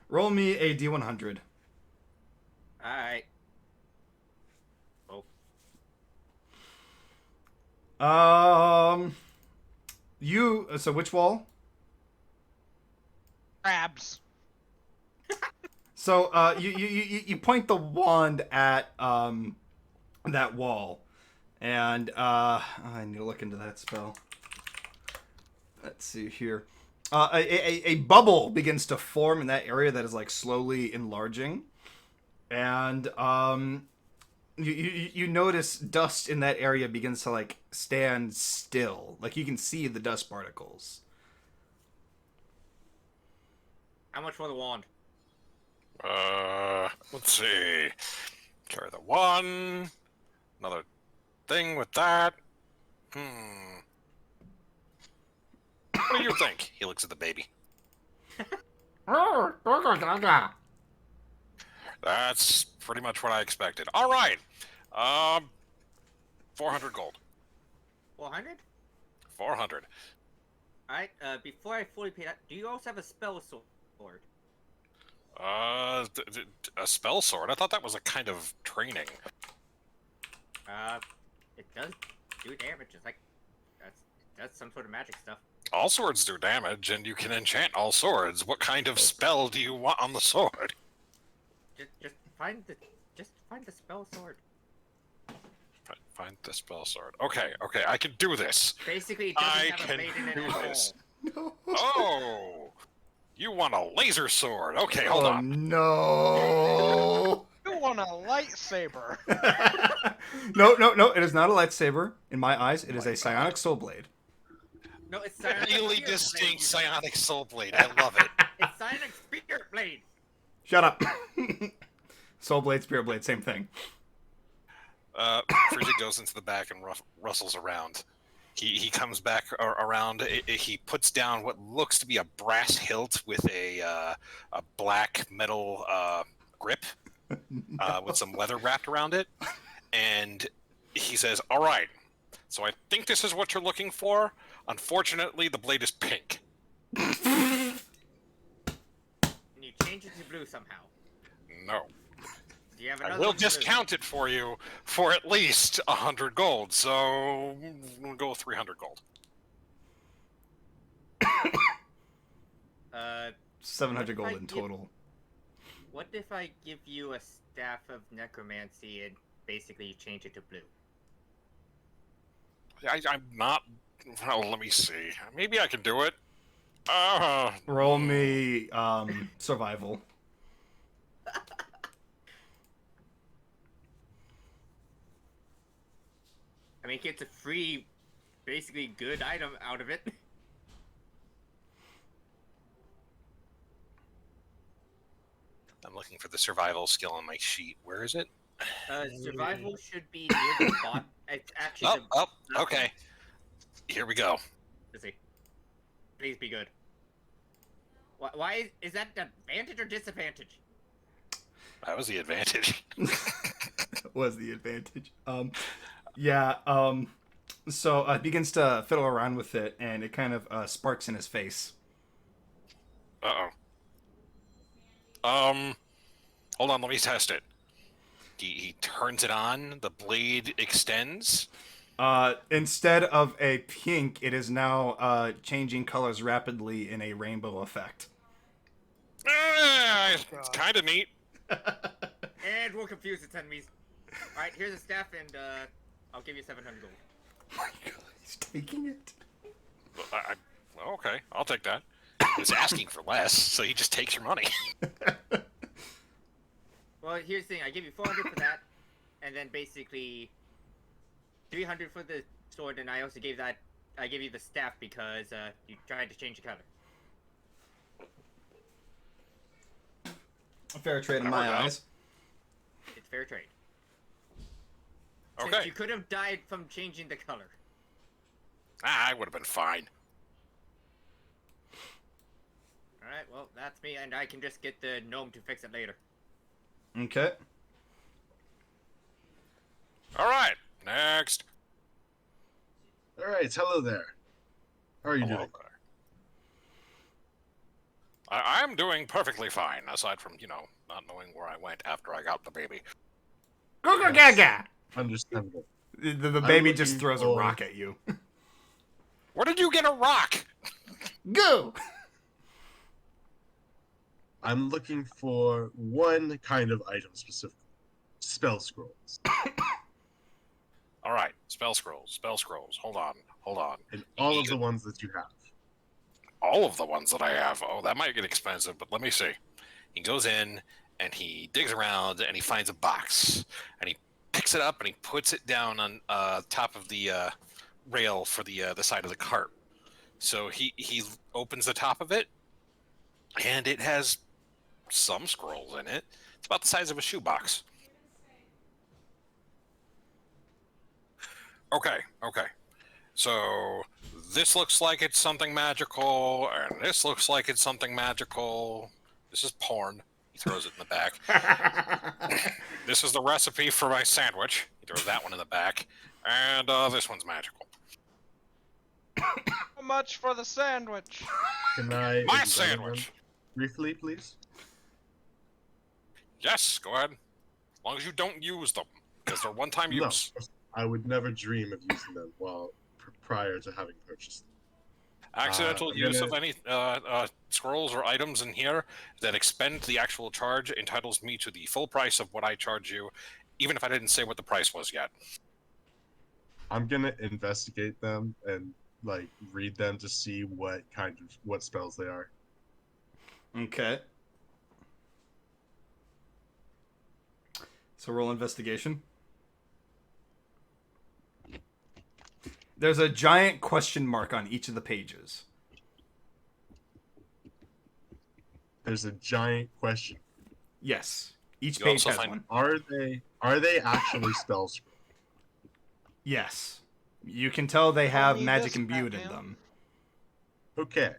Roll me a D100. Alright. Oh. So which wall? Crabs. So you point the wand at that wall, and I need to look into that spell. Let's see here. A bubble begins to form in that area that is like slowly enlarging, and you notice dust in that area begins to like stand still. Like you can see the dust particles. How much for the wand? Let's see. Carry the one. Another thing with that. What do you think? He looks at the baby. That's pretty much what I expected. All right. 400 gold. 400? 400. Alright, before I fully pay that, do you also have a spell sword? A spell sword? I thought that was a kind of training. It does do damage. It's like, that's some sort of magic stuff. All swords do damage, and you can enchant all swords. What kind of spell do you want on the sword? Just find the spell sword. Find the spell sword. Okay, I can do this. Basically, it doesn't I have a can blade in it do at all. this. Oh, you want a laser sword? Okay, hold on. No. You want a lightsaber? No. It is not a lightsaber. In my eyes, it is a psionic soul blade. No, it's Psionic Really Spirit distinct Blade. psionic soul blade. I love it. It's Psionic Spirit Blade. Shut up. Soul blade, spirit blade, same thing. Frigid goes into the back and rustles around. He comes back around. He puts down what looks to be a brass hilt with a black metal grip with some leather wrapped around it, and he says, "All right. So I think this is what you're looking for. Unfortunately, the blade is pink." And you change it to blue somehow. No. Do you have I another will one blue? discount it for you for at least 100 gold. So we'll go with 300 gold. 700 gold What if I in give- total. What if I give you a staff of necromancy and basically you change it to blue? I'm not. Well, let me see. Maybe I can do it. Roll me survival. I mean, he gets a free, basically good item out of it. I'm looking for the survival skill on my sheet. Where is it? Survival should be near the bottom. It's actually Okay. Here we go. Let's see. Please be good. Why is that advantage or disadvantage? That was the advantage. Was the advantage. So it begins to fiddle around with it, and it kind of sparks in his face. Hold on, let me test it. He turns it on, the blade extends. Instead of a pink, it is now changing colors rapidly in a rainbow effect. It's kind of neat. And we'll confuse its enemies. Alright, here's a staff and I'll give you 700 gold. Oh my God, he's taking it. Well, okay, I'll take that. He was asking for less, so he just takes your money. Well, here's the thing. I give you 400 for that, and then basically 300 for the sword, and I also gave you the staff because you tried to change the color. A fair trade in my eyes. It's fair trade. Okay. Since you could have died from changing the color. I would have been fine. Alright, well, that's me, and I can just get the gnome to fix it later. Okay. Alright, next. Alright, hello there. How are you doing? I'm doing perfectly fine, aside from, not knowing where I went after I got the baby. Go go gaga! Understandable. The baby just throws a rock at you. Where did you get a rock? Go! I'm looking for one kind of item specifically. Spell scrolls. Alright, spell scrolls. Hold on. And all of the ones that you have. All of the ones that I have. Oh, that might get expensive, but let me see. He goes in, and he digs around, and he finds a box. And he picks it up, and he puts it down on top of the rail for the side of the cart. So he opens the top of it, and it has some scrolls in it. It's about the size of a shoebox. Okay. So this looks like it's something magical, and this looks like it's something magical. This is porn. He throws it in the back. This is the recipe for my sandwich. He throws that one in the back. And this one's magical. How much for the sandwich? Can I My examine sandwich. them briefly, please? Yes, go ahead. As long as you don't use them, because they're one-time No, use. I would never dream of using them prior to having purchased them. Accidental I'm use gonna- of any scrolls or items in here that expend the actual charge entitles me to the full price of what I charge you, even if I didn't say what the price was yet. I'm gonna investigate them and read them to see what spells they are. Okay. So roll investigation. There's a giant question mark on each of the pages. There's a giant question. Yes. Each You page also has find- one. Are they actually spell scrolls? Yes. You can tell they have need magic this, imbued in Batman. them. Okay.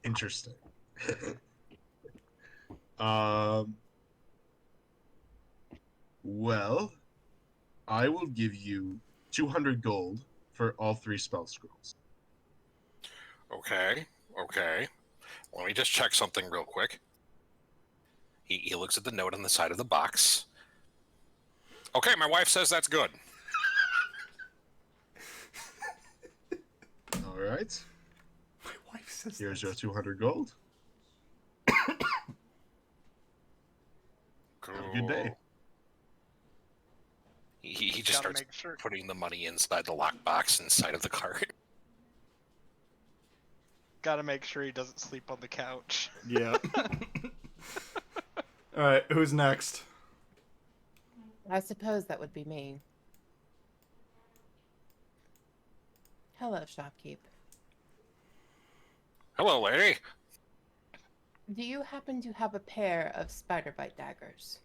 Interesting. Well, I will give you 200 gold for all 3 spell scrolls. Okay. Let me just check something real quick. He looks at the note on the side of the box. Okay, my wife says that's good. All right. My wife says Here's that's- your 200 gold. Cool. Have a good day. He just Gotta starts make sure. putting the money inside the lockbox inside of the cart. Gotta make sure he doesn't sleep on the couch. Yeah. All right, who's next? I suppose that would be me. Hello, shopkeep. Hello, lady. Do you happen to have a pair of spider bite daggers?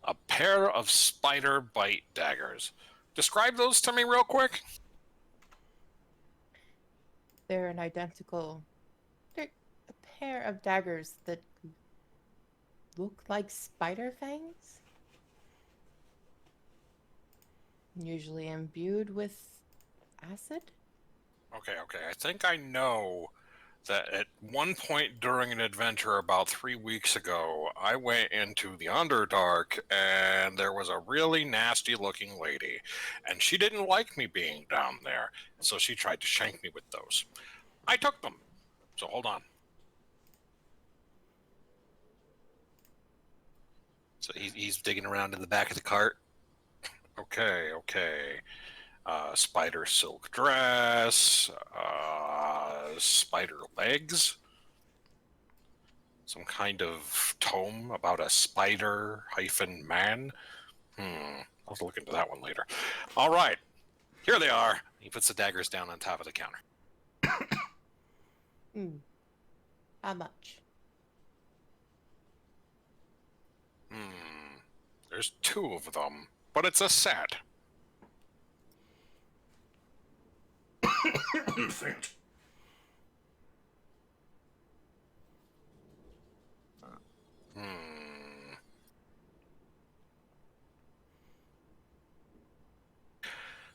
A pair of spider bite daggers. Describe those to me real quick. They're a pair of daggers that look like spider fangs? Usually imbued with acid? Okay. I think I know that at one point during an adventure about 3 weeks ago, I went into the Underdark and there was a really nasty looking lady. And she didn't like me being down there, so she tried to shank me with those. I took them. So hold on. So he's digging around in the back of the cart. Okay. Spider silk dress. Spider legs. Some kind of tome about a spider-man. I'll have to look into that one later. All right. Here they are. He puts the daggers down on top of the counter. How much? There's 2 of them, but it's a set.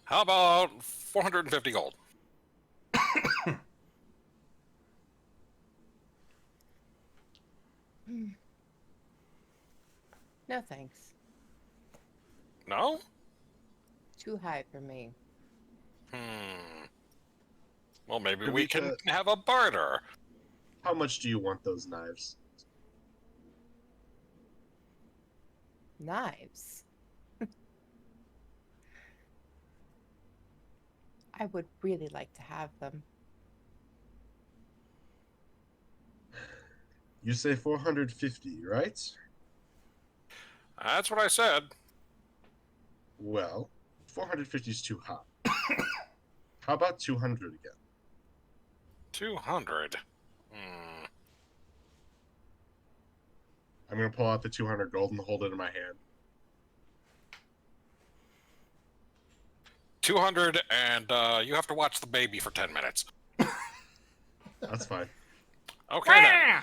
How about 450 gold? No thanks. No? Too high for me. Well, maybe Could we we can have a barter. How much do you want those knives? Knives? I would really like to have them. You say 450, right? That's what I said. Well, 450 is too high. How about 200 again? 200. I'm going to pull out the 200 gold and hold it in my hand. 200, and you have to watch the baby for 10 minutes. That's fine. Okay, then.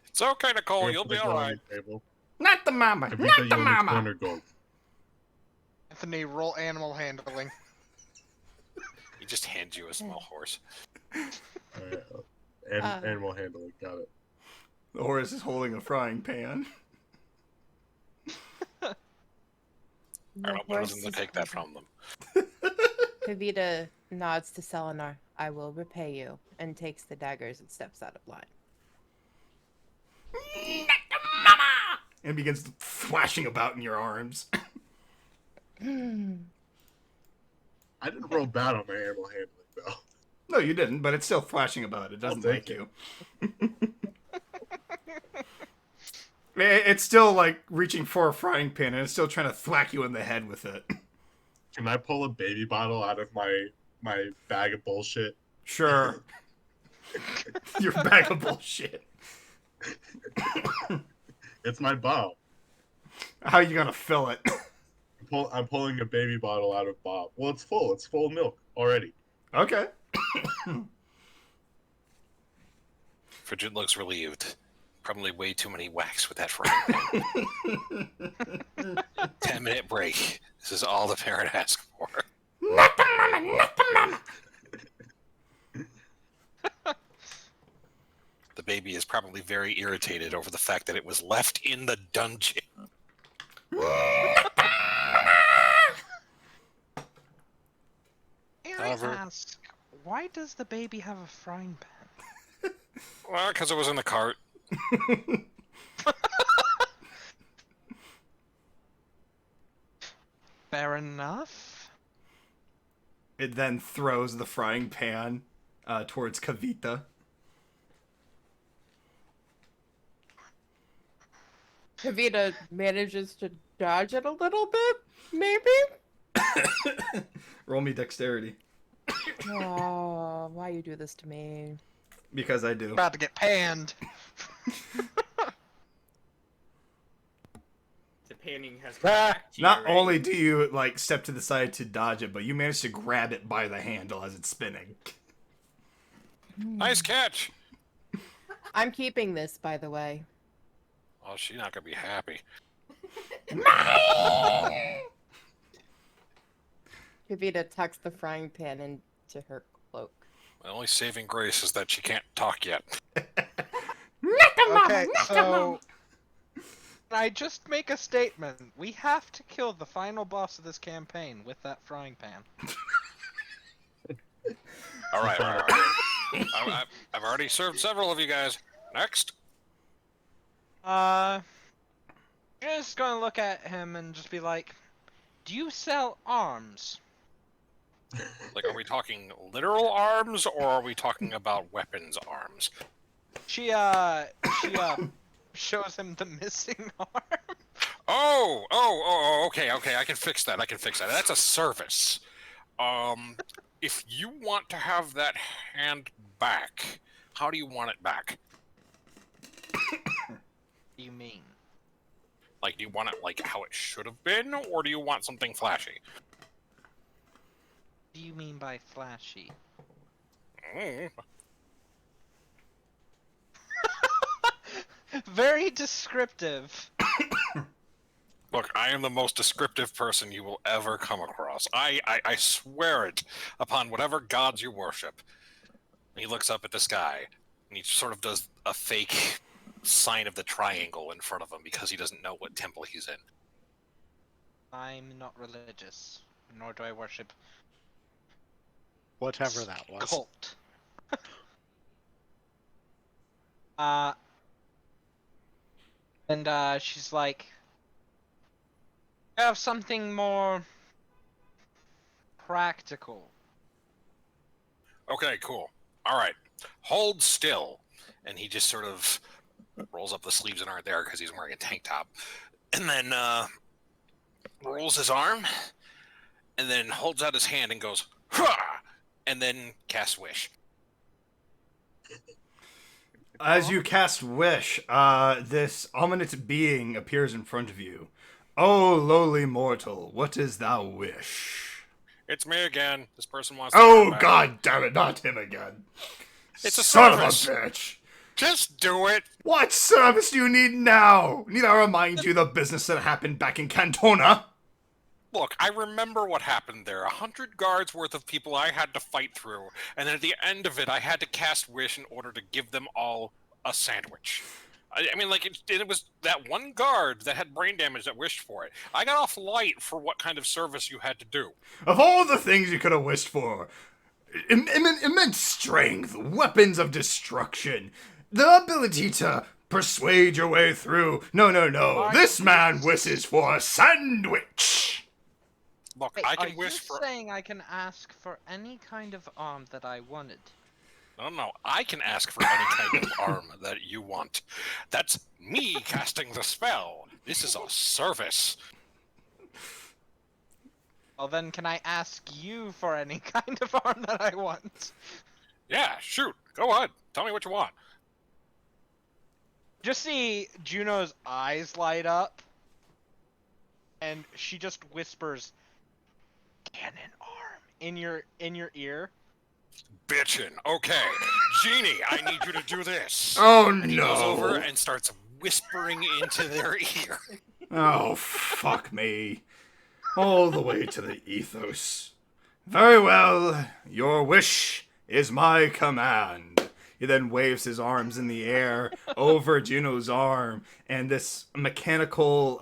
It's okay, Nicole. You'll be all right. Not the mama. Not Not the mama. 200 gold. Anthony, roll animal handling. He just hands you a small horse. Animal handling. Got it. The horse is holding a frying pan. I don't know what to take that from them. Kavita nods to Selenar. I will repay you, and takes the daggers and steps out of line. And begins thrashing about in your arms. I didn't roll bad on my animal handling, though. No, you didn't, but it's still thrashing about. It doesn't like you. It's still like reaching for a frying pan, and it's still trying to thwack you in the head with it. Can I pull a baby bottle out of my bag of bullshit? Sure. Your bag of bullshit. It's my bow. How are you gonna fill it? I'm pulling a baby bottle out of Bob. Well, it's full. It's full of milk already. Okay. Frigid looks relieved. Probably way too many whacks with that frying pan. 10-minute break. This is all the parent asks for. Not the mama, not the mama. The baby is probably very irritated over the fact that it was left in the dungeon. However, ask, why does the baby have a frying pan? Well, because it was in the cart. Fair enough. It then throws the frying pan towards Kavita. Kavita manages to dodge it a little bit, maybe? Roll me dexterity. Oh, why you do this to me? Because I do. About to get panned. The panning has come back to you Not already. only do you like step to the side to dodge it, but you manage to grab it by the handle as it's spinning. Nice catch. I'm keeping this, by the way. Oh, she's not gonna be happy. Kavita tucks the frying pan into her cloak. My only saving grace is that she can't talk yet. Okay, so I just make a statement. We have to kill the final boss of this campaign with that frying pan. All right. I've already served several of you guys. Next. Just gonna look at him and just be like, "Do you sell arms?" Like, are we talking literal arms, or are we talking about weapons arms? She shows him the missing arm. Okay, I can fix that. That's a service. If you want to have that hand back, how do you want it back? What do you mean? Like, do you want it like how it should have been, or do you want something flashy? What do you mean by flashy? Mm. Very descriptive. Look, I am the most descriptive person you will ever come across. I swear it upon whatever gods you worship. And he looks up at the sky, and he sort of does a fake sign of the triangle in front of him because he doesn't know what temple he's in. I'm not religious, nor do I worship Whatever that was. cult. And she's like, I have something more practical. Okay, cool. All right. Hold still. And he just sort of rolls up the sleeves that aren't there because he's wearing a tank top. And then rolls his arm. And then holds out his hand and goes, "Hah!" And then casts Wish. As you cast Wish, this ominous being appears in front of you. Oh, lowly mortal, what is thou wish? It's me again. This person wants to Oh, come back. god damn it, not him again. It's a Son service. of a bitch. Just do it. What service do you need now? Need I remind you the business that happened back in Cantona? Look, I remember what happened there. 100 guards worth of people I had to fight through, and then at the end of it, I had to cast Wish in order to give them all a sandwich. I mean, like, it was that one guard that had brain damage that wished for it. I got off light for what kind of service you had to do. Of all the things you could have wished for, immense strength, weapons of destruction, the ability to persuade your way through. No. This man wishes for a sandwich. Look, Wait, I can are wish you for... saying I can ask for any kind of arm that I wanted? No, I can ask for any kind of arm that you want. That's me casting the spell. This is a service. Well, then can I ask you for any kind of arm that I want? Yeah, shoot. Go ahead. Tell me what you want. Just see Juno's eyes light up, and she just whispers, "Cannon arm," in your ear. Bitchin'. Okay. Genie, I need you to do this. Oh, and he goes over no. and starts whispering into their ear. Oh, fuck me. All the way to the ethos. Very well, your wish is my command. He then waves his arms in the air over Juno's arm, and this mechanical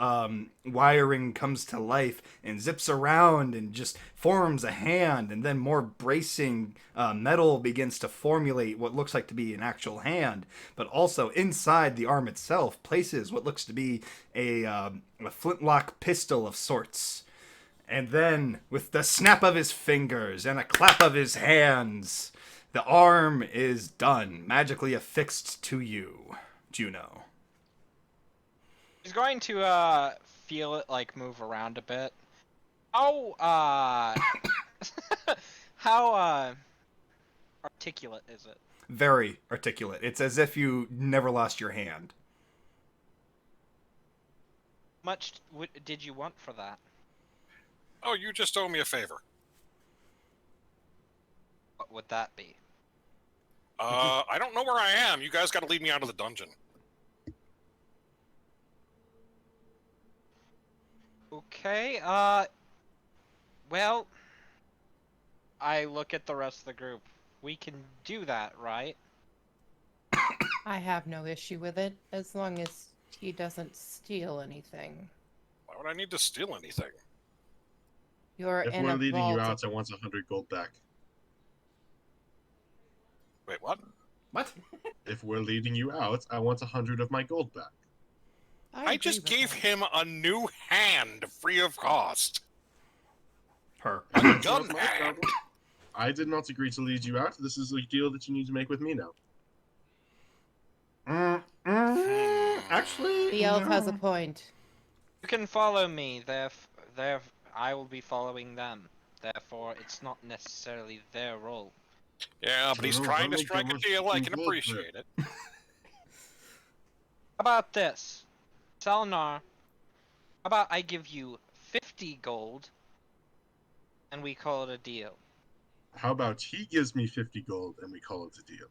wiring comes to life and zips around and just forms a hand, and then more bracing metal begins to formulate what looks like to be an actual hand, but also inside the arm itself places what looks to be a flintlock pistol of sorts. And then, with the snap of his fingers and a clap of his hands, the arm is done, magically affixed to you, Juno. He's going to feel it like move around a bit. How how articulate is it? Very articulate. It's as if you never lost your hand. Much did you want for that? Oh, you just owe me a favor. What would that be? I don't know where I am. You guys gotta lead me out of the dungeon. Okay, well, I look at the rest of the group. We can do that, right? I have no issue with it, as long as he doesn't steal anything. Why would I need to steal anything? You're If in we're a leading you vault. out, I want 100 gold back. Wait, what? What? If we're leading you out, I want 100 of my gold back. I just gave him a new hand free of cost. Her. A That's gun not my hand. problem. I did not agree to lead you out. This is a deal that you need to make with me now. Actually, The elf has a no. point. You can follow me. I will be following them. Therefore, it's not necessarily their role. Yeah, but he's Well, trying to don't make strike that a much deal. I can involved there. appreciate it. How about this? Salnar, how about I give you 50 gold, and we call it a deal? How about he gives me 50 gold and we call it a deal?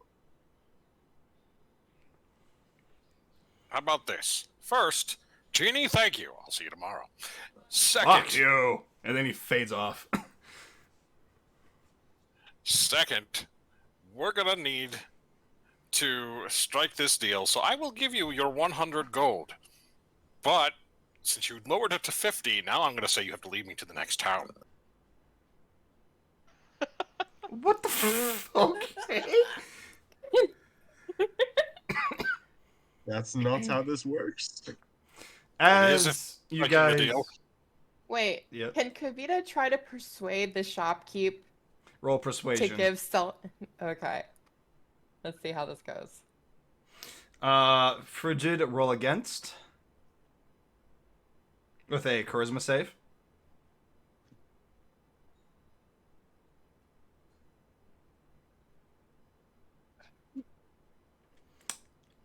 How about this? First, Genie, thank you. I'll see you tomorrow. Fuck Second, you. And then he fades off. second, we're gonna need to strike this deal, so I will give you your 100 gold. But since you lowered it to 50, now I'm gonna say you have to lead me to the next town. What the f? Okay. That's not how this works. is As you striking the guys. deal. Wait, Yep. can Kavita try to persuade the shopkeep Roll to persuasion. give Sel? Okay, let's see how this goes. Frigid, roll against. With a charisma save.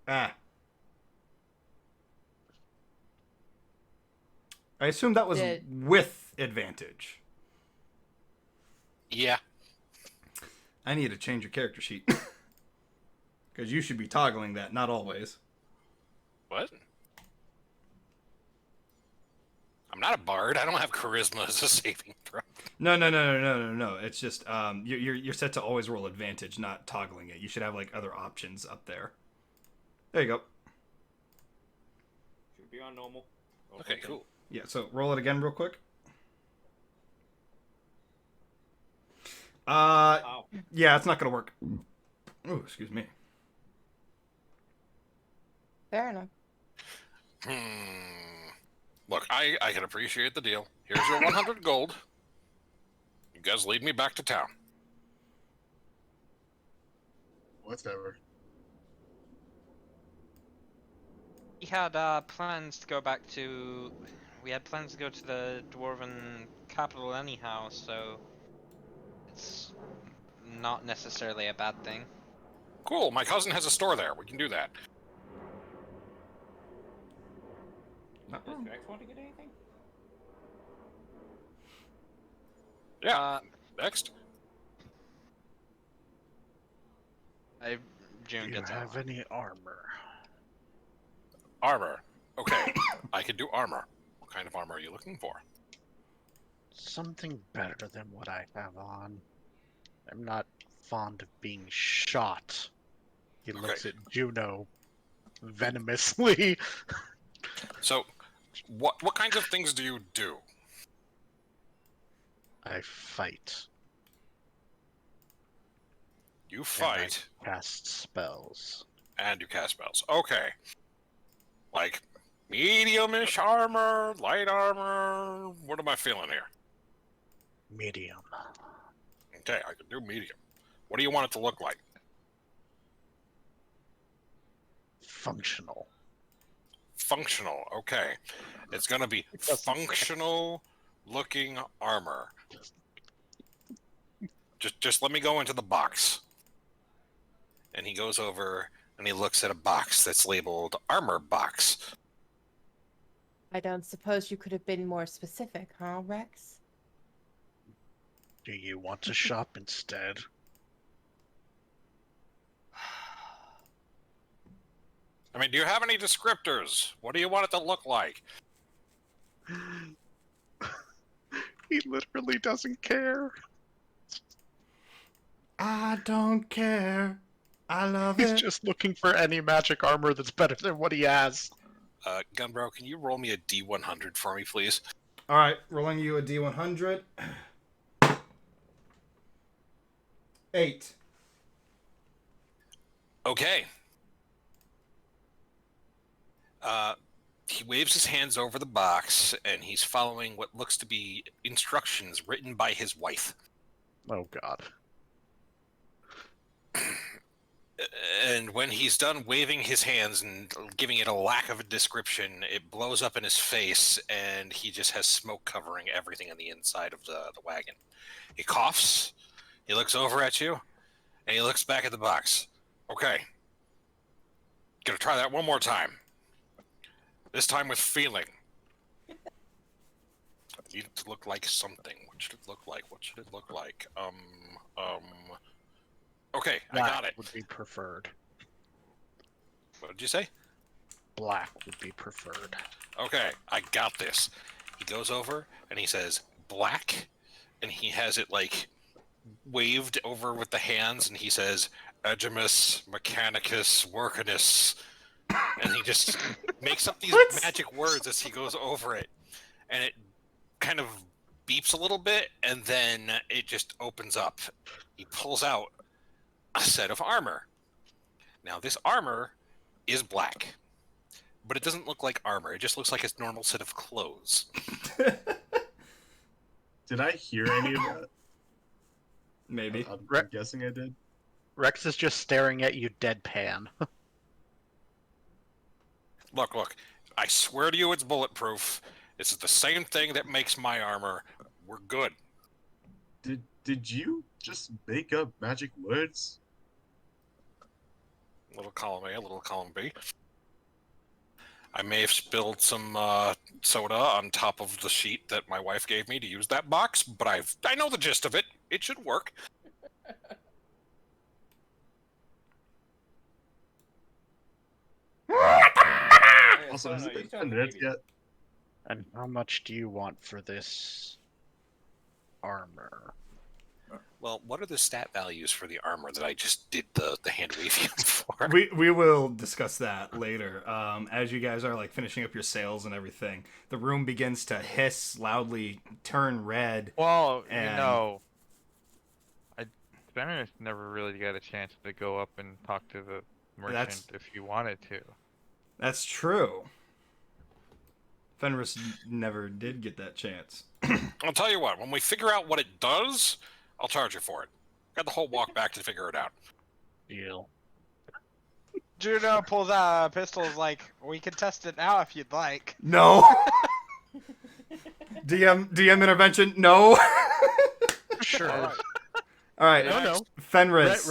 Ah. I assume that was with advantage. Yeah. I need to change your character sheet. Because you should be toggling that, not always. What? I'm not a bard. I don't have charisma as a saving throw. No. It's just you're set to always roll advantage, not toggling it. You should have like other options up there. There you go. Should be on normal. Okay, cool. Yeah, so roll it again real quick. Yeah, it's not gonna work. Oh, excuse me. Fair enough. Look, I can appreciate the deal. Here's your 100 gold. You guys lead me back to town. Whatever. We had plans to go back to. We had plans to go to the dwarven capital anyhow, so it's not necessarily a bad thing. Cool, my cousin has a store there. We can do that. Not Does wrong. Rex want to get anything? Yeah. Next. Do June you gets have any armor? Armor. Okay, I can do armor. What kind of armor are you looking for? Something better than what I have on. I'm not fond of being shot. He looks at Juno venomously. So, what kinds of things do you do? I fight. You fight And I cast spells. and you cast spells. Okay. Like medium-ish armor, light armor. What am I feeling here? Medium. Okay, I can do medium. What do you want it to look like? Functional. Functional. Okay. It's gonna be functional looking armor. Just let me go into the box. And he goes over and he looks at a box that's labeled armor box. I don't suppose you could have been more specific, huh, Rex? Do you want to shop instead? I mean, do you have any descriptors? What do you want it to look like? He literally doesn't care. I don't care. I love He's it. just looking for any magic armor that's better than what he has. Gunbro, can you roll me a D100 for me, please? All right, rolling you a D100. 8. Okay. he waves his hands over the box, and he's following what looks to be instructions written by his wife. Oh God. And when he's done waving his hands and giving it a lack of a description, it blows up in his face, and he just has smoke covering everything on the inside of the wagon. He coughs, he looks over at you, and he looks back at the box. Okay. Gonna try that one more time. This time with feeling. I need it to look like something. What should it look like? What should it look like? Okay, I got it. Would be preferred. What did you say? Black would be preferred. Okay, I got this. He goes over and he says black, and he has it like waved over with the hands, and he says Agimus Mechanicus Workinus, and he just makes up these magic words as he goes over it, and it kind of beeps a little bit, and then it just opens up. He pulls out a set of armor. Now, this armor is black, but it doesn't look like armor. It just looks like a normal set of clothes. Did I hear any of that? Maybe. I'm guessing I did. Rex is just staring at you deadpan. Look. I swear to you it's bulletproof. This is the same thing that makes my armor. We're good. Did you just make up magic words? Little column A, a little column B. I may have spilled some soda on top of the sheet that my wife gave me to use that box, but I know the gist of it. It should work. Also, has it been 10 minutes yet? And how much do you want for this armor? Well, what are the stat values for the armor that I just did the hand waving for? We will discuss that later. As you guys are like finishing up your sales and everything, the room begins to hiss loudly, turn red. Well, And- you know, Fenris never really got a chance to go up and talk to the merchant if he wanted to. That's true. Fenris never did get that chance. I'll tell you what, when we figure out what it does, I'll charge you for it. Got the whole walk back to figure it out. Deal. Juno pulls out a pistol. Is like, we can test it now if you'd like. No. DM intervention. No. Sure. All right. No. Fenris.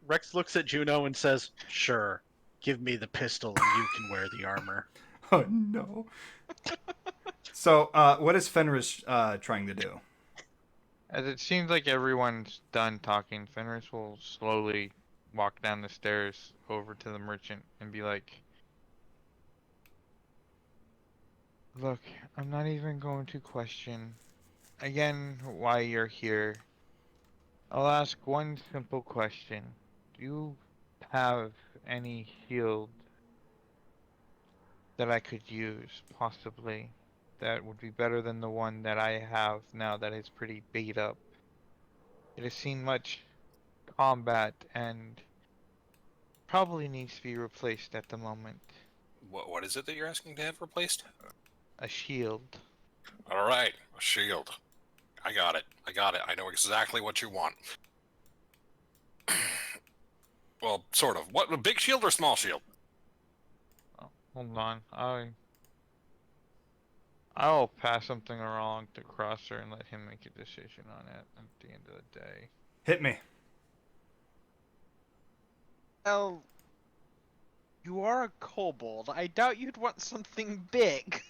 Rex looks at Juno and says, "Sure, give me the pistol and you can wear the armor." Oh no. So, what is Fenris trying to do? As it seems like everyone's done talking, Fenris will slowly walk down the stairs over to the merchant and be like, "Look, I'm not even going to question again why you're here. I'll ask one simple question. Do you have any shield that I could use, possibly, that would be better than the one that I have now that is pretty beat up? It has seen much combat and probably needs to be replaced at the moment. What is it that you're asking to have replaced? A shield." All right, a shield. I got it. I know exactly what you want. Well, sort of. What, a big shield or small shield? Oh, hold on. I'll pass something along to Crosser and let him make a decision on it at the end of the day. Hit me. Well, you are a kobold. I doubt you'd want something big.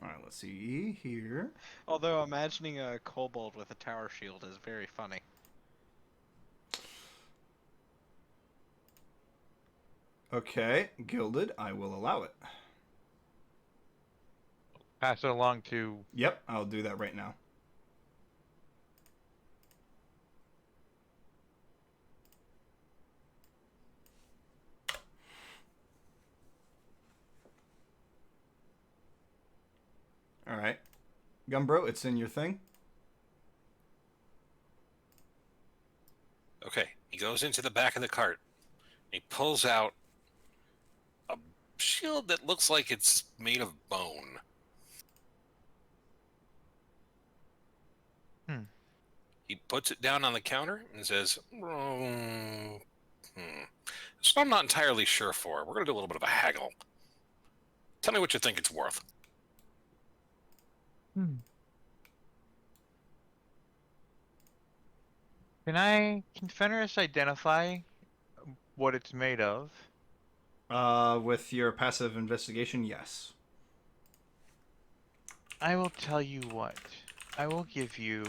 Alright, let's see here. Although imagining a kobold with a tower shield is very funny. Okay, gilded, I will allow it. Pass it along to... Yep, I'll do that right now. Alright. Gumbro, it's in your thing. Okay, he goes into the back of the cart. He pulls out a shield that looks like it's made of bone. He puts it down on the counter and says, So I'm not entirely sure for. We're going to do a little bit of a haggle. Tell me what you think it's worth. Can Fenris identify what it's made of? With your passive investigation, yes. I will tell you what. I will give you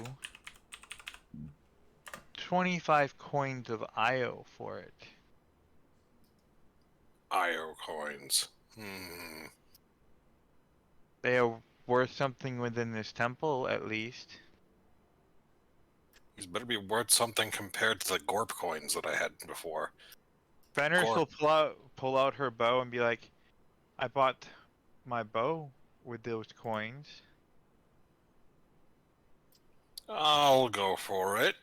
25 coins of Io for it. IO coins. They are worth something within this temple, at least. These better be worth something compared to the Gorp coins that I had before. Fenris will pull out her bow and be like, I bought my bow with those coins. I'll go for it.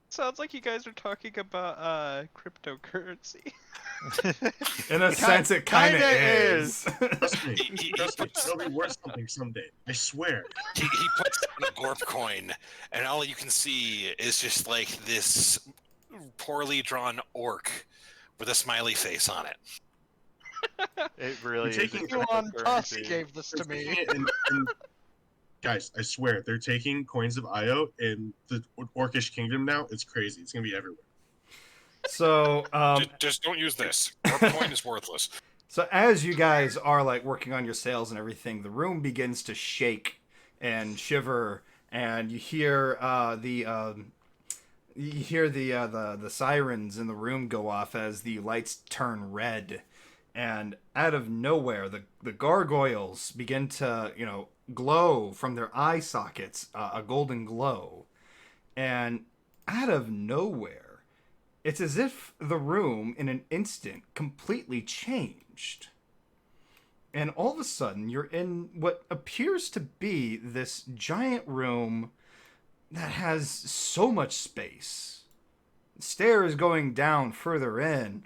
Sounds like you guys are talking about cryptocurrency. In a sense, it kind of is. Trust me, it'll be worth something someday. I swear. He puts down a Gorp coin, and all you can see is just like this poorly drawn orc with a smiley face on it. It really is. Elon Musk gave this to me. Guys, I swear, they're taking coins of Io in the Orcish Kingdom now. It's crazy. It's gonna be everywhere. So, just don't use this. Our coin is worthless. So as you guys are like working on your sales and everything, the room begins to shake and shiver, and you hear the sirens in the room go off as the lights turn red, and out of nowhere, the gargoyles begin to glow from their eye sockets, a golden glow, and out of nowhere, it's as if the room in an instant completely changed. And all of a sudden, you're in what appears to be this giant room that has so much space. Stairs going down further in,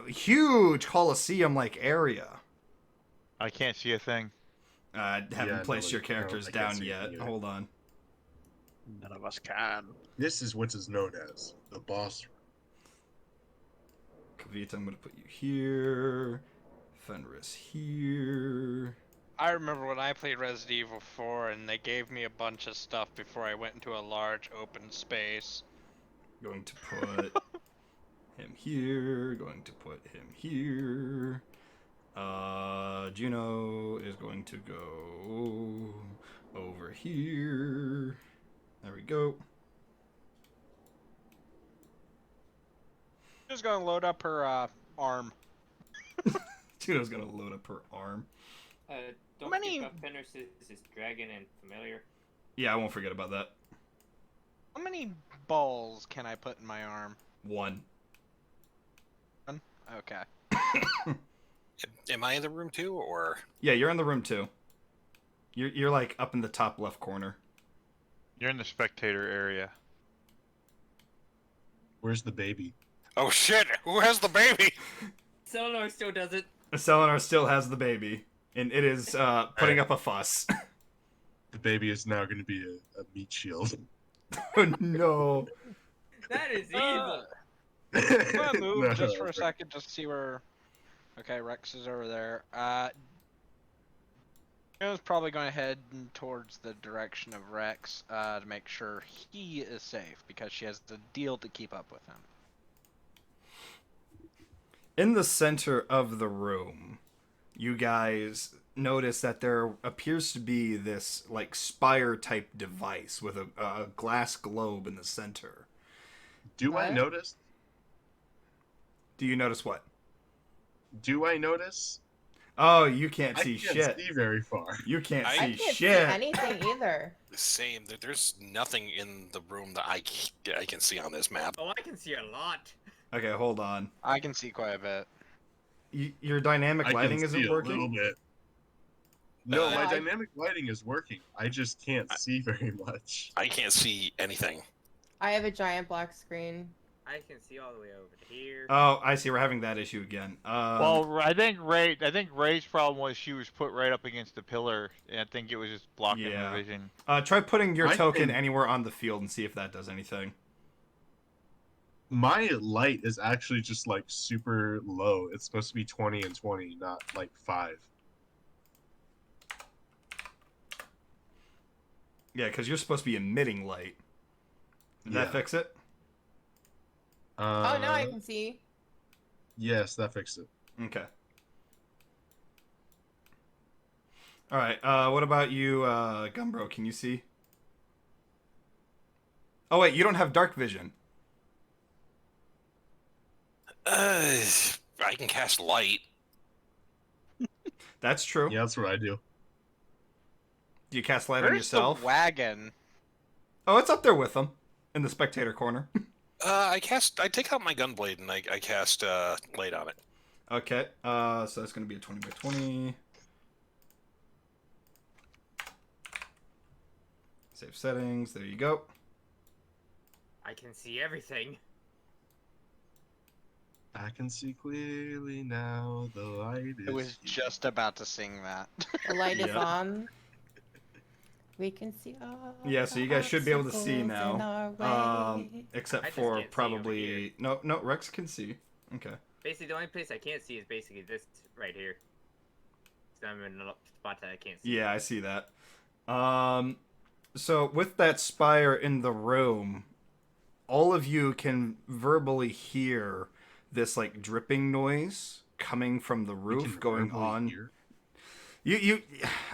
huge Colosseum-like area. I can't see a thing. Haven't placed your characters down yet. Hold on. None of us can. This is what is known as the boss room. Kavita, I'm going to put you here. Fenris here. I remember when I played Resident Evil 4 and they gave me a bunch of stuff before I went into a large open space. Going to put him here. Going to put him here. Juno is going to go over here. There we go. Just gonna load up her arm. Juno's gonna load up her arm. Don't forget about Fenris is dragon and familiar. Yeah, I won't forget about that. How many balls can I put in my arm? One. Okay. Am I in the room too, or? Yeah, you're in the room too. You're like up in the top left corner. You're in the spectator area. Where's the baby? Oh shit! Who has the baby? Selenar still does it. Selenar still has the baby, and it is putting up a fuss. The baby is now going to be a meat shield. Oh no! That is evil. I'm gonna move just for a second, just to see where. Okay, Rex is over there. Juno's probably going to head towards the direction of Rex to make sure he is safe because she has the deal to keep up with him. In the center of the room, you guys notice that there appears to be this like spire type device with a glass globe in the center. Do I notice? Do you notice what? Do I notice? Oh, you can't see shit. I can't see very far. You can't see I can't shit. see anything either. The same. There's nothing in the room that I can see on this map. Oh, I can see a lot. Okay, hold on. I can see quite a bit. Your dynamic lighting isn't working? A little bit. No, my dynamic lighting is working. I just can't see very much. I can't see anything. I have a giant black screen. I can see all the way over to here. Oh, I see. We're having that issue again. Well, I think Ray's problem was she was put right up against the pillar, and I think it was just blocking Yeah. her vision. Try putting your I token think- anywhere on the field and see if that does anything. My light is actually just like super low. It's supposed to be 20 and 20, not like 5. Yeah, because you're supposed to be emitting light. Did that Yeah. fix it? Oh, now I can see. Yes, that fixed it. Okay. All right. What about you, Gumbro? Can you see? Oh wait, you don't have dark vision. I can cast light. That's true. Yeah, that's what I do. Do you cast light on Where's yourself? the wagon? Oh, it's up there with them, in the spectator corner. I take out my gunblade and I cast light on it. Okay. So that's gonna be a 20 by 20. Save settings. There you go. I can see everything. I can see clearly now. The light is. I was just about to sing that. The light is Yeah. on. We can see all. Yeah, so you guys should be able to see obstacles in now. our way. Except I just for can't see over probably here. no, Rex can see. Okay. Basically, the only place I can't see is basically this right here. So I'm in a spot that I can't see. Yeah, I see that. So with that spire in the room, all of you can verbally hear this like dripping noise coming from the We roof can going verbally on. hear.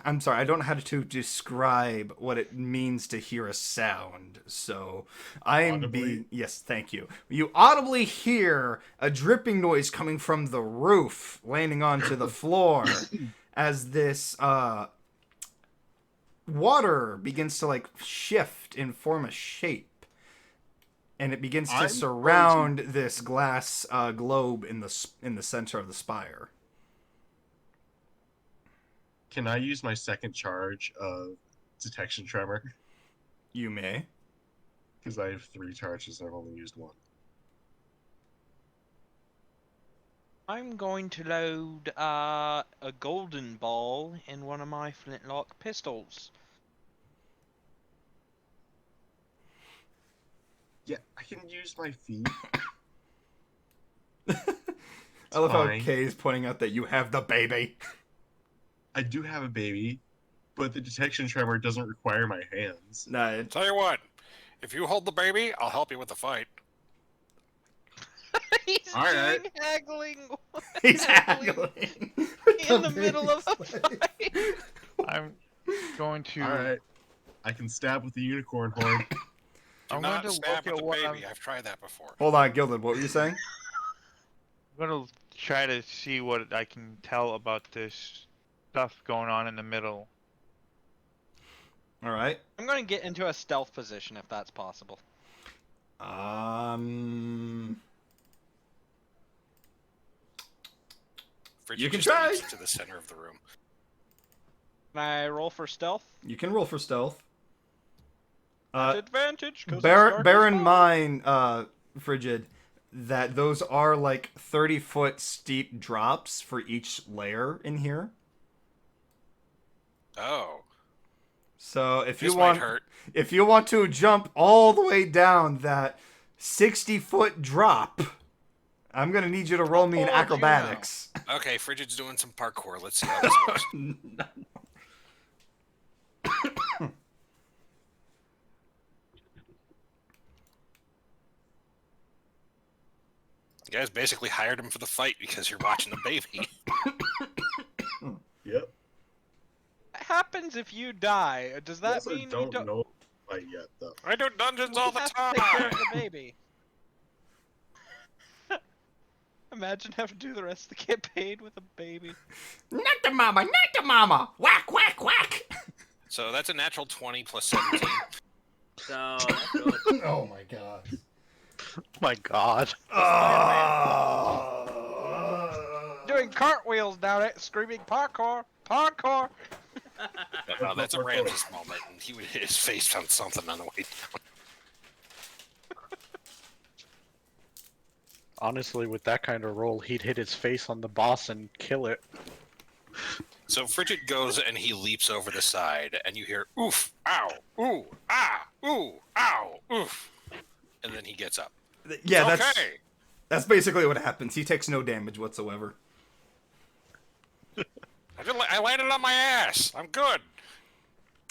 I'm sorry, I don't know how to describe what it means to hear a sound. So Audibly? yes, thank you. You audibly hear a dripping noise coming from the roof, landing onto the floor, as this water begins to like shift and form a shape, and it begins to I'm surround this glass globe in the center of the spire. Can I use my second charge of detection tremor? You may. Because I have 3 charges and I've only used 1. I'm going to load a golden ball in one of my flintlock pistols. Yeah, I can use my feet. I love how fine. Kay is pointing out that you have the baby. I do have a baby, but the detection tremor doesn't require my hands. Nah, Tell you what, if you hold the baby, I'll help you with the fight. He's All right. doing haggling he's haggling in the middle of a fight. I'm going to. All right, I can stab with the unicorn horn. Do I'm not going to stab look with at the what baby. I've tried that before. Hold on, Gilded. What were you saying? I'm going to try to see what I can tell about this stuff going on in the middle. All right. I'm going to get into a stealth position if that's possible. Frigid You can just try. leaps to the center of the room. Can I roll for stealth? You can roll for stealth. Advantage. 'Cause it's Bear dark bear as in fuck. mind, Frigid, that those are like 30-foot steep drops for each layer in here. Oh, So if this you might want, hurt. if you want to jump all the way down that 60-foot drop, I'm gonna need you to roll me an pull a acrobatics. Okay, Frigid's doing some parkour. Let's see how this goes. You guys basically hired him for the fight because you're watching the baby. Yep. What happens if you die? Does that Also mean you don't don't know quite yet, though. I do dungeons you all the have to take care of time. the baby? Imagine having to do the rest of the campaign with a baby. Not the mama, not the mama. Whack, whack, whack. So that's a natural 20 plus 17. So that's good. Oh my god. My God. Doing cartwheels down it, screaming parkour, parkour. No, that's a Ramses moment, and he would hit his face on something on the way down. Honestly, with that kind of roll, he'd hit his face on the boss and kill it. So Frigid goes and he leaps over the side, and you hear oof, ow, ooh, ah, ooh, ow, oof, and then he gets up. Yeah, It's okay. that's basically what happens. He takes no damage whatsoever. I landed on my ass. I'm good.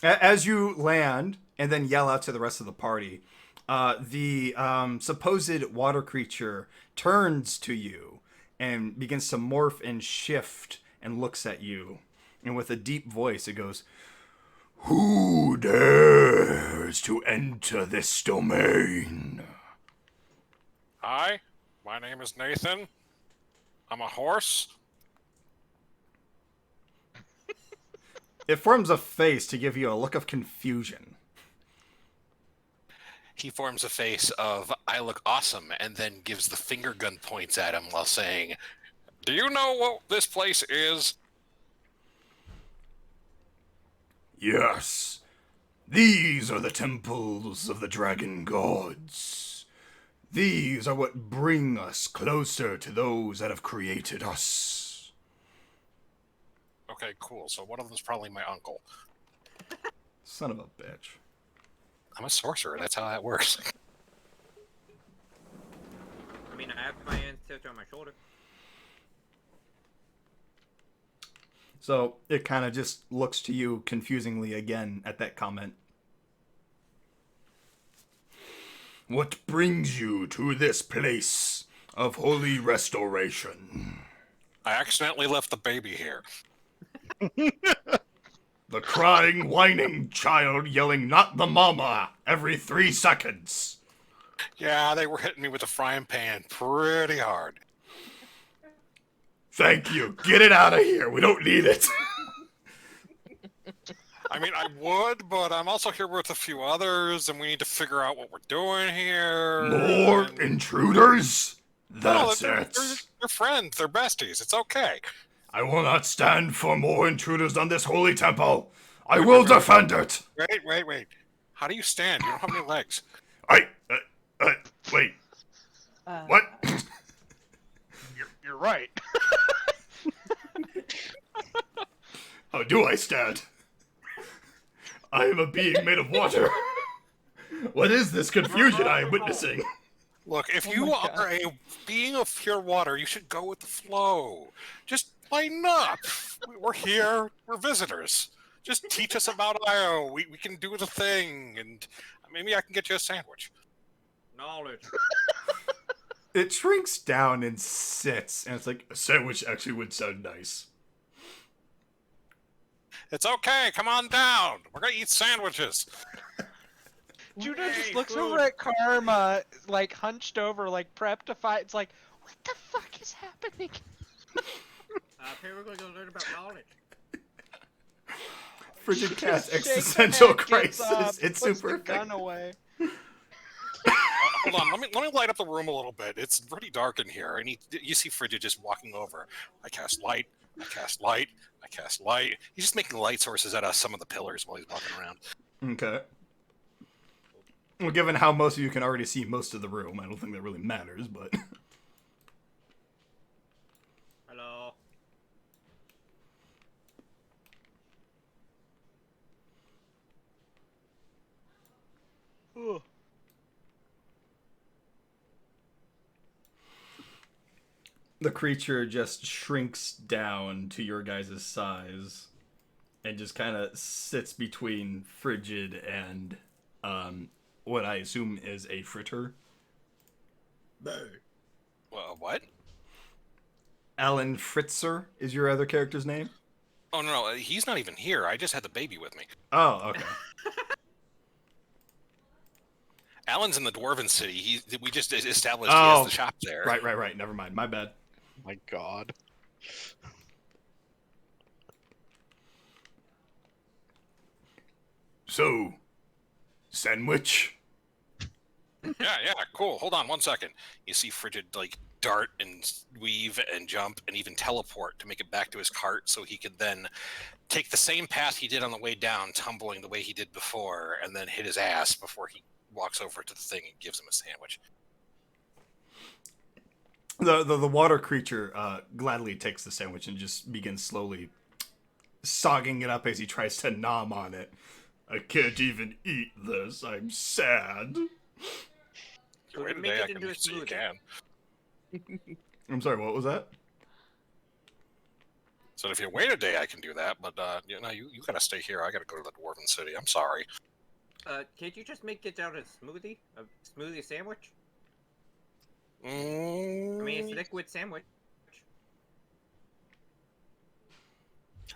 As you land and then yell out to the rest of the party, the supposed water creature turns to you and begins to morph and shift and looks at you. And with a deep voice, it goes, "Who dares to enter this domain?" Hi, my name is Nathan. I'm a horse. It forms a face to give you a look of confusion. He forms a face of I look awesome and then gives the finger gun points at him while saying, "Do you know what this place is?" Yes, these are the temples of the dragon gods. These are what bring us closer to those that have created us. Okay, cool. So one of them's probably my uncle. Son of a bitch. I'm a sorcerer. That's how that works. I mean, I have my ancestor on my shoulder. So it kind of just looks to you confusingly again at that comment. What brings you to this place of holy restoration? I accidentally left the baby here. The crying, whining child yelling, "Not the mama," every 3 seconds. Yeah, they were hitting me with a frying pan pretty hard. Thank you. Get it out of here. We don't need it. I mean, I would, but I'm also here with a few others, and we need to figure out what we're doing here. More intruders? That's they're it. friends. They're besties. It's okay. I will not stand for more intruders on this holy temple. I will defend it. Wait. How do you stand? You don't have any legs. Wait. What? You're right. How do I stand? I am a being made of water. What is this confusion I am witnessing? Look, if you are a being of pure water, you should go with the flow. Just lighten up. We're here. We're visitors. Just teach us about Io. We can do the thing, and maybe I can get you a sandwich. Knowledge. It shrinks down and sits, and it's like, a sandwich actually would sound nice. It's okay. Come on down. We're gonna eat sandwiches. Judah just looks over at Karma, like hunched over, like prepped to fight. It's like, what the fuck is happening? Apparently we're gonna learn about knowledge. Frigid Cat's Shake existential head, gets up, crisis. It's puts super the gun effective. away. Hold on. Let me light up the room a little bit. It's pretty dark in here, and you see Frigid just walking over. I cast light. I cast light. I cast light. He's just making light sources out of some of the pillars while he's walking around. Okay. Well, given how most of you can already see most of the room, I don't think that really matters, but... Hello. Ugh. The creature just shrinks down to your guys' size and just kind of sits between Frigid and what I assume is a fritter. What? Alan Fritzer is your other character's name? Oh, no, he's not even here. I just had the baby with me. Oh, okay. Alan's in the Dwarven City. We just established he has the shop there. Right. Never mind. My bad. My God. So, sandwich? Yeah, cool. Hold on 1 second. You see Frigid, like, dart and weave and jump and even teleport to make it back to his cart so he could then take the same path he did on the way down, tumbling the way he did before, and then hit his ass before he walks over to the thing and gives him a sandwich. The water creature gladly takes the sandwich and just begins slowly sogging it up as he tries to nom on it. I can't even eat this. I'm sad. You wait a make day, it I can into a so you smoothie. can. I'm sorry, what was that? So if you wait a day, I can do that. But you know, you gotta stay here. I gotta go to the Dwarven City. I'm sorry. Can't you just make it out a smoothie? A smoothie sandwich? I Mm, mean, it's a liquid sandwich.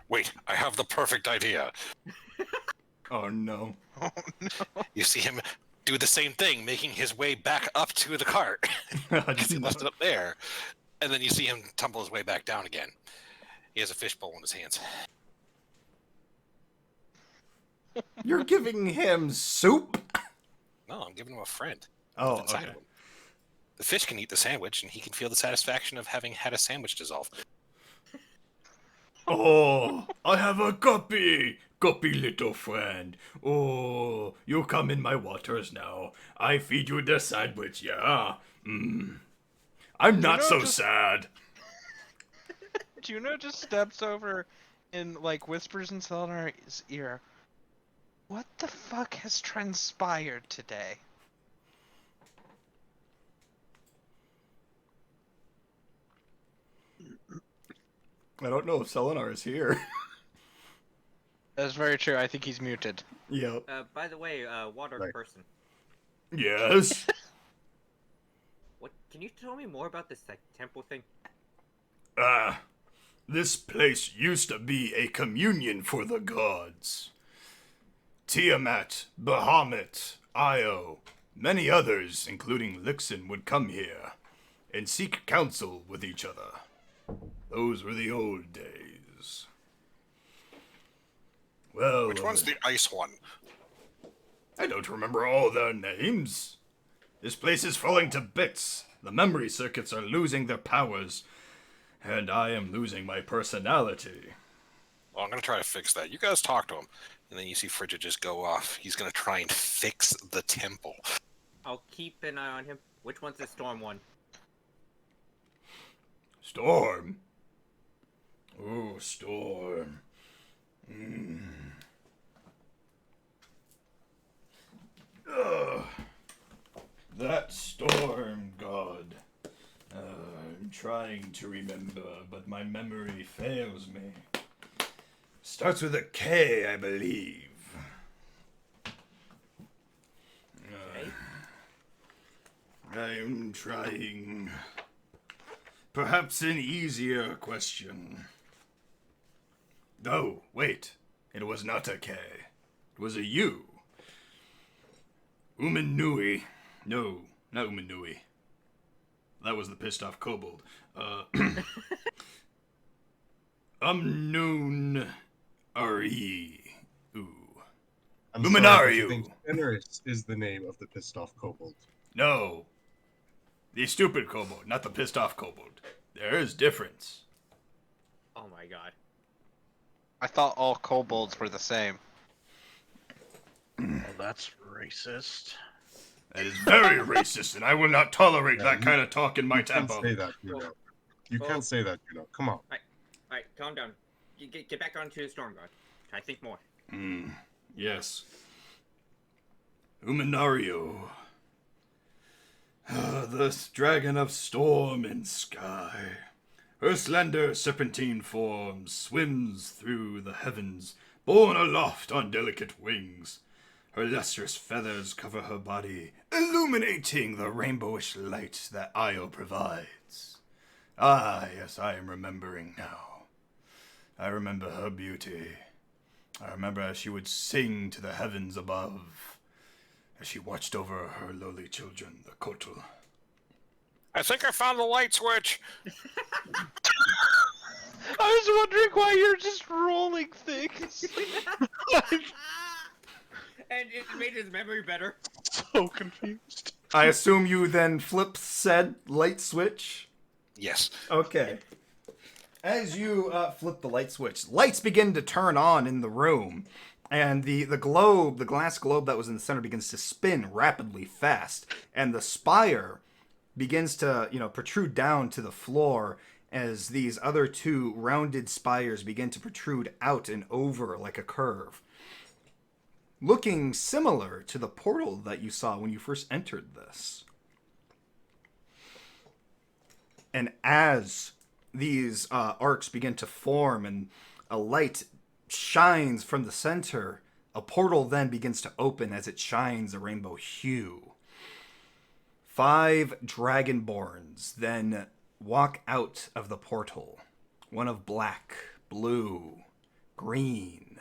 Wait, I have the perfect idea. Oh no. Oh no. You see him do the same thing, making his way back up to the cart because he left it up there, and then you see him tumble his way back down again. He has a fishbowl in his hands. You're giving him soup? No, I'm giving him a friend. Oh, Inside okay. of him. The fish can eat the sandwich, and he can feel the satisfaction of having had a sandwich dissolve. Oh, I have a guppy! Guppy little friend. Oh, you come in my waters now. I feed you the sandwich, yeah? I'm not Juno so just- sad. Juno just steps over and like whispers in Selenar's ear. What the fuck has transpired today? I don't know if Selenar is here. That's very true. I think he's muted. Yep. By the way, water Right. person. Yes. What? Can you tell me more about this like temple thing? This place used to be a communion for the gods. Tiamat, Bahamut, Io, many others, including Lixin, would come here and seek counsel with each other. Those were the old days. Well, Which one's the ice one? I don't remember all their names. This place is falling to bits. The memory circuits are losing their powers, and I am losing my personality. Well, I'm gonna try to fix that. You guys talk to him, and then you see Frigid just go off. He's gonna try and fix the temple. I'll keep an eye on him. Which one's the storm one? Storm? Oh, Storm. Ugh. That Storm god. I'm trying to remember, but my memory fails me. Starts with a K, I believe. I'm trying. Perhaps an easier question. Oh, wait. It was not a K. It was a U. Umanui. No, not Umanui. That was the pissed off kobold. Umnoon Ari. Ooh. I'm Luminariu. sorry, but I think Generous is the name of the pissed off kobold. No. The stupid kobold, not the pissed off kobold. There is difference. Oh my god. I thought all kobolds were the same. Well, that's racist. That is very racist, and I will not tolerate Yeah, that you- kind of talk in my You can't temple. say that, Juno. You Oh. can't say that, Juno. Come on. Alright, calm down. Get back onto the storm god. I think more. Yes. Uminario. The dragon of storm and sky. Her slender serpentine form swims through the heavens, borne aloft on delicate wings. Her lustrous feathers cover her body, illuminating the rainbowish light that Io provides. Ah, yes, I am remembering now. I remember her beauty. I remember as she would sing to the heavens above, as she watched over her lowly children, the Kotal. I think I found the light switch. I was wondering why you're just rolling things. And it made his memory better. So confused. I assume you then flip said light switch? Yes. Okay. As you flip the light switch, lights begin to turn on in the room, and the glass globe that was in the center begins to spin rapidly fast, and the spire begins to, protrude down to the floor as these other two rounded spires begin to protrude out and over like a curve, looking similar to the portal that you saw when you first entered this. And as these arcs begin to form and a light shines from the center, a portal then begins to open as it shines a rainbow hue. 5 dragonborns then walk out of the portal. One of black, blue, green.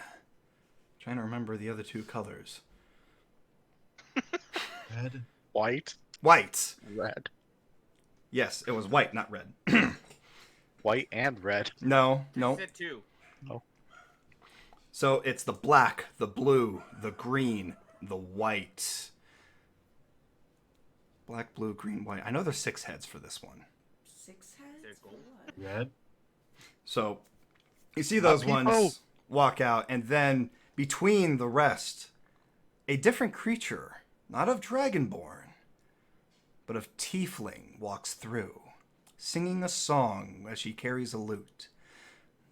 Trying to remember the other 2 colors. Red. White. White. Red. Yes, it was white, not red. White and red. No. I said 2. No. So it's the black, the blue, the green, the white. Black, blue, green, white. I know there's 6 heads for this one. 6 heads? They're gold. What? Red. So you see those people. ones walk out, and then between the rest, a different creature, not of Dragonborn, but of Tiefling, walks through, singing a song as she carries a lute.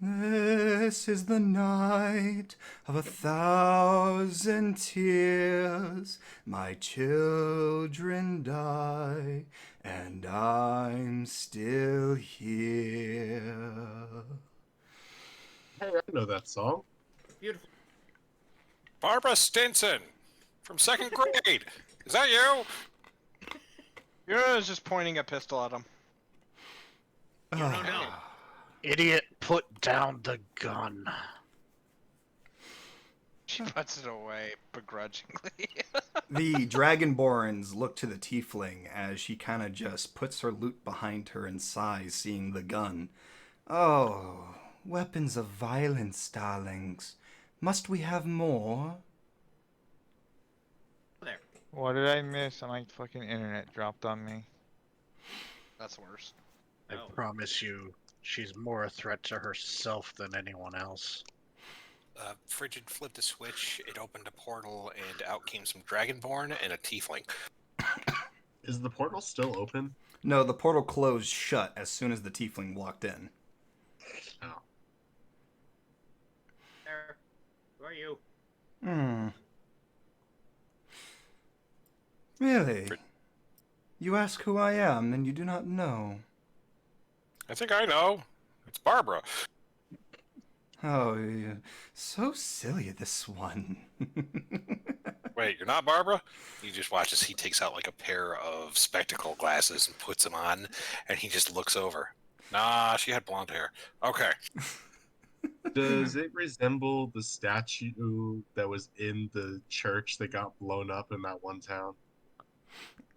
This is the night of 1,000 tears. My children die, and I'm still here. Hey, I know that song. Beautiful. Barbara Stinson from 2nd grade. Is that you? Yuna is just pointing a pistol at him. No. Idiot, put down the gun. She puts it away begrudgingly. The Dragonborns look to the Tiefling as she kind of just puts her lute behind her and sighs, seeing the gun. Oh, weapons of violence, darlings. Must we have more? There. What did I miss? My fucking internet dropped on me. That's worse. I No. promise you, she's more a threat to herself than anyone else. Frigid flipped a switch, it opened a portal, and out came some Dragonborn and a Tiefling. Is the portal still open? No, the portal closed shut as soon as the Tiefling walked in. Oh. There. Who are you? Really? You ask who I am, and you do not know. I think I know. It's Barbara. Oh, so silly, this one. Wait, you're not Barbara? You just watch as he takes out like a pair of spectacle glasses and puts them on, and he just looks over. Nah, she had blonde hair. Okay. Does it resemble the statue that was in the church that got blown up in that one town?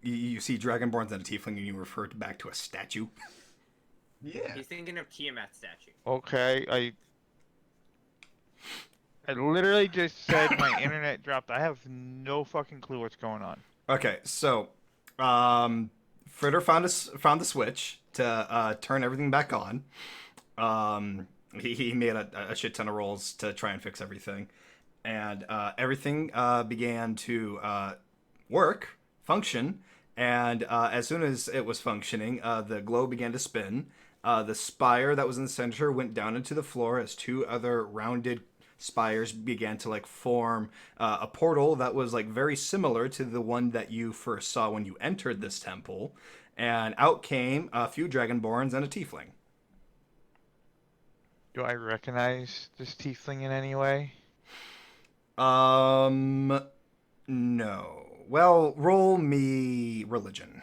You see Dragonborns and a Tiefling, and you refer back to a statue? Yeah. He's thinking of Tiamat statue. Okay, I literally just said my internet dropped. I have no fucking clue what's going on. Okay, so Fritter found the switch to turn everything back on. He made a shit ton of rolls to try and fix everything, and everything began to work, function. And as soon as it was functioning, the globe began to spin. The spire that was in the center went down into the floor as 2 other rounded spires began to form a portal that was very similar to the one that you first saw when you entered this temple. And out came a few Dragonborns and a Tiefling. Do I recognize this tiefling in any way? No. Well, roll me religion.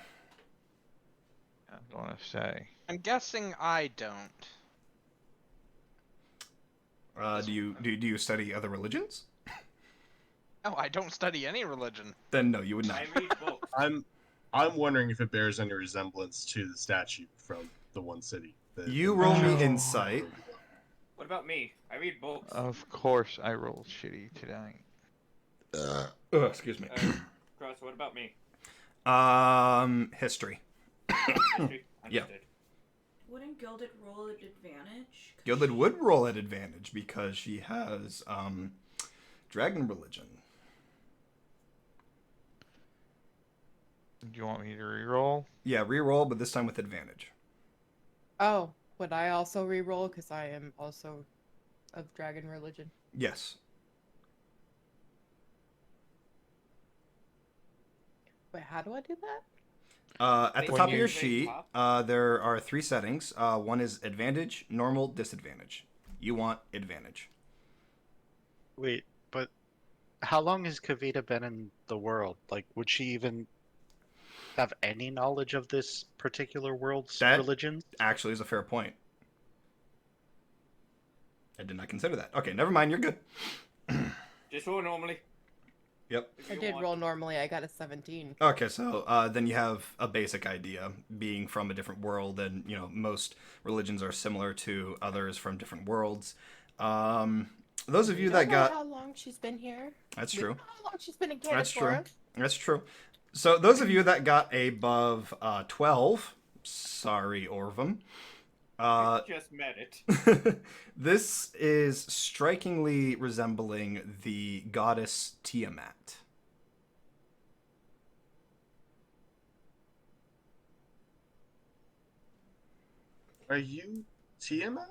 I don't want to say. I'm guessing I don't. Do you study other religions? No, I don't study any religion. Then no, you would not. I read books. I'm wondering if it bears any resemblance to the statue from the one city. You roll me insight. What about me? I read books. Of course, I rolled shitty tonight. Excuse me. Cross, what about me? History. History? Yeah. Understood. Wouldn't Gilded roll at advantage? Gilded would roll at advantage because she has dragon religion. Do you want me to reroll? Yeah, reroll, but this time with advantage. Oh, would I also re-roll? Because I am also of dragon religion. Yes. Wait, how do I do that? At the When top of you- your sheet, there are 3 settings. One is advantage, normal, disadvantage. You want advantage. Wait, but how long has Kavita been in the world? Like, would she even have any knowledge of this particular world's That religions? actually is a fair point. I did not consider that. Okay, never mind. You're good. Just roll normally. Yep. If I you did want. roll normally. I got a 17. Okay, so then you have a basic idea, being from a different world, and most religions are similar to others from different worlds. Those of you We that don't know got how long she's been here. that's We true. don't know how long she's been in That's true. Kanatorra. That's true. So those of you that got above 12, sorry, Orvum. Just met it. This is strikingly resembling the goddess Tiamat. Are you Tiamat?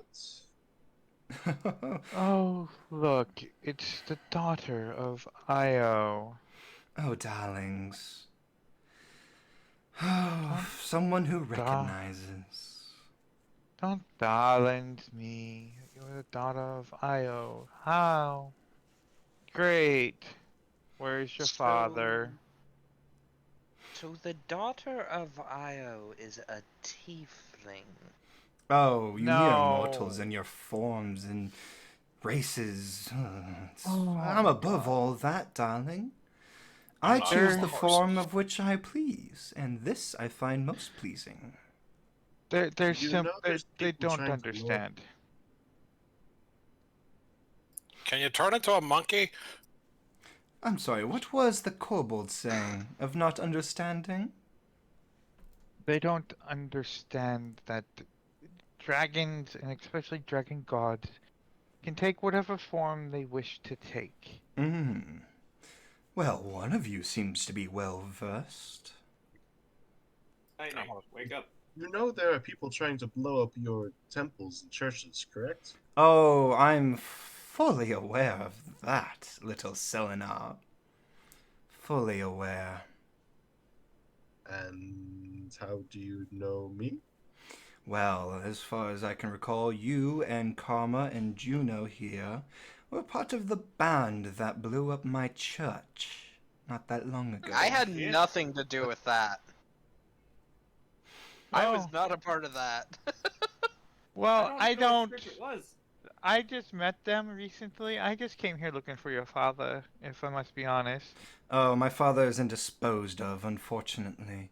Oh, look, it's the daughter of Io. Oh, darlings. Oh, someone who recognizes. Don't darlings me. You're the daughter of Io. How? Great. Where's your father? So the daughter of Io is a tiefling. Oh, you mere No. mortals and your forms and races. Oh, I'm above all that, darling. I I'm not choose a the horse. form of which I please, and this I find most pleasing. They're You know there's they people don't trying to lure- understand. Can you turn into a monkey? I'm sorry, what was the kobold saying of not understanding? They don't understand that dragons, and especially dragon gods, can take whatever form they wish to take. Well, one of you seems to be well versed. Hey, Nick, wake up. You know there are people trying to blow up your temples and churches, correct? Oh, I'm fully aware of that, little Selenar. Fully aware. And how do you know me? Well, as far as I can recall, you and Karma and Juno here were part of the band that blew up my church not that long ago. I had nothing to do with that. I was Oh. not a part of that. Well, I don't. It was. I just met them recently. I just came here looking for your father, if I must be honest. Oh, my father is indisposed of, unfortunately.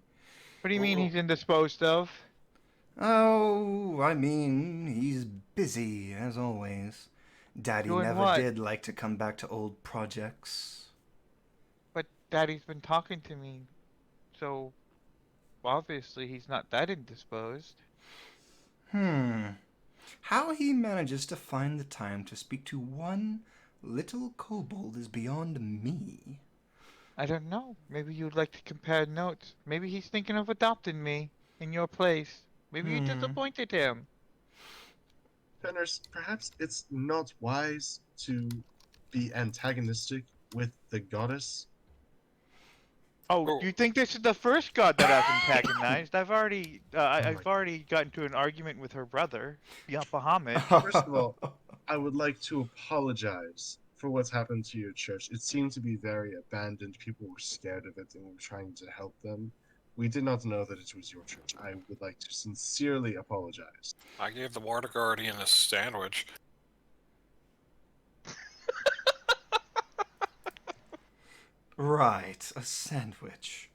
What do you mean he's indisposed of? Oh, I mean, he's busy, as always. Daddy Doing never what? did like to come back to old projects. But Daddy's been talking to me, so obviously he's not that indisposed. How he manages to find the time to speak to one little kobold is beyond me. I don't know. Maybe you'd like to compare notes. Maybe he's thinking of adopting me in your place. Maybe you disappointed him. Fenners, perhaps it's not wise to be antagonistic with the goddess. Oh, you think this is the first god that I've antagonized? I've already gotten into an argument with her brother, Bahamut. First of all, I would like to apologize for what's happened to your church. It seemed to be very abandoned. People were scared of it and were trying to help them. We did not know that it was your church. I would like to sincerely apologize. I gave the water guardian a sandwich. Right, a sandwich.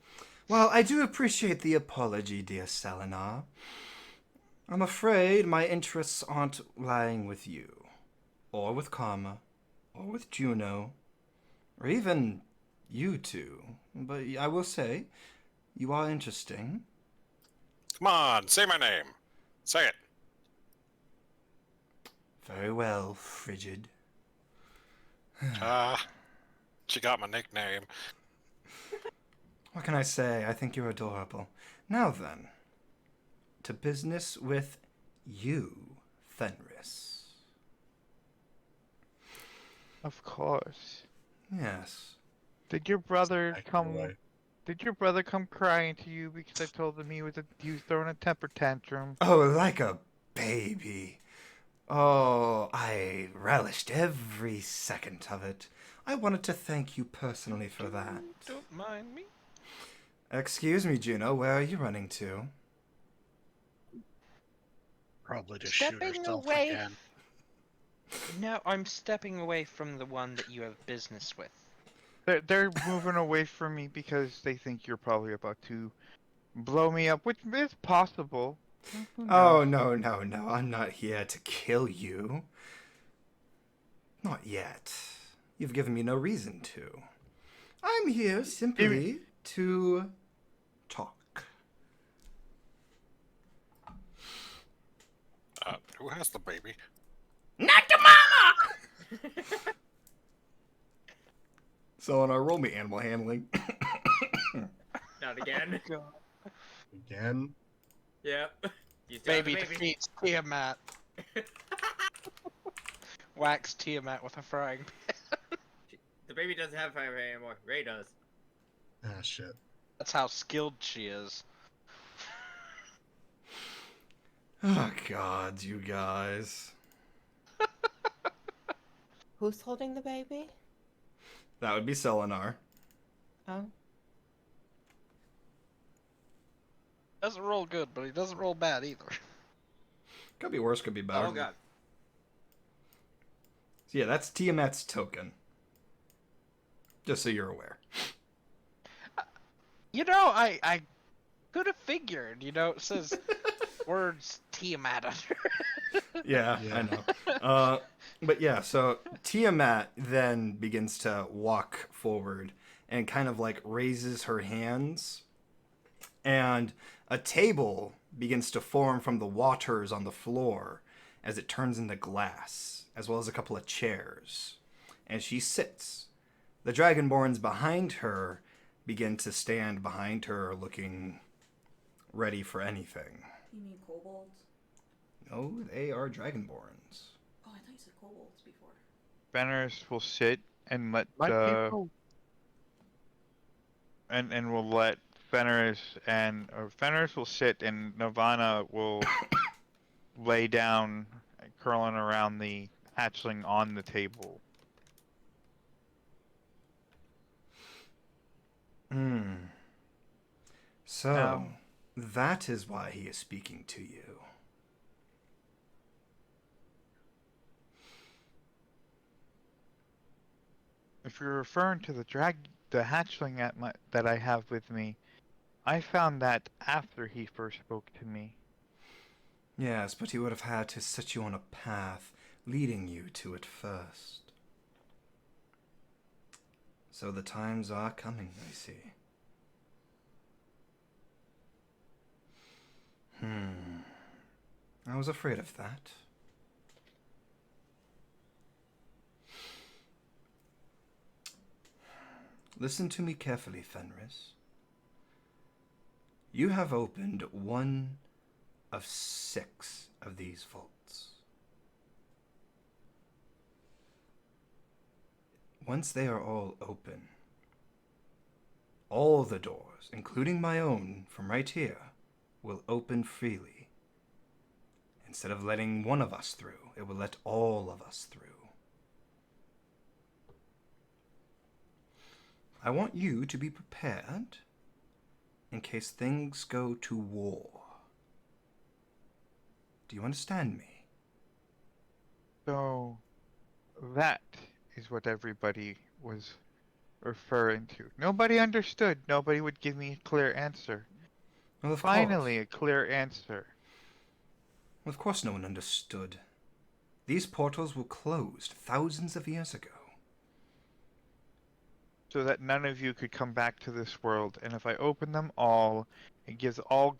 Well, I do appreciate the apology, dear Selenar. I'm afraid my interests aren't lying with you, or with Karma, or with Juno, or even you two. But I will say, you are interesting. Come on, say my name. Say it. Very well, Frigid. She got my nickname. What can I say? I think you're adorable. Now then, to business with you, Fenris. Of course. Yes. Did your brother Acting come? away. Did your brother come crying to you because I told him he was throwing a temper tantrum? Oh, like a baby. Oh, I relished every second of it. I wanted to thank you personally for that. Don't mind me. Excuse me, Juno, where are you running to? Probably to shoot Stepping herself away. again. No, I'm stepping away from the one that you have business with. They're moving away from me because they think you're probably about to blow me up, which is possible. Who Oh, knows? no. I'm not here to kill you. Not yet. You've given me no reason to. I'm here simply to talk. Who has the baby? Not the mama! So on our roll me animal handling. Not again. Again? Yep. You still have Baby the baby. defeats Tiamat. Wax Tiamat with a frying pan. The baby doesn't have fire anymore. Ray does. Ah, shit. That's how skilled she is. Oh, God, you guys. Who's holding the baby? That would be Selenar. Oh. Doesn't roll good, but he doesn't roll bad either. Could be worse, could be better. Oh god. So yeah, that's Tiamat's token. Just so you're aware. You know, I could have figured. You know, it says words Tiamat under. Yeah, I know. But yeah, so Tiamat then begins to walk forward and kind of like raises her hands, and a table begins to form from the waters on the floor as it turns into glass, as well as a couple of chairs. And she sits. The Dragonborns behind her begin to stand behind her, looking ready for anything. You mean kobolds? Oh, they are Dragonborns. Oh, I thought you said kobolds before. Fenris will sit and let My the people. and will let Fenris or Fenris will sit and Nirvana will lay down, curling around the hatchling on the table. So, Now- that is why he is speaking to you. If you're referring to the hatchling that I have with me, I found that after he first spoke to me. Yes, but he would have had to set you on a path leading you to it first. So the times are coming, I see. I was afraid of that. Listen to me carefully, Fenris. You have opened one of 6 of these vaults. Once they are all open, all the doors, including my own from right here, will open freely. Instead of letting one of us through, it will let all of us through. I want you to be prepared in case things go to war. Do you understand me? So that is what everybody was referring to. Nobody understood. Nobody would give me a clear answer. Well, Finally, a clear answer. Of course no one understood. These portals were closed thousands of years ago. So that none of you could come back to this world. And if I open them all, it gives all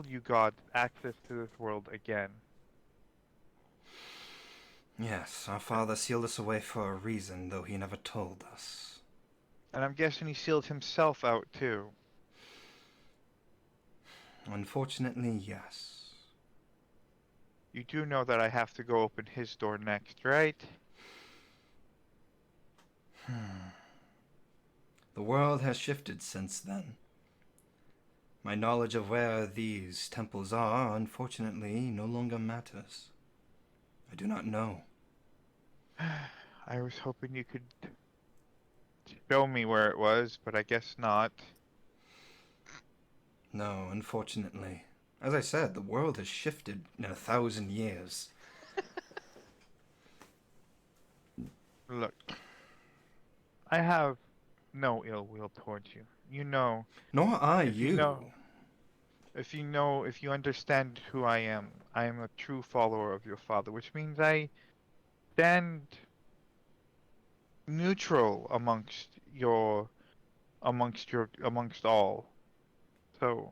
you gods, access to this world again. Yes, our father sealed us away for a reason, though he never told us. And I'm guessing he sealed himself out too. Unfortunately, yes. You do know that I have to go open his door next, right? The world has shifted since then. My knowledge of where these temples are, unfortunately, no longer matters. I do not know. I was hoping you could show me where it was, but I guess not. No, unfortunately. As I said, the world has shifted in 1,000 years. Look, I have no ill will towards you. You know, Nor are if you you. know, if you understand who I am a true follower of your father, which means I stand neutral amongst all. So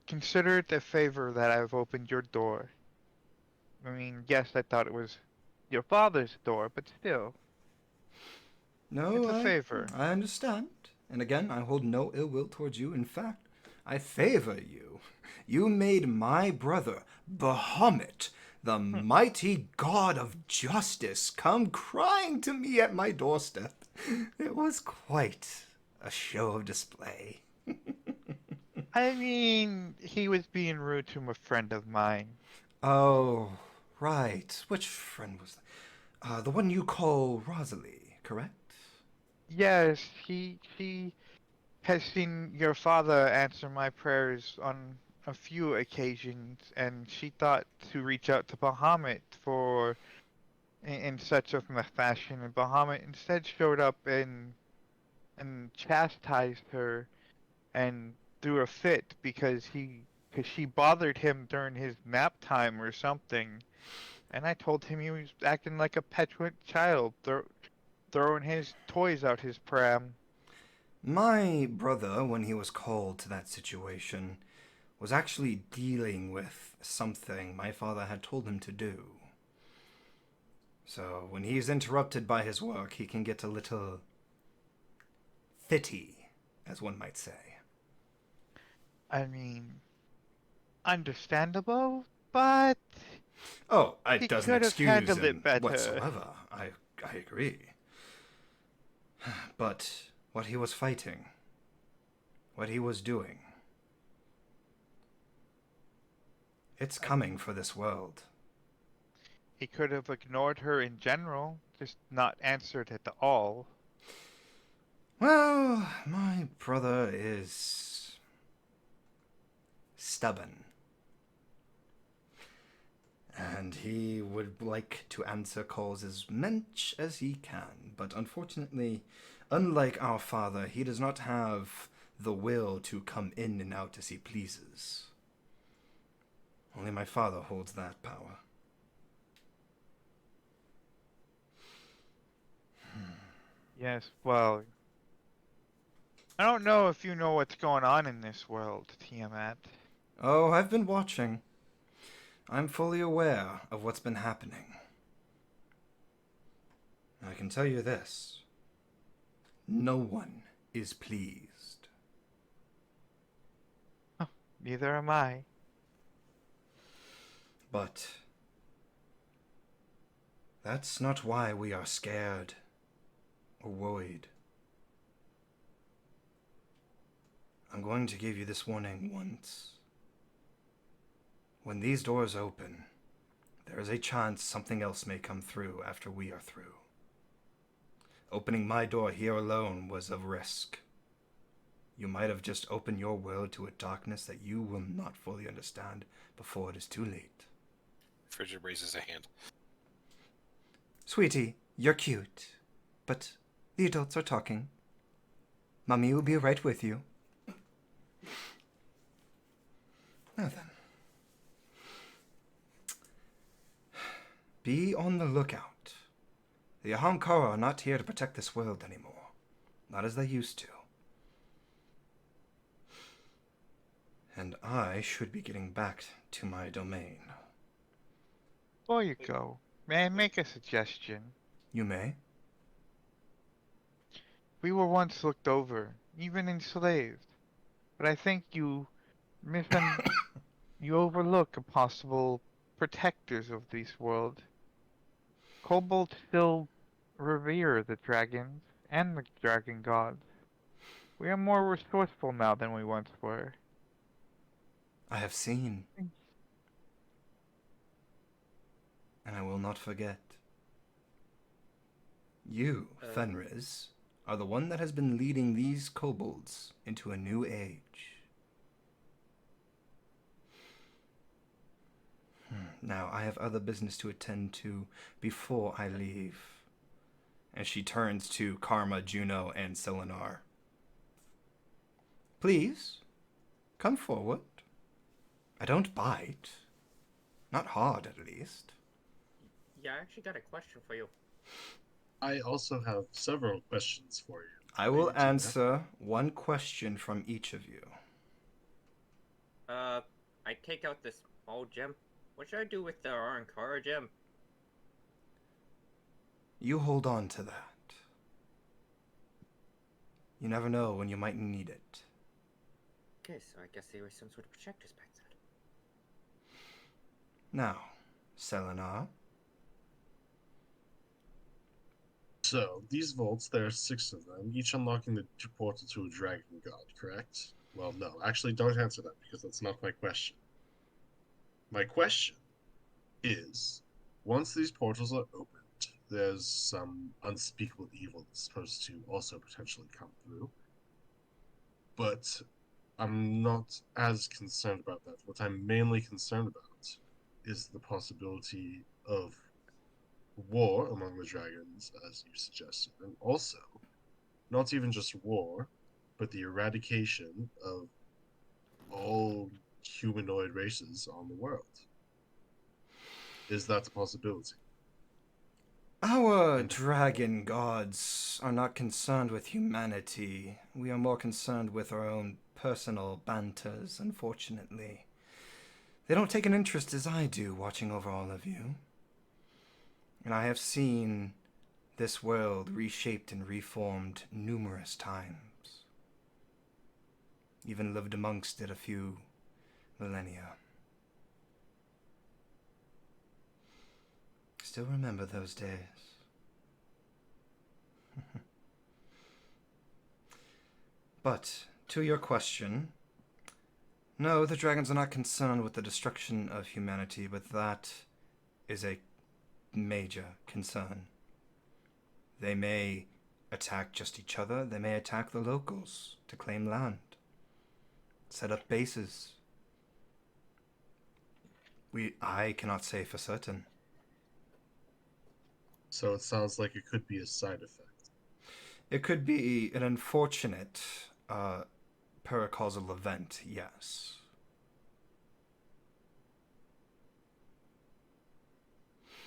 consider it a favor that I've opened your door. I mean, yes, I thought it was your father's door, but still, No, it's a favor. I understand. And again, I hold no ill will towards you. In fact, I favor you. You made my brother, Bahamut, the mighty god of justice, come crying to me at my doorstep. It was quite a show of display. I mean, he was being rude to a friend of mine. Oh, right. Which friend was that? The one you call Rosalie, correct? Yes, she has seen your father answer my prayers on a few occasions, and she thought to reach out to Bahamut in such of a fashion, and Bahamut instead showed up and chastised her and threw a fit because she bothered him during his nap time or something. And I told him he was acting like a petulant child, throwing his toys out his pram. My brother, when he was called to that situation, was actually dealing with something my father had told him to do. So when he's interrupted by his work, he can get a little fitty, as one might say. I mean, understandable, but Oh, it he doesn't could have excuse handled him it better. whatsoever. I agree. But what he was fighting, what he was doing, it's coming for this world. He could have ignored her in general, just not answered at all. Well, my brother is stubborn. And he would like to answer calls as much as he can, but unfortunately, unlike our father, he does not have the will to come in and out as he pleases. Only my father holds that power. Yes, well, I don't know if you know what's going on in this world, Tiamat. Oh, I've been watching. I'm fully aware of what's been happening. I can tell you this. No one is pleased. Oh, neither am I. But that's not why we are scared or worried. I'm going to give you this warning once. When these doors open, there is a chance something else may come through after we are through. Opening my door here alone was a risk. You might have just opened your world to a darkness that you will not fully understand before it is too late. Frigid raises a hand. Sweetie, you're cute, but the adults are talking. Mummy will be right with you. Now then. Be on the lookout. The Ahamkara are not here to protect this world anymore. Not as they used to. And I should be getting back to my domain. Before you go, may I make a suggestion? You may. We were once looked over, even enslaved. But I think you overlook a possible protectors of this world. Kobolds still revere the dragons and the dragon gods. We are more resourceful now than we once were. I have seen, and I will not forget. You, Fenris, are the one that has been leading these kobolds into a new age. Now, I have other business to attend to before I leave. And she turns to Karma, Juno, and Selenar. Please, come forward. I don't bite. Not hard, at least. Yeah, I actually got a question for you. I also have several questions for you. I will answer one question from each of you. I take out this small gem. What should I do with the Arankara gem? You hold on to that. You never know when you might need it. Okay, so I guess they were some sort of protectors back then. Now, Selenar. So, these vaults, there are 6 of them, each unlocking the portal to a dragon god, correct? Well, no, actually don't answer that, because that's not my question. My question is, once these portals are opened, there's some unspeakable evil that's supposed to also potentially come through. But I'm not as concerned about that. What I'm mainly concerned about is the possibility of war among the dragons, as you suggested, and also not even just war, but the eradication of all humanoid races on the world. Is that a possibility? Our dragon gods are not concerned with humanity. We are more concerned with our own personal banters, unfortunately. They don't take an interest as I do watching over all of you. And I have seen this world reshaped and reformed numerous times. Even lived amongst it a few millennia. Still remember those days. But, to your question, no, the dragons are not concerned with the destruction of humanity, but that is a major concern. They may attack just each other, they may attack the locals to claim land, set up bases. I cannot say for certain. So it sounds like it could be a side effect. It could be an unfortunate paracausal event, yes.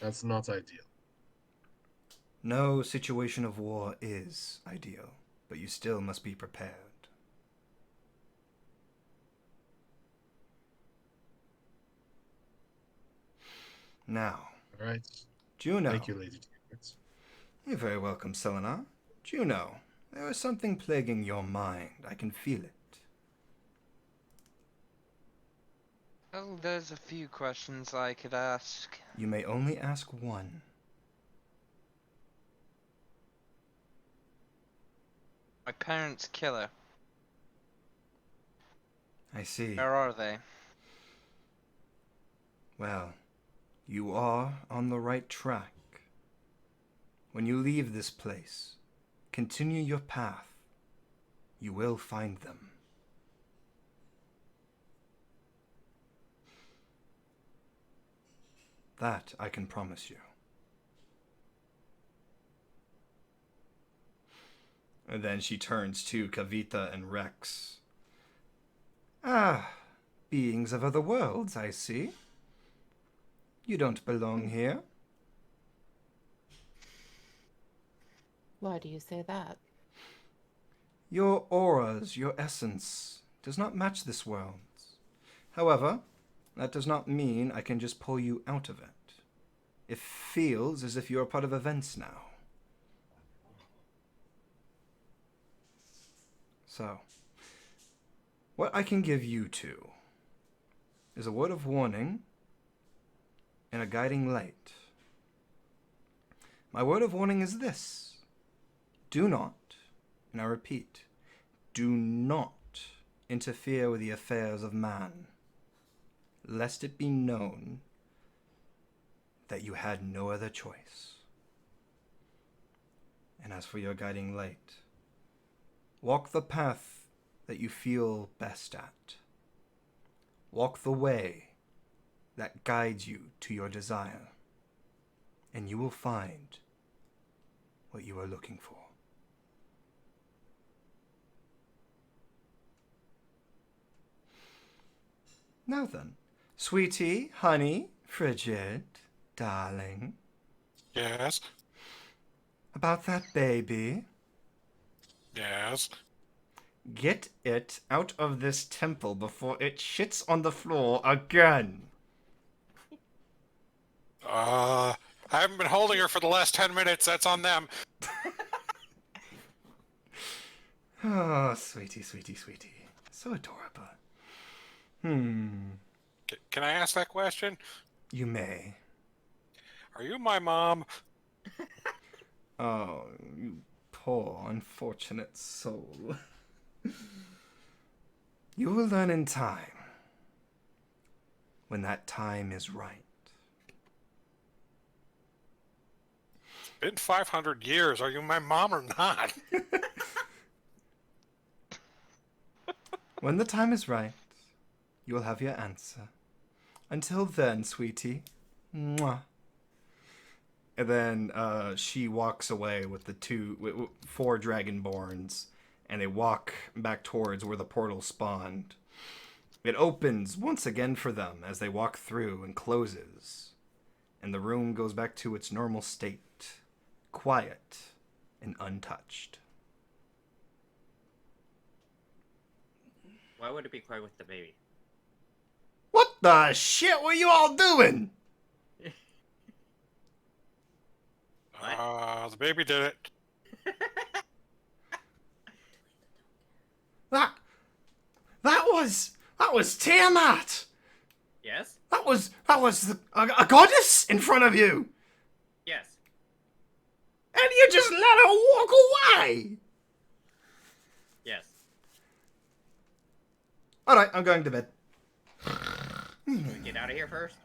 That's not ideal. No situation of war is ideal, but you still must be prepared. Now, All right. Juno. Thank you, Lady Tiamat. You're very welcome, Selenar. Juno, there is something plaguing your mind. I can feel it. Well, there's a few questions I could ask. You may only ask one. My parents' killer. I see. Where are they? Well, you are on the right track. When you leave this place, continue your path. You will find them. That I can promise you. And then she turns to Kavita and Rex. Ah, beings of other worlds, I see. You don't belong here. Why do you say that? Your auras, your essence, does not match this world's. However, that does not mean I can just pull you out of it. It feels as if you are part of events now. So, what I can give you two is a word of warning and a guiding light. My word of warning is this: do not, and I repeat, do not interfere with the affairs of man, lest it be known that you had no other choice. And as for your guiding light, walk the path that you feel best at. Walk the way that guides you to your desire, and you will find what you are looking for. Now then, sweetie, honey, frigid, darling, Yes. about that baby. Yes. Get it out of this temple before it shits on the floor again. I haven't been holding her for the last 10 minutes. That's on them. Oh, sweetie, sweetie, sweetie. So adorable. Can I ask that question? You may. Are you my mom? Oh, you poor, unfortunate soul. You will learn in time. When that time is right. It's been 500 years. Are you my mom or not? When the time is right, you will have your answer. Until then, sweetie. Mwah. And then she walks away with the four dragonborns, and they walk back towards where the portal spawned. It opens once again for them as they walk through and closes, and the room goes back to its normal state, quiet and untouched. Why would it be quiet with the baby? What the shit were you all doing? The baby did it. That was Tiamat. Yes? That was a goddess in front of you, Yes. and you just let her walk away. Yes. All right, I'm going to bed. Can we get out of here first?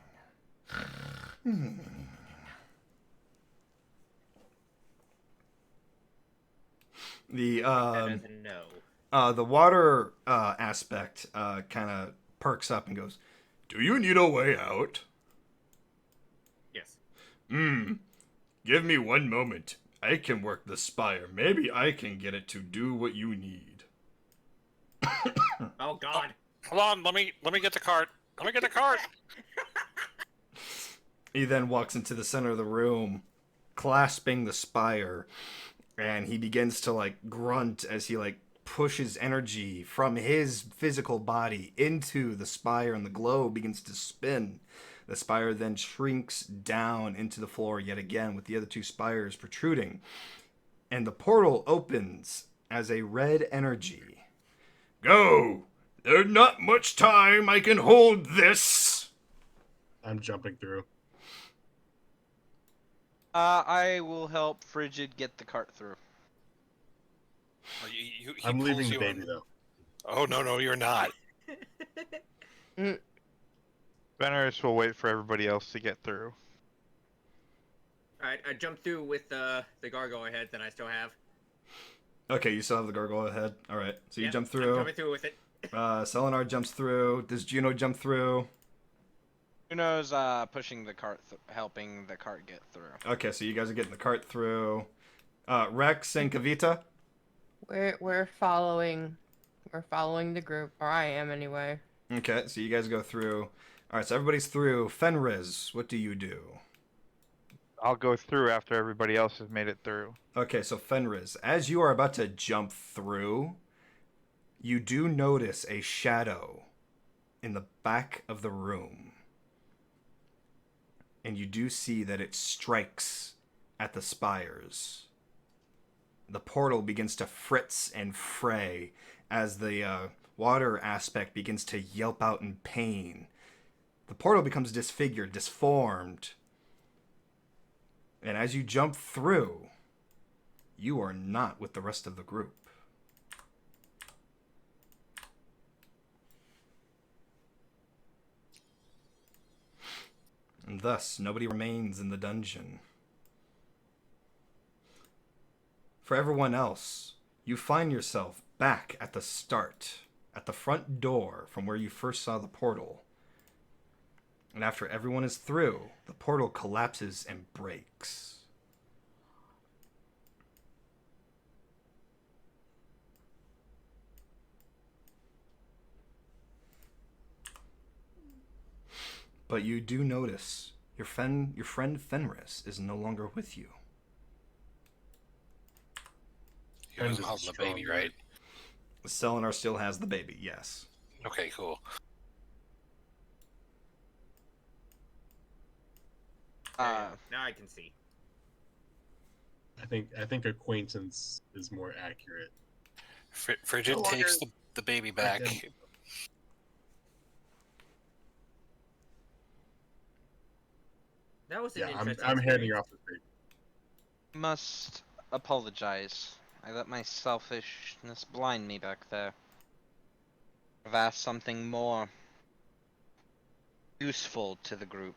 The That is a no. the water aspect kind of perks up and goes, "Do you need a way out?" Yes. Give me one moment. I can work the spire. Maybe I can get it to do what you need. Oh God. Hold on, let me get the cart. Let me get the cart. He then walks into the center of the room, clasping the spire, and he begins to like grunt as he like pushes energy from his physical body into the spire, and the globe begins to spin. The spire then shrinks down into the floor yet again, with the other two spires protruding, and the portal opens as a red energy. Go! There's not much time. I can hold this. I'm jumping through. I will help Frigid get the cart through. He I'm pulls leaving the you baby in. though. Oh no, you're not. Venerus will wait for everybody else to get through. Alright, I jumped through with the gargoyle head that I still have. Okay, you still have the gargoyle head. All right, so you Yep, jump I'm through. jumping through with it. Selenar jumps through. Does Juno jump through? Juno's pushing the cart, helping the cart get through. Okay, so you guys are getting the cart through. Rex and Kavita. We're following the group, or I am anyway. Okay, so you guys go through. All right, so everybody's through. Fenris, what do you do? I'll go through after everybody else has made it through. Okay, so Fenris, as you are about to jump through, you do notice a shadow in the back of the room. And you do see that it strikes at the spires. the portal begins to fritz and fray as the water aspect begins to yelp out in pain. The portal becomes disfigured, disformed. And as you jump through, you are not with the rest of the group. And thus, nobody remains in the dungeon. For everyone else, you find yourself back at the start, at the front door from where you first saw the portal. And after everyone is through, the portal collapses and breaks. But you do notice your friend Fenris is no longer with you. He doesn't have the baby, right? Selenar still has the baby, yes. Okay, cool. Now I can see. I think acquaintance is more accurate. Frigid No takes longer- the baby back. That was an Yeah, interesting I'm handing experience. off the baby. Must apologize. I let my selfishness blind me back there. I've asked something more useful to the group.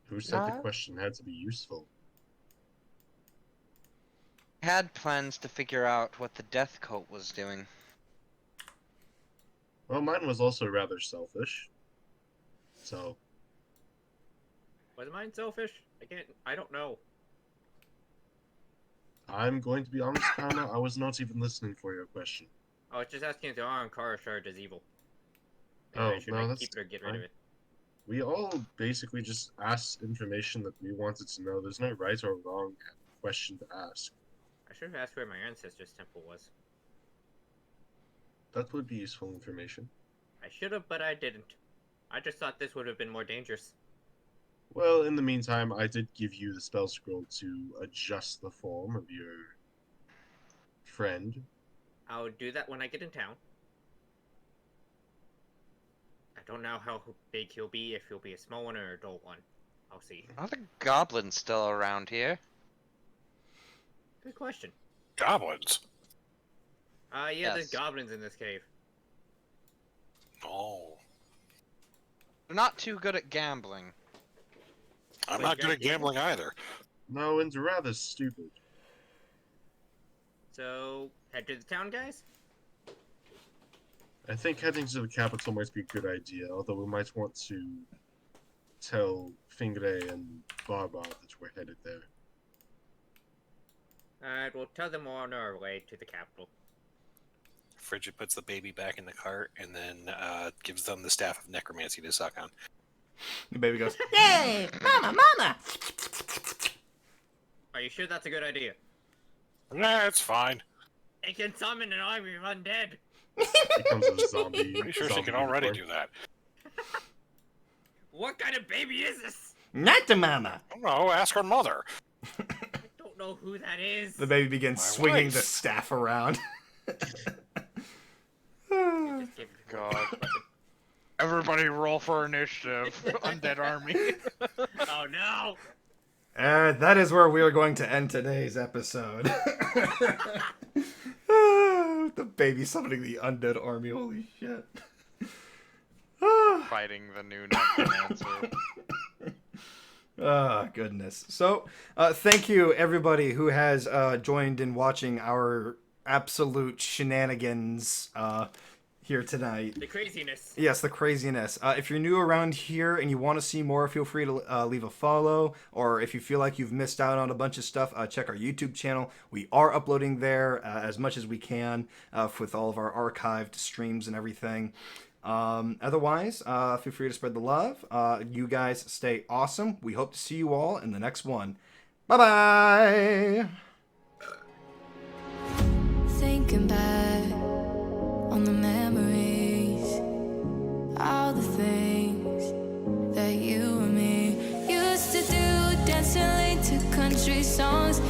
Who said the Huh? question had to be useful? I had plans to figure out what the death cult was doing. Well, mine was also rather selfish. So, Was mine selfish? I don't know. I'm going to be honest, Kana, I was not even listening for your question. I was just asking if the Ankara shard is evil. Oh, Should no, I that's keep it or get rid fine. of it? We all basically just asked information that we wanted to know. There's no right or wrong question to ask. I should have asked where my ancestors' temple was. That would be useful information. I should have, but I didn't. I just thought this would have been more dangerous. Well, in the meantime, I did give you the spell scroll to adjust the form of your friend. I'll do that when I get in town. I don't know how big he'll be, if he'll be a small one or an adult one. I'll see. Are the goblins still around here? Good question. Goblins? Yeah, there's Yes. goblins in this cave. Oh. They're not too good at gambling. I'm Wait, not good you're at gambling either. No, and rather stupid. So, head to the town, guys? I think heading to the capital might be a good idea, although we might want to tell Fingre and Barba that we're headed there. Alright, we'll tell them we're on our way to the capital. Frigid puts the baby back in the cart and then gives them the staff of necromancy to suck on. The baby goes, "Yay! Mama, mama!" Are you sure that's a good idea? Nah, it's fine. It can summon an army of undead! Becomes a zombie. Pretty sure she zombie can already unicorn. do that. What kind of baby is this? Not the mama! I don't know, ask her mother. I don't know who that is. The baby begins My swinging wife. the staff around. Just give it- God. Everybody roll for initiative. Undead army. Oh no! That is where we are going to end today's episode. The baby summoning the undead army, holy shit. Fighting the new necromancer. Oh, goodness. So, thank you, everybody who has joined in watching our absolute shenanigans here tonight. The craziness. Yes, the craziness. If you're new around here and you want to see more, feel free to leave a follow. Or if you feel like you've missed out on a bunch of stuff, check our YouTube channel. We are uploading there as much as we can with all of our archived streams and everything. Otherwise, feel free to spread the love. You guys stay awesome. We hope to see you all in the next one. Bye-bye! Thinking back on the memories, all the things that you and me used to do, dancing late to country country songs.